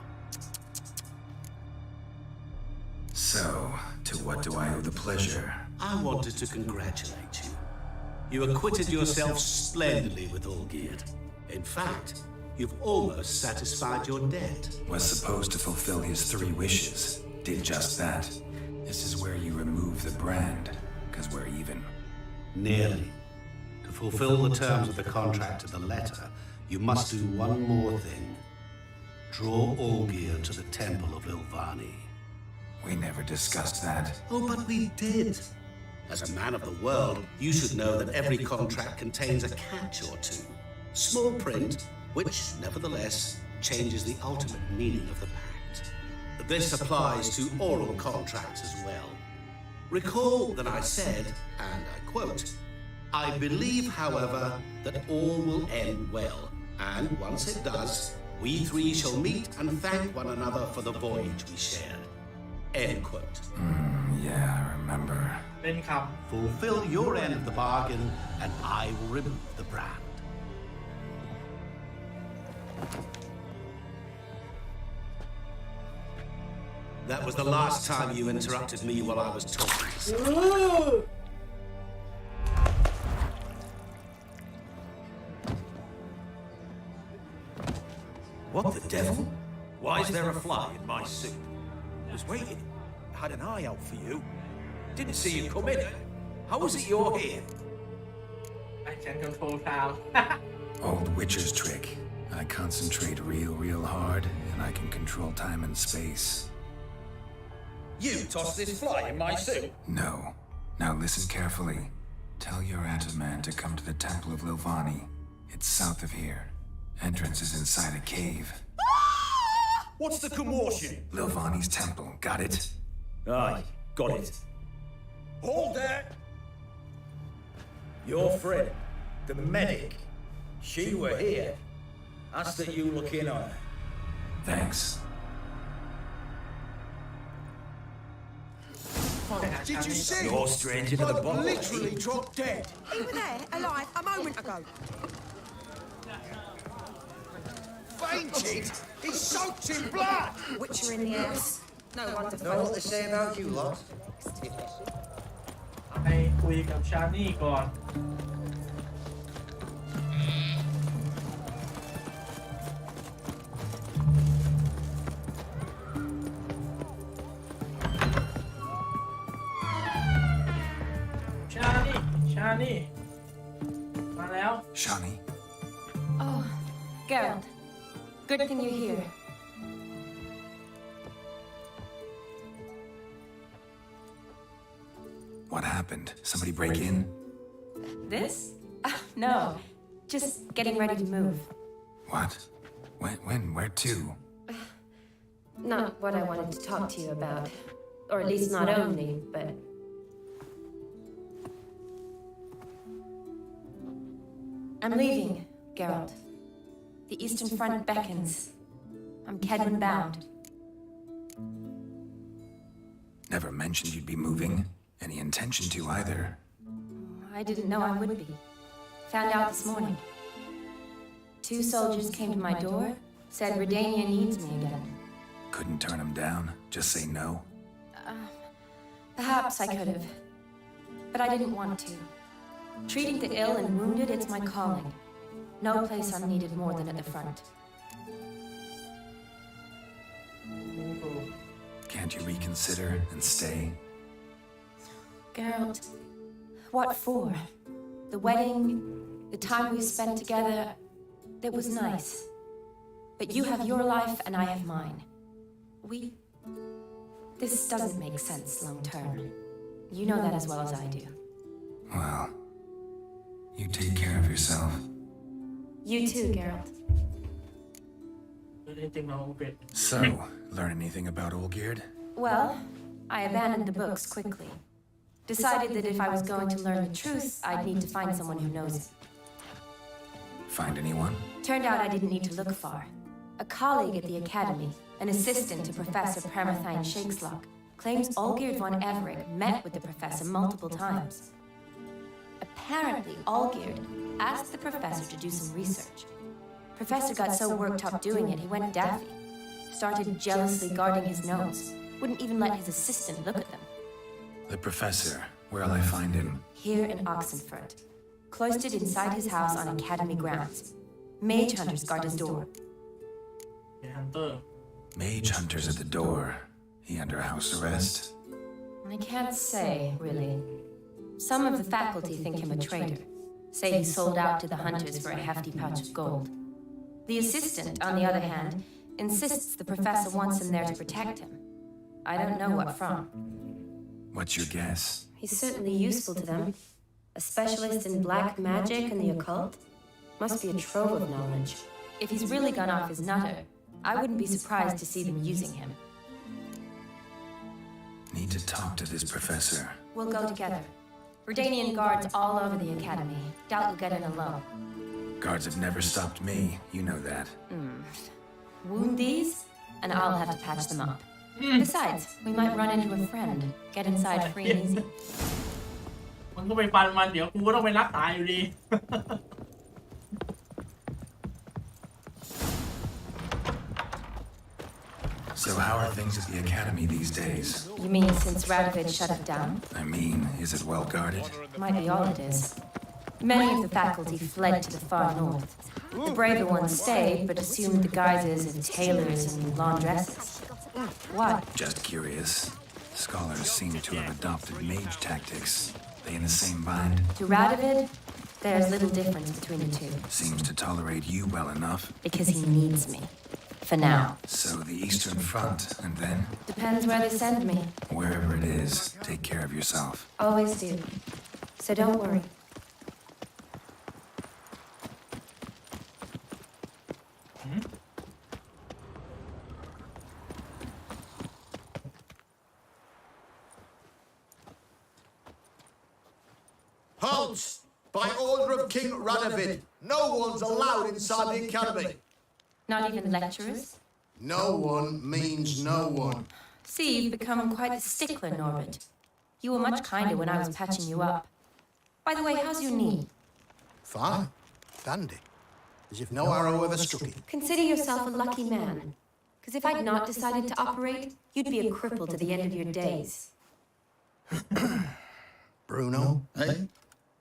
So, to what do I owe the pleasure? I wanted to congratulate you. You acquitted yourself splendidly with Olgierd. In fact, you've almost satisfied your debt. Was supposed to fulfill his 3 wishes. Did just that. This is where you remove the brand, because we're even. Nearly. To fulfill the terms of the contract to the letter, you must do one more thing. Draw Olgierd to the temple of Lilvani. We never discussed that. Oh, but we did. As a man of the world, you should know that every contract contains a catch or two. Small print, which, nevertheless, changes the ultimate meaning of the pact. This applies to oral contracts as well. Recall that I said, and I quote, "I believe, however, that all will end well, and once it does, we 3 shall meet and thank one another for the voyage we shared." End quote. Yeah, I remember. Fulfill your end of the bargain, and I will remove the brand. That was the last time you interrupted me while I was talking. What the devil? Why is there a fly in my suit? I was waiting. I had an eye out for you. Didn't see you come in. How is it you're here? I can control time. Old Witcher's trick. I concentrate real hard, and I can control time and space. You tossed this fly in my suit? No. Now listen carefully. Tell your Ataman to come to the Temple of Lilvani. It's south of here. Entrance is inside a cave. What's the commotion? Lilvani's temple. Got it? Aye, got it. Hold there! Your friend, the medic, she were here. Asked that you look in on her. Thanks. Did you see? You're stranger to the bottom. Literally dropped dead. He was there, alive, a moment ago. Fainted? He's soaked in blood! Witcher in the house. No wonder Know what they say about you lot? ไปคุยกับชานี่ก่อน ชานี่ มาแล้ว Shani? Oh, Geralt. Good thing you're here. What happened? Somebody break in? This? No. Just getting ready to move. What? When? Where to? Not what I wanted to talk to you about. Or at least not only, but... I'm leaving, Geralt. The Eastern Front beckons. I'm Kedwin bound. Never mentioned you'd be moving. Any intention to either. I didn't know I would be. Found out this morning. 2 soldiers came to my door, said Redania needs me again. Couldn't turn him down? Just say no? Perhaps I could have, but I didn't want to. Treating the ill and wounded, it's my calling. No place I'm needed more than at the front. Can't you reconsider and stay? Geralt, what for? The wedding, the time we spent together, it was nice. But you have your life and I have mine. This doesn't make sense long term. You know that as well as I do. Well, you take care of yourself. You too, Geralt. So, learn anything about Olgierd? Well, I abandoned the books quickly. Decided that if I was going to learn the truth, I'd need to find someone who knows it. Find anyone? Turned out I didn't need to look far. A colleague at the academy, an assistant to Professor Permathine Shakeslock, claims Olgierd Von Everec met with the professor multiple times. Apparently, Olgierd asked the professor to do some research. Professor got so worked up doing it, he went daffy. Started jealously guarding his notes. Wouldn't even let his assistant look at them. The professor. Where'll I find him? Here in Oxenfurt. Cloistered inside his house on academy grounds. Mage hunters guard his door. Mage hunters at the door. He under house arrest? I can't say, really. Some of the faculty think him a traitor. Say he sold out to the hunters for a hefty pouch of gold. The assistant, on the other hand, insists the professor wants him there to protect him. I don't know what from. What's your guess? He's certainly useful to them. A specialist in black magic and the occult. Must be a trove of knowledge. If he's really gone off his nutter, I wouldn't be surprised to see them using him. Need to talk to this professor. We'll go together. Redanian guards all over the academy. Doubt you'll get in alone. Guards have never stopped me. You know that. Wound these, and I'll have to patch them up. Besides, we might run into a friend. Get inside free and easy. มันก็ไปฟันมันเดี๋ยวกูก็ต้องไปรักษาอยู่ดี So how are things at the academy these days? You mean since Radovid shut it down? I mean, is it well guarded? Might be all it is. Many of the faculty fled to the far north. The braver ones stayed, but assumed the guises of tailors and laundresses. Why? Just curious. Scholars seem to have adopted mage tactics. They in the same bind? To Radovid, there's little difference between the two. Seems to tolerate you well enough. Because he needs me. For now. So the Eastern Front, and then? Depends where they send me. Wherever it is, take care of yourself. Always do. So don't worry. Halt! By order of King Radovid, no one's allowed inside the academy. Not even lecturers? No one means no one. See, you've become quite the stickler, Norbert. You were much kinder when I was patching you up. By the way, how's your knee? Fine. Dandy. As if no arrow ever struck it. Consider yourself a lucky man. Because if I'd not decided to operate, you'd be a cripple to the end of your days. Bruno, eh?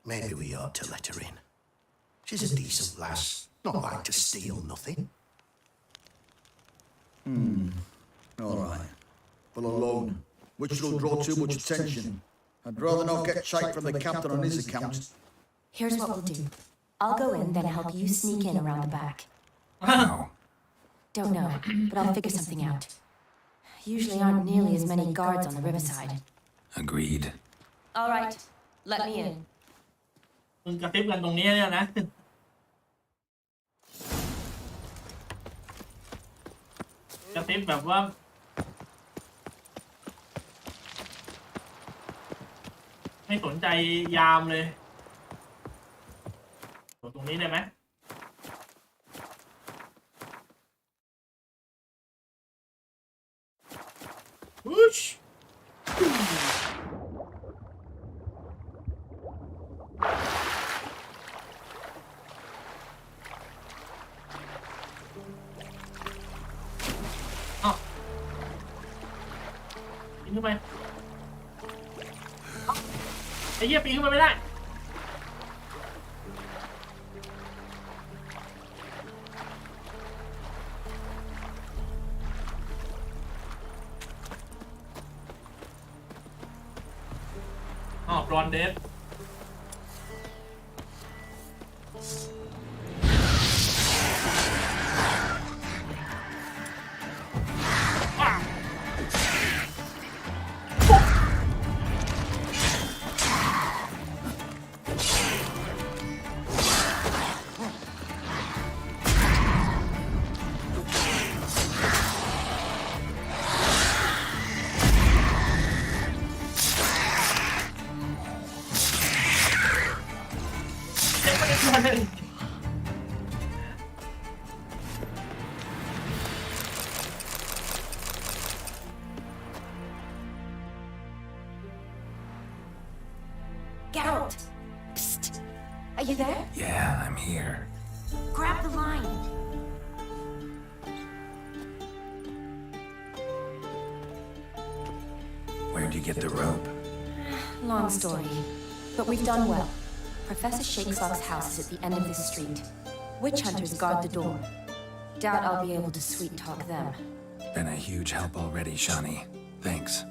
Maybe we ought to let her in. She's a decent lass. Not like to steal nothing. All right. Well, alone, which will draw too much attention. I'd rather not get shite from the captain on his account. Here's what we'll do. I'll go in, then help you sneak in around the back. How? Don't know, but I'll figure something out. Usually aren't nearly as many guards on the riverside. Agreed. All right, let me in. มึงกระซิบกันตรงนี้เนี่ยนะ กระซิบแบบว่าไม่สนใจยามเลยตรงนี้ได้ไหมอุ๊ย ปีนขึ้นไปไอ้เหี้ยปีนขึ้นไปไม่ได้บรอนเดสGeralt! Psst! Are you there? Yeah, I'm here. Grab the line. Where'd you get the rope? Long story, but we've done well. Professor Shakeslock's house is at the end of this street. Witch hunters guard the door. Doubt I'll be able to sweet-talk them. Been a huge help already, Shani. Thanks.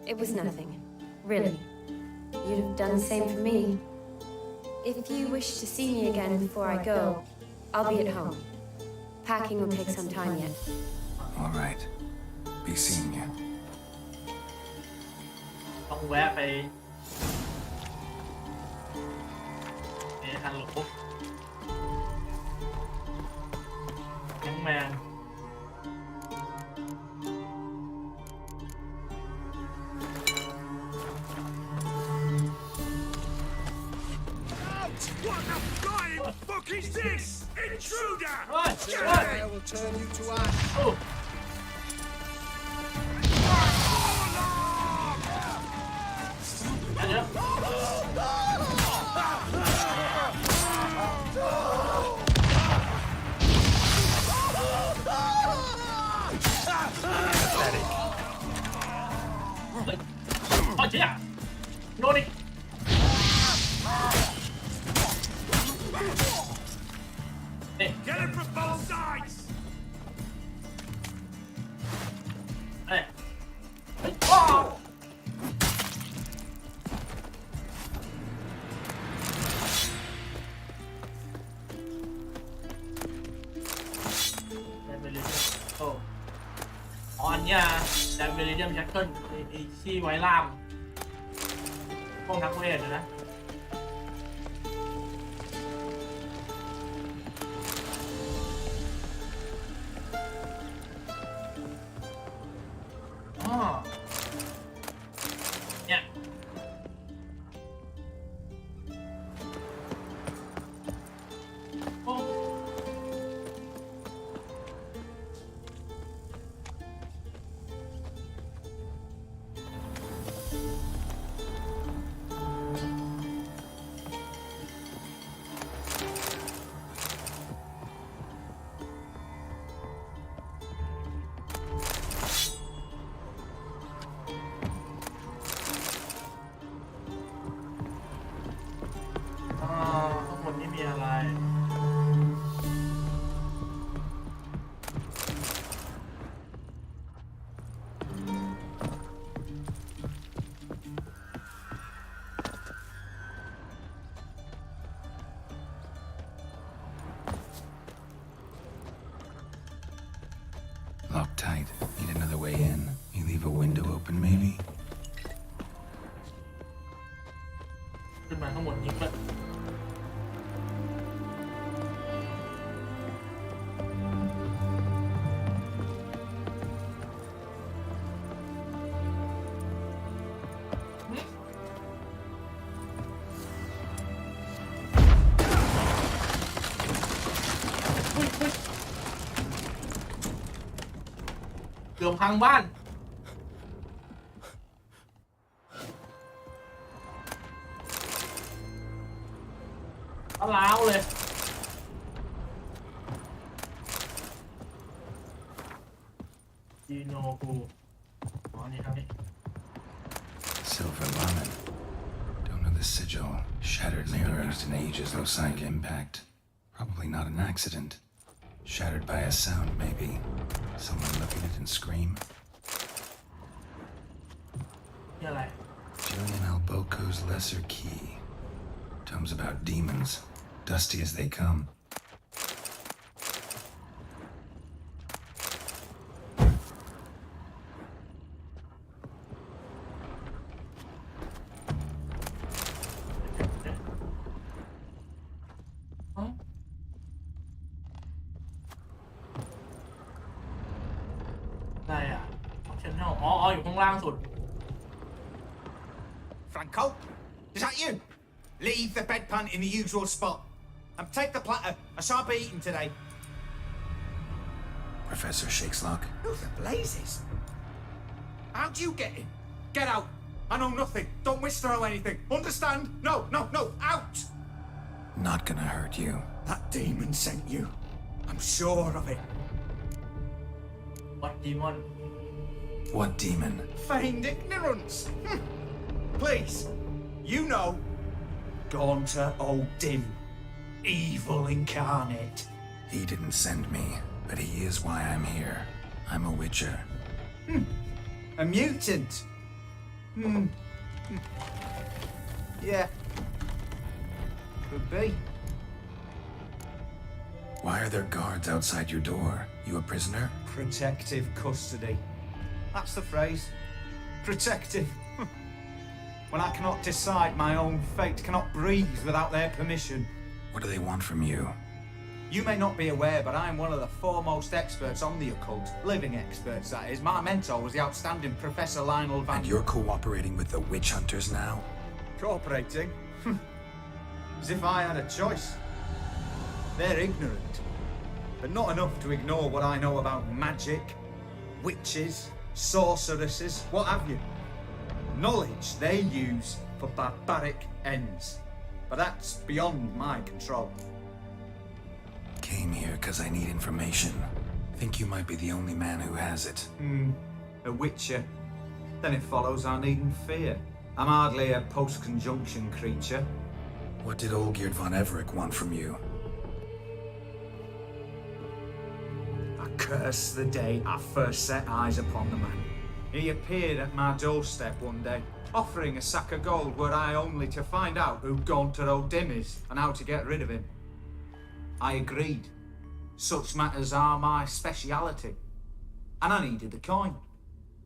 It was nothing. Really. You'd have done the same for me. If you wish to see me again before I go, I'll be at home. Packing will take some time yet. All right. Be seeing you. ต้องแวะไปฮัลโหลแฮงแมนWhat the flying fuck is this? Intruder! What? I will turn you to ash. Oh. Oh yeah! Naughty! Hey. Get him from both sides! Hey! Oh! Oh. อ๋ออันเนี้ยแดมเบลิเดียมแจ็คเกิลไอ้ที่ไว้ล่ามพวกนักเวทนะอ๋อเนี่ยโอ้ข้างบนนี้มีอะไร Locked tight. Need another way in. You leave a window open, maybe? ขึ้นมาข้างบนนี้ก็ เกือบพังบ้านล้าวเลยจีโนกูอ๋อนี่ครับนี่ silver ramen. Don't know the sigil. Shattered mirror used in ages, no sign of impact. Probably not an accident. Shattered by a sound, maybe. Someone look at it and scream. นี่อะไร Julian Alboco's Lesser Key. Tomes about demons, dusty as they come. Franco, is that you? Leave the bedpan in the usual spot. And take the platter. I shan't be eating today. Professor Shakeslock. Who the blazes? How'd you get in? Get out. I know nothing. Don't wish to know anything. Understand? No, out! Not gonna hurt you. That demon sent you. I'm sure of it. What demon? What demon? Feigned ignorance. Please, you know. Gaunter O'Dimm. Evil incarnate. He didn't send me, but he is why I'm here. I'm a witcher. A mutant. Yeah. Could be. Why are there guards outside your door? You a prisoner? Protective custody. That's the phrase. Protective. When I cannot decide my own fate, cannot breathe without their permission. What do they want from you? You may not be aware, but I am one of the foremost experts on the occult. Living experts, that is. My mentor was the outstanding Professor Lionel Van... And you're cooperating with the witch hunters now? Cooperating? As if I had a choice. They're ignorant, but not enough to ignore what I know about magic, witches, sorceresses, what have you. Knowledge they use for barbaric ends. But that's beyond my control. Came here because I need information. Think you might be the only man who has it. A witcher. Then it follows I needn't fear. I'm hardly a post-conjunction creature. What did Olgierd Von Everec want from you? I curse the day I first set eyes upon the man. He appeared at my doorstep one day, offering a sack of gold were I only to find out who Gaunter O'Dimm is and how to get rid of him. I agreed. Such matters are my speciality. And I needed the coin.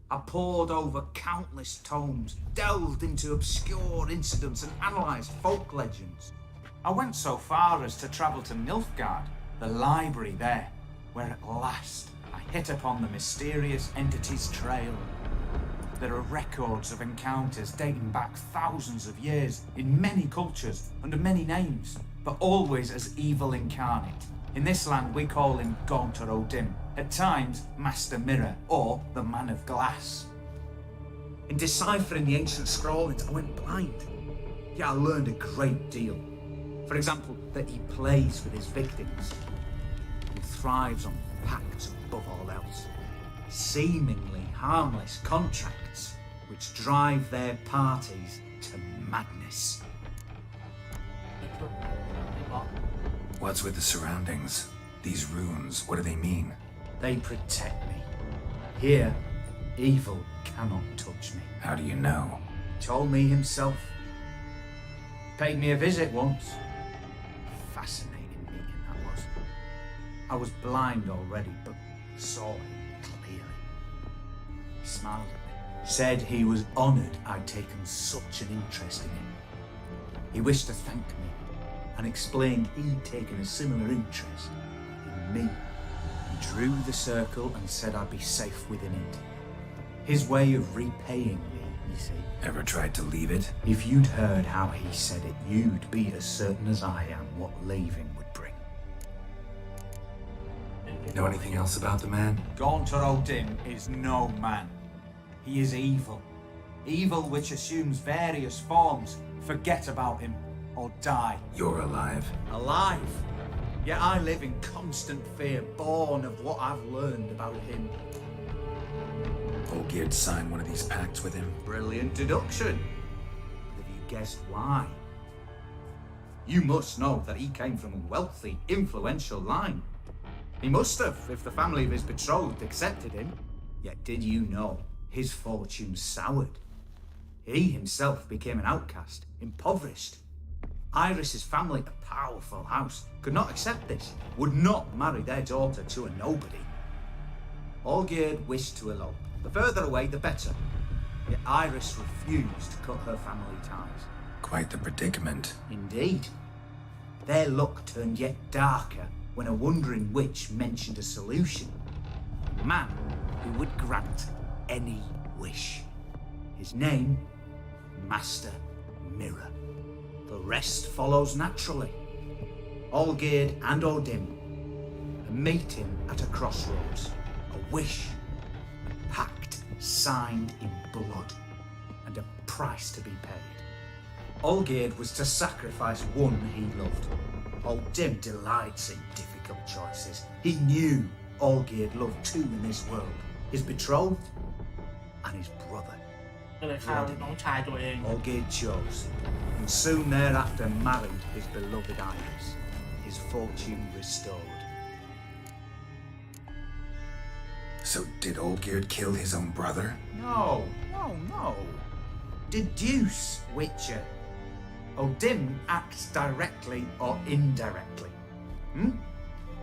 I pored over countless tomes, delved into obscure incidents and analysed folk legends. I went so far as to travel to Nilfgaard, the library there, where at last I hit upon the mysterious entity's trail. There are records of encounters dating back thousands of years in many cultures under many names, but always as evil incarnate. In this land we call him Gaunter O'Dimm, at times Master Mirror or the Man of Glass. In deciphering the ancient scrollings I went blind, yet I learned a great deal. For example, that he plays with his victims and thrives on pacts above all else. Seemingly harmless contracts which drive their parties to madness. What's with the surroundings? These runes, what do they mean? They protect me. Here, evil cannot touch me. How do you know? He told me himself. Paid me a visit once. Fascinating meeting that was. I was blind already, but saw him clearly. He smiled at me, said he was honoured I'd taken such an interest in him. He wished to thank me and explained he'd taken a similar interest in me. He drew the circle and said I'd be safe within it. His way of repaying me, you see. Ever tried to leave it? If you'd heard how he said it, you'd be as certain as I am what leaving would bring. Know anything else about the man? Gaunter O'Dimm is no man. He is evil. Evil which assumes various forms. Forget about him or die. You're alive. Alive? Yet I live in constant fear, born of what I've learned about him. Olgierd sign one of these pacts with him? Brilliant deduction. Have you guessed why? You must know that he came from a wealthy, influential line. He must have, if the family of his betrothed accepted him. Yet did you know his fortune soured? He himself became an outcast, impoverished. Iris's family, a powerful house, could not accept this, would not marry their daughter to a nobody. Olgierd wished to elope. The further away, the better. Yet Iris refused to cut her family ties. Quite the predicament. Indeed. Their luck turned yet darker when a wandering witch mentioned a solution. A man who would grant any wish. His name, Master Mirror. The rest follows naturally. Olgierd and O'Dimm, a meeting at a crossroads, a wish, a pact signed in blood, and a price to be paid. Olgierd was to sacrifice one he loved. O'Dimm delights in difficult choices. He knew Olgierd loved two in this world, his betrothed and his brother. ก็เลยฆ่าน้องชายตัวเอง Olgierd chose, and soon thereafter married his beloved Iris, his fortune restored. So did Olgierd kill his own brother? No. Deduce, Witcher. O'Dimm acts directly or indirectly.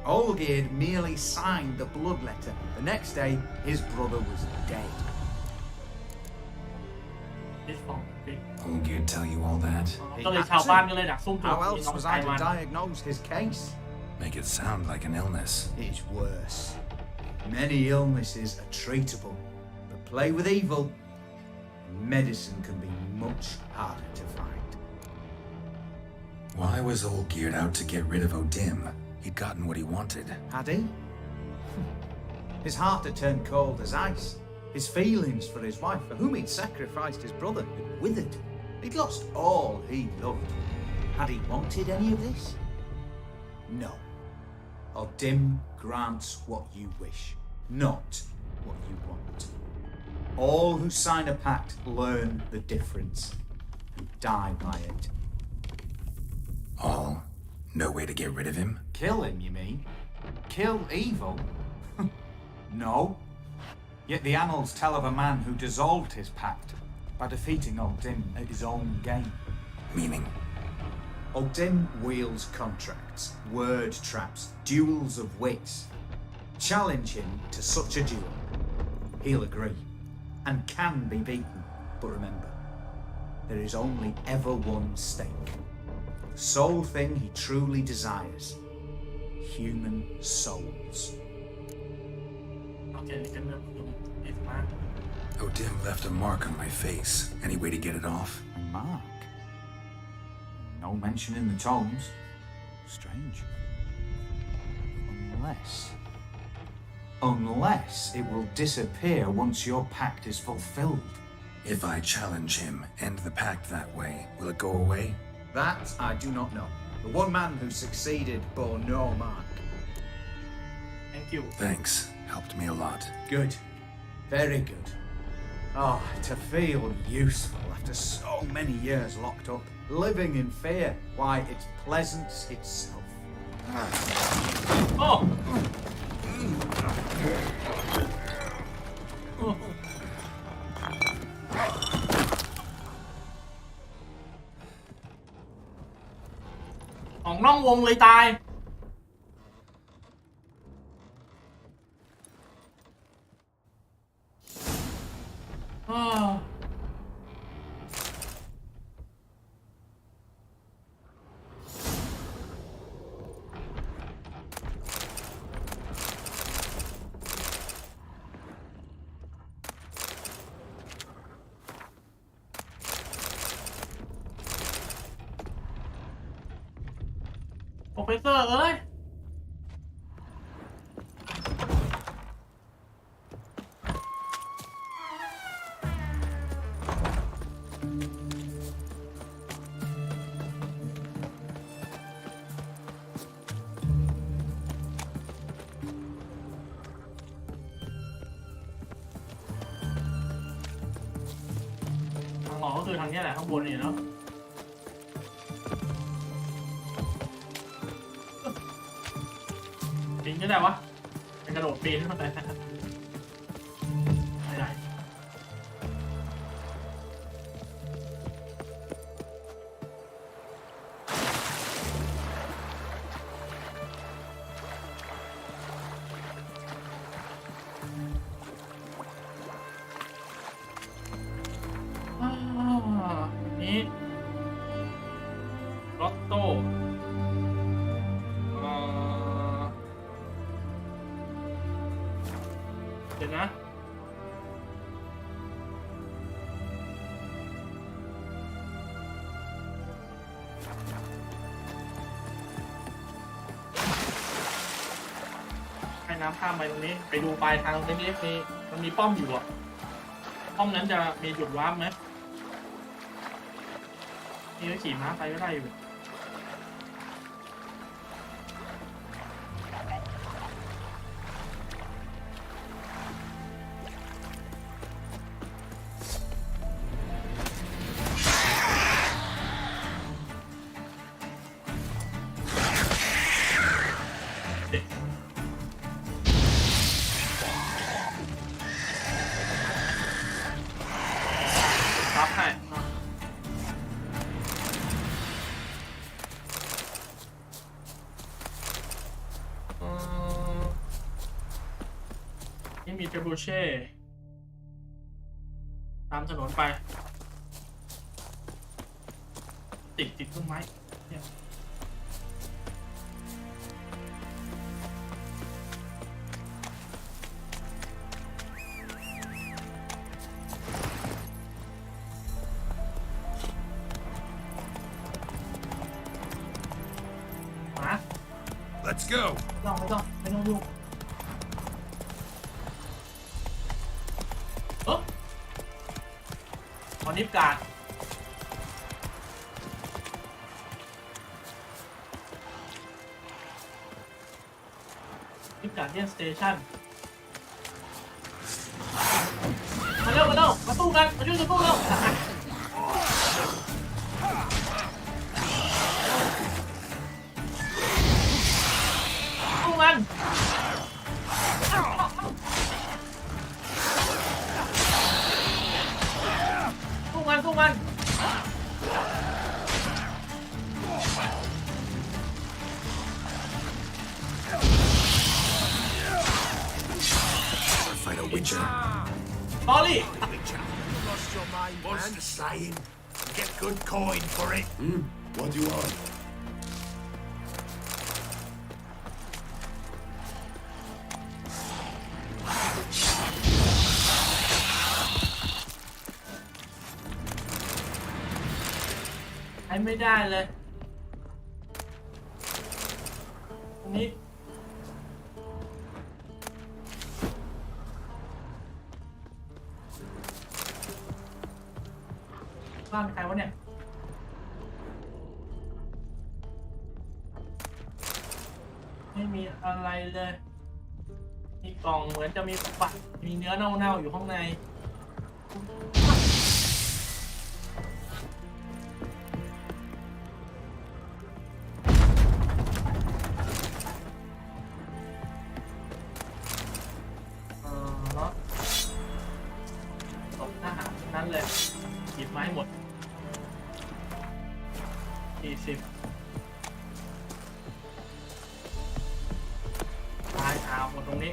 Olgierd merely signed the blood letter. The next day, his brother was dead. Olgierd tell you all that? ก็เลยชาวบ้านก็เลยดักซุ่มโจม How ตี else น้อง was ชาย I มั to น diagnose his case? Make it sound like an illness. It's worse. Many illnesses are treatable, but play with evil, medicine can be much harder to find. Why was Olgierd out to get rid of O'Dimm? He'd gotten what he wanted. Had he? His heart had turned cold as ice. His feelings for his wife, for whom he'd sacrificed his brother, had withered. He'd lost all he loved. Had he wanted any of this? No. O'Dimm grants what you wish, not what you want. All who sign a pact learn the difference and die by it. All? No way to get rid of him? Kill him, you mean? Kill evil? No. Yet the annals tell of a man who dissolved his pact by defeating O'Dimm at his own game. Meaning? O'Dimm wields contracts, word traps, duels of wits. Challenge him to such a duel. He'll agree, and can be beaten. But remember, there is only ever one stake. The sole thing he truly desires. Human souls. O'Dimm left a mark on my face. Any way to get it off? A mark? No mention in the tomes. Strange. Unless it will disappear once your pact is fulfilled. If I challenge him, end the pact that way, will it go away? That I do not know. The one man who succeeded bore no mark. Thank you. Thanks. Helped me a lot. Good. Very good. Oh, to feel useful after so many years locked up, living in fear. Why, it's pleasance itself. Oh! Còn นอกวงเลยตาย โปรเฟสเซอร์เอ้ย Olgierd อก็คือทางนี้แหละข้างบนนี่เนาะปีนก็ได้วะไปกระโดดปีนขึ้นมาแต่ไม่ได้นี้รอตโต้เดี๋ยวนะให้น้ำข้ามไปตรงนี้ไปดูปลายทางตรงนี้มันมีป้อมอยู่อ่ะป้อมนั้นจะมีจุดวาร์ปไหมนี่ก็ขี่ม้าไปก็ได้อยู่ครับให้นี่มีเทบูเช่ตามถนนไปติดต้นไม้เนี่ยมา Let's go. ไม่ต้องยุ่งตอนนี้การนิการเดียนสเตชันมาเร็วมาสู้กันมาช่วยกันสู้เร็วสู้มันFight a witcher. บอลลี่ Lost your mind, man. What's the saying? Get good coin for it. What do you want? ใช้ไม่ได้เลยตรงนี้บ้านใครวะเนี่ยไม่มีอะไรเลยมีกล่องเหมือนจะมีฝักมีเนื้อเน่าๆอยู่ข้างในตกทหารทั้งนั้นเลยหยิบไม้หมด40ตายหาหมดตรงนี้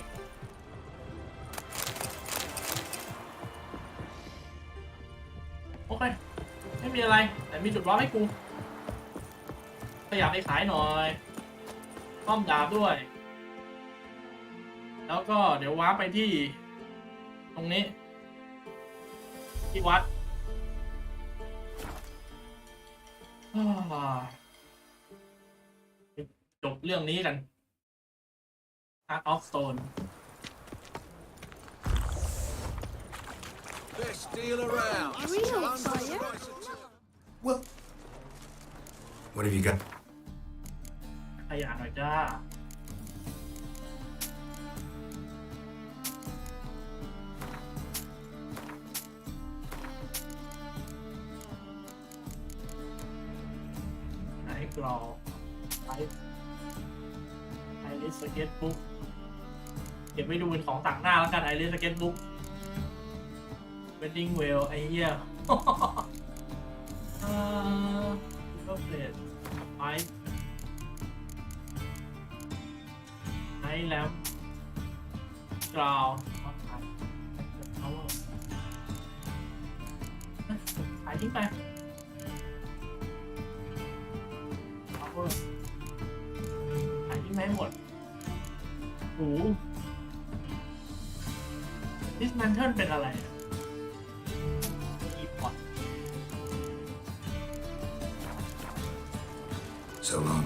โอเคไม่มีอะไรแต่มีจุดวาร์ปให้กูขยับไปขายหน่อยป้อมดาบด้วยแล้วก็เดี๋ยววาร์ปไปที่ตรงนี้ที่วัดจบเรื่องนี้กัน Heart of Stone Best deal around. Real fire? Well, what have you got? ขยะหน่อยจ้า กรอไอริสสเก็ตบุ๊กเก็บไว้ดูเป็นของต่างหน้าแล้วกันไอริสสเก็ตบุ๊กเวดดิ้งเวลไอเหี้ยก็เปลี่ยนไอแลมกราวขายทิ้งไปขายทิ้งไปหมดโอ้ดิสแมนเทิลเป็นอะไรอีพอต So long.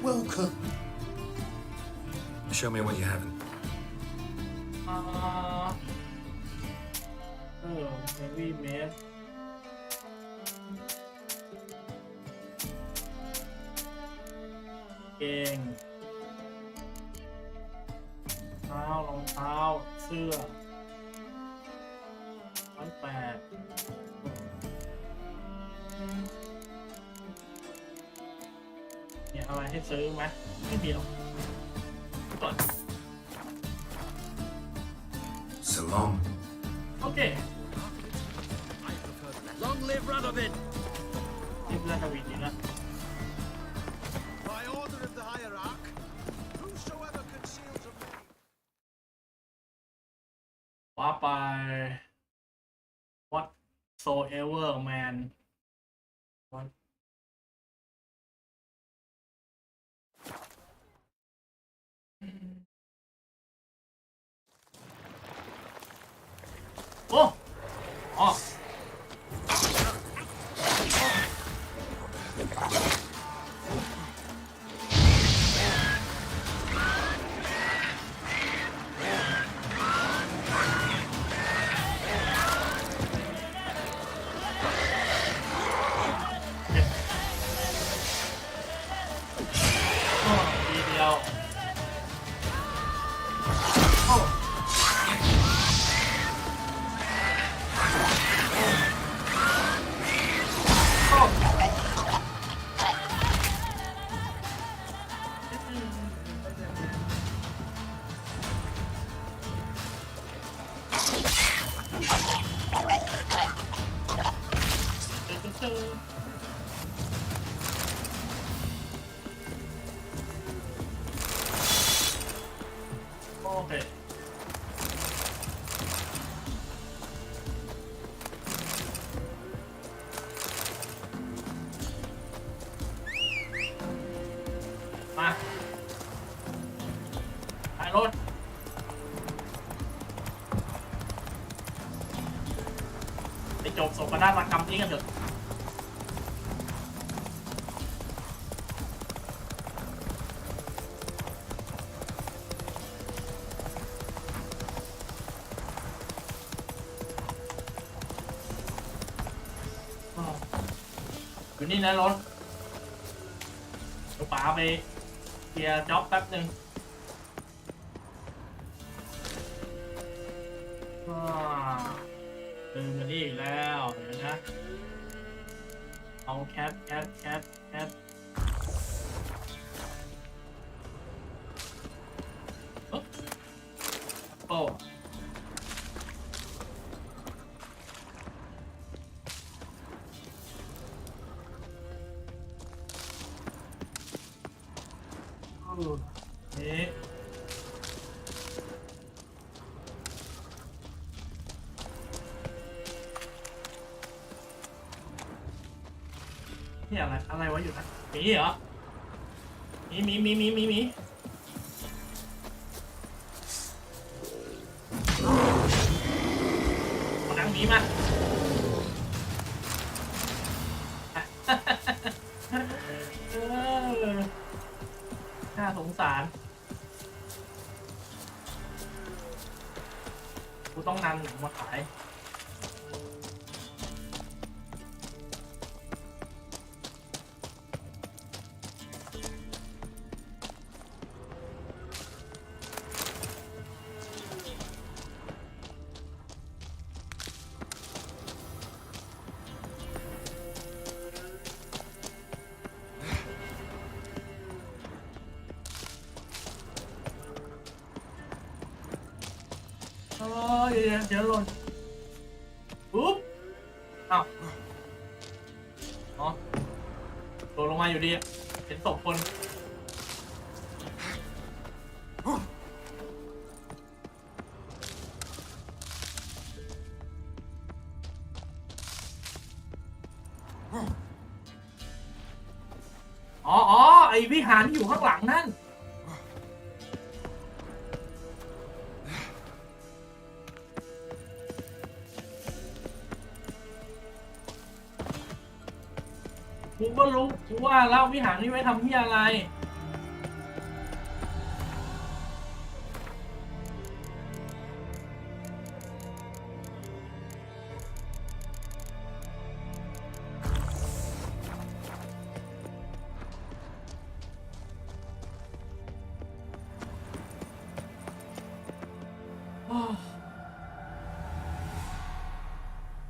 Welcome. Show me what you haven't. Maybe made. King. รองเท้าเสื้อ108มีอะไรให้ซื้อไหมไม่มีหรอกก่อน So long. Okay. Long live Radovid! รีบเล่นทวีตนี้ละ By order of the hierarch, whosoever conceals a man. ว่าไป whatsoever man what โอ้อ๋อทีเดียวโอเคมาถ่ายรถไปจบสมนาฏกรรมนี้กันเถอะอยู่นี่นะรถเดี๋ยวป๋าไปเคลียร์จ็อบแป๊บหนึ่งลืมมานี่อีกแล้วเดี๋ยวนะเอาแคทโอ้นี่นี่อะไรวะอยู่นะมีเหรอมีมานั่งมีมาน่าสงสารกูต้องนำหนังมาขาย อ๋อเดี๋ยวหล่นปุ๊บอ้าวอ๋อโดนลงมาอยู่ดีเห็นศพคนอ๋อไอวิหารที่อยู่ข้างหลังนั่นกูก็รู้กูว่าแล้ววิหารนี้ไว้ทำที่อะไร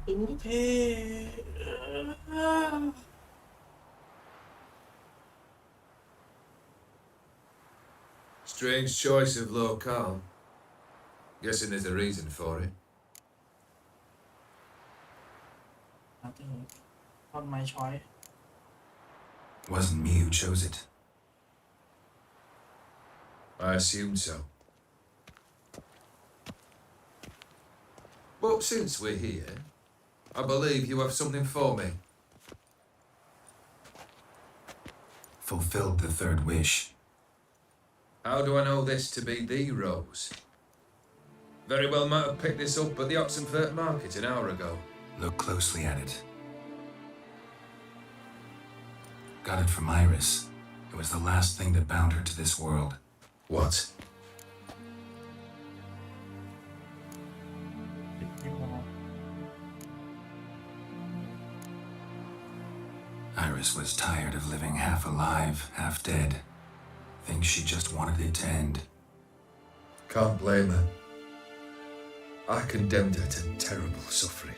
โอเค Strange choice of locale. Guessing there's a reason for it. Not my choice. Wasn't me who chose it. I assumed so. But since we're here, I believe you have something for me. Fulfilled the third wish. How do I know this to be the rose? Very well might have picked this up at the Oxenfurt market an hour ago. Look closely at it. Got it from Iris. It was the last thing that bound her to this world. What? Iris was tired of living half alive, half dead. Thinks she just wanted it to end. Can't blame her. I condemned her to terrible suffering.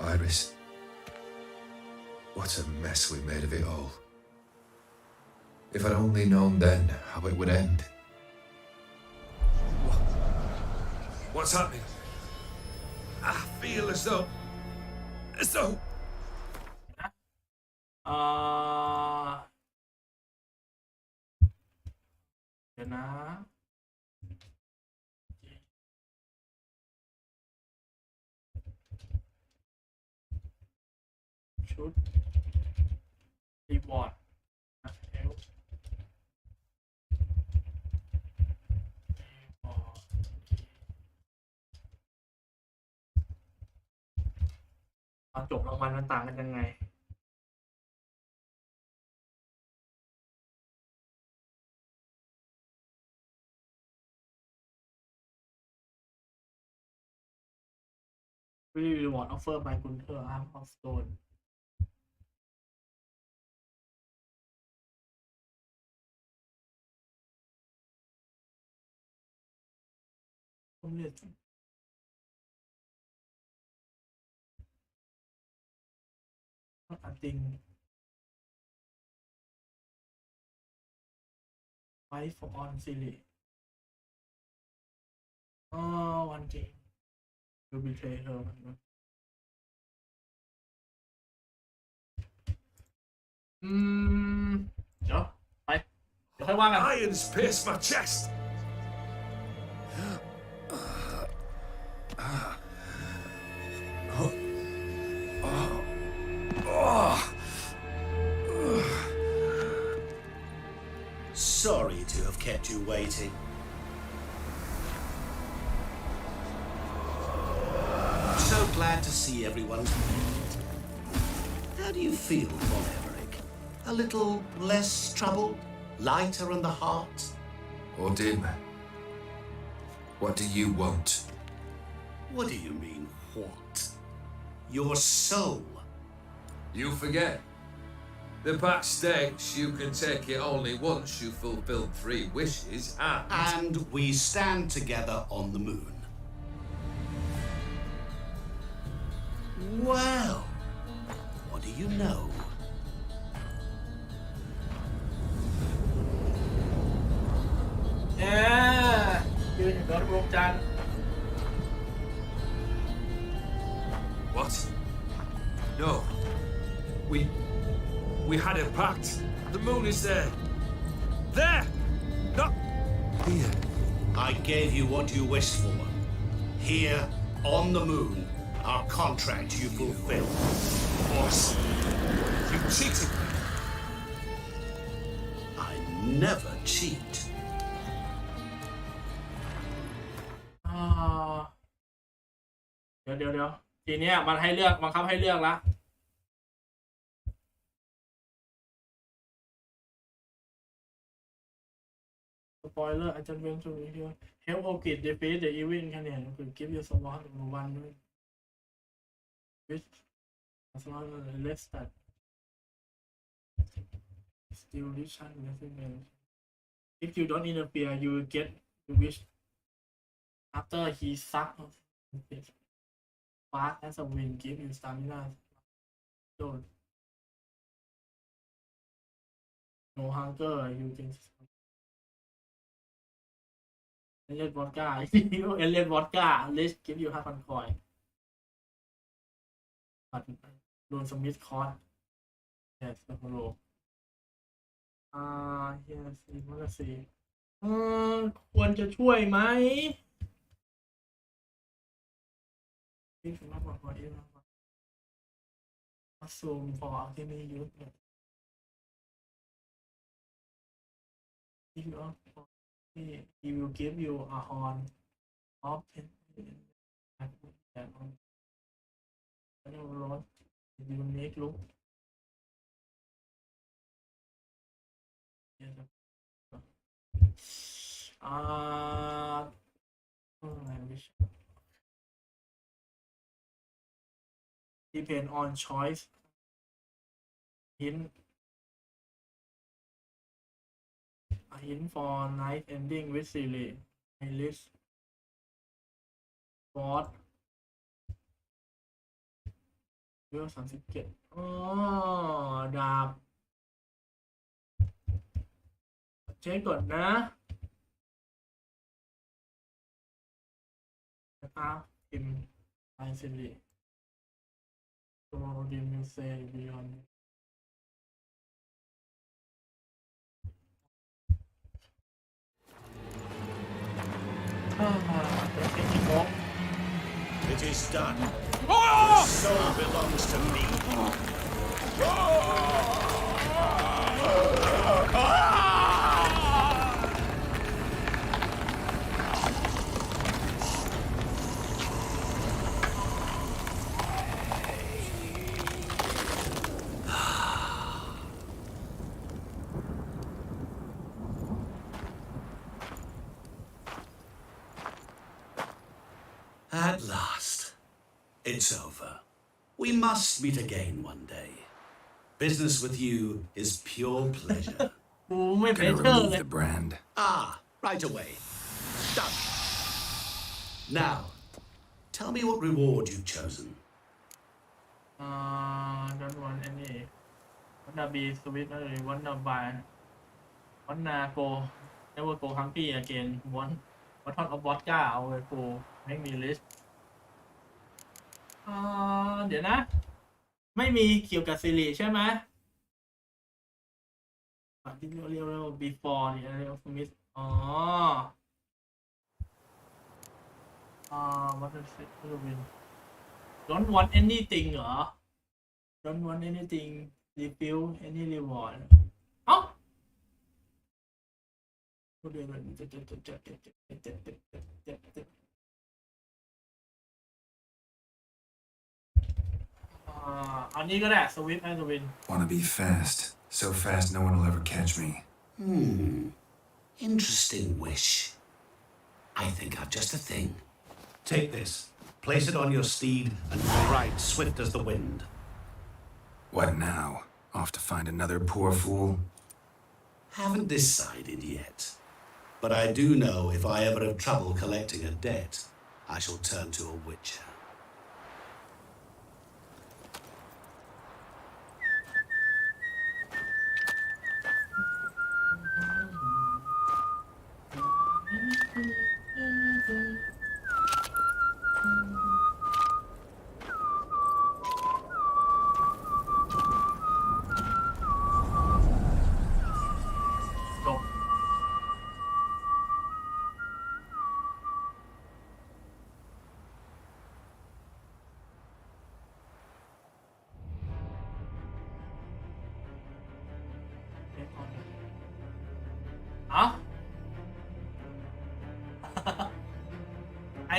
Iris, what a mess we made of it all. If I'd only known then how it would end. What's happening? I feel as though...เดี๋ยวนะชุดรีบอร์ดตอนจบรางวัลมันต่างกันยังไงReward offer by Gaunter Arm of Stone ผมเนี่ยจริง Fight for on Series วันจริงดูบีเทเธอมันนะเดี๋ยวไปเดี๋ยวค่อยว่ากัน Irons pierce my chest. Sorry to have kept you waiting. So glad to see everyone. How do you feel, Von Everec? A little less troubled? Lighter in the heart? O'Dimm, what do you want? What do you mean, what? Your soul. You forget. The pact states you can take it only once you fulfill 3 wishes And we stand together on the moon. Well, what do you know? Yeah, ยืนอยู่ ย้อนดวงจันทร์ What? No. We had a pact. The moon is there. There! Not here. I gave you what you wished for. Here, on the moon, our contract you fulfilled. Boss, you cheated me. I never cheat. เดี๋ยวทีเนี้ยมันให้เลือกบังคับให้เลือกละสปอยเลอร์อาจจะเป็นตัวนี้ด้วย Help Olgierd defeat the evil แค่นี้คือ give you someone one which as long as less that still reaction if you don't interfere you will get the wish after he sucked fast as a wind give you stamina don't no hunger you can Olgierd vodka Olgierd vodka let's give you 5,000 coin บัตรโดนสมิธคอร์ส yes โฮโลyes มันก็สิควรจะช่วยไหมที่สมมติว่าพอดีแล้วมาซูมพอที่มียุทธ์เนี่ยที่ he will give you a on off แล้วรถยูนิคลุกdepend on choice hint a hint for night ending with series list boardเรื่อง37ดาบเช็คก่อนนะพิมพ์ไอซิลิตัวดิมิเซบิออนเป็นอีกโมกIt is done. The soul belongs to me. At last, it's over. We must meet again one day. Business with you is pure pleasure. Gonna remove the brand. Right away. Done. Now, tell me what reward you've chosen. Don't want any. Wanna be sweet or wanna buy? Wanna go? Never go hungry again. Want bottle of vodka? เอาไปกูไม่มี list เดี๋ยวนะไม่มีเกี่ยวกับซีรีส์ใช่ไหมที่เรียกว่า before เนี่ยเรียกว่า miss what is it don't want anything เหรอ don't want anything refuse any reward เอ้าเดี๋ยวอันนี้ก็ได้สวิตช์ให้สวิน Wanna be fast, so fast no one will ever catch me. Interesting wish. I think I've just a thing. Take this, place it on your steed, and ride swift as the wind. What now? Off to find another poor fool? Haven't decided yet. But I do know if I ever have trouble collecting a debt, I shall turn to a witcher.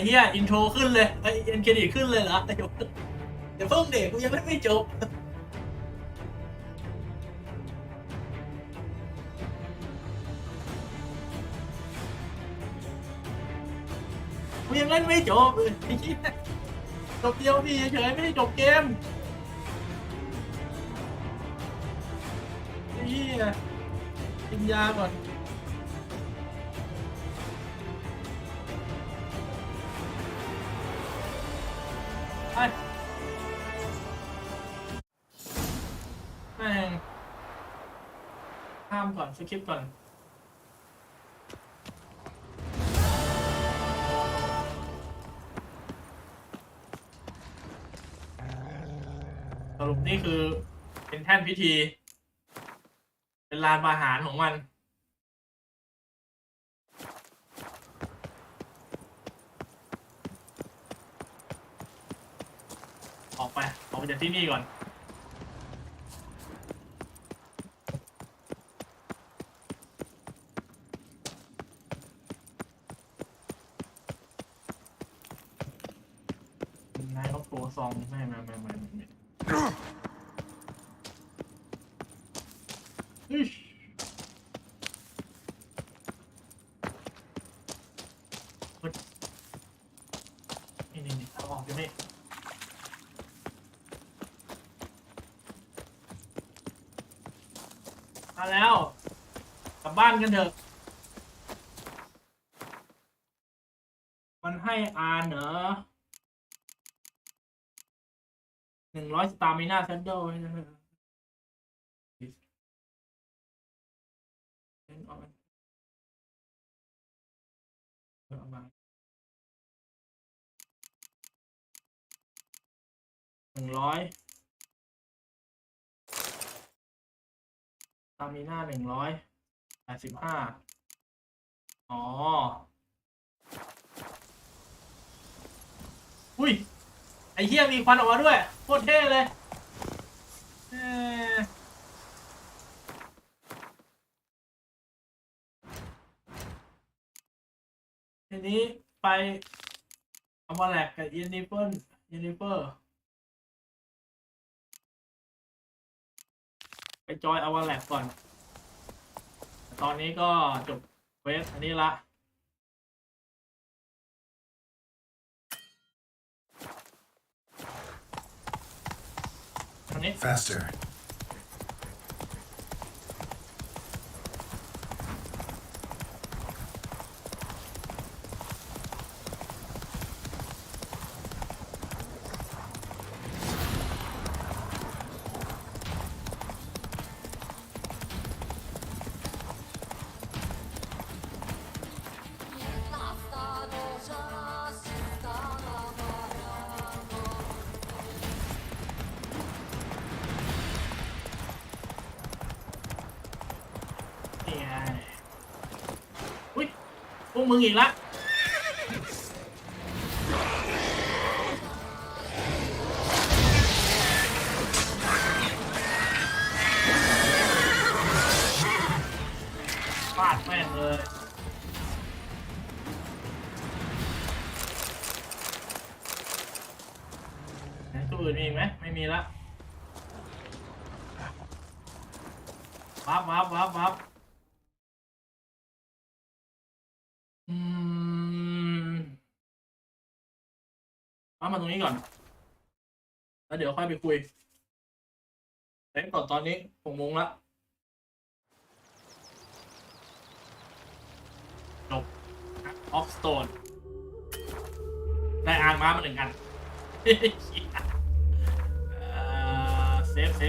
เหี้ยอินโทรขึ้นเลยไอ้เอ็นเครดิตขึ้นเลยเหรอเดี๋ยวเพิ่งเด็กกูยังไม่จบกูยังเล่นไม่จบเลยไอ้เหี้ยจบเดียวพี่เฉยๆไม่ได้จบเกมไอ้เหี้ยกินยาก่อนไปแม่งข้ามก่อนสคิปก่อนสรุปนี่คือเป็นแท่นพิธีเป็นลานประหารของมันออกไปจากที่นี่ก่อนนายเขาโผล่ซองไม่นี่เอาออกอยู่นี่มาแล้วกลับบ้านกันเถอะมันให้อ่านเหรอ100 สตาร์มิน่าแซนเดิลให้เถอะเอามา100สตามิน่า185อ๋ออุ้ยไอ้เหี้ยมีควันออกมาด้วยโคตรเท่เลยทีนี้ไปเอามาแลกกับเยนนิเฟอร์ไปจอยเอามาแลกก่อนตอนนี้ก็จบเวสอันนี้ละFaster.พวกมึงอีกละฟาดแม่งเลยตัวอื่นมีไหมไม่มีละวับมาตรงนี้ก่อนแล้วเดี๋ยวค่อยไปคุยเล่นก่อนตอนนี้6 โมงละจบออฟสโตนได้อ่านมา1 อันเซฟเ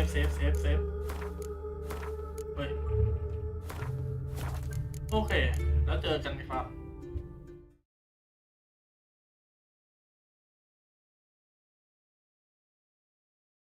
ฮ้ยโอเคแล้วเจอกันครับ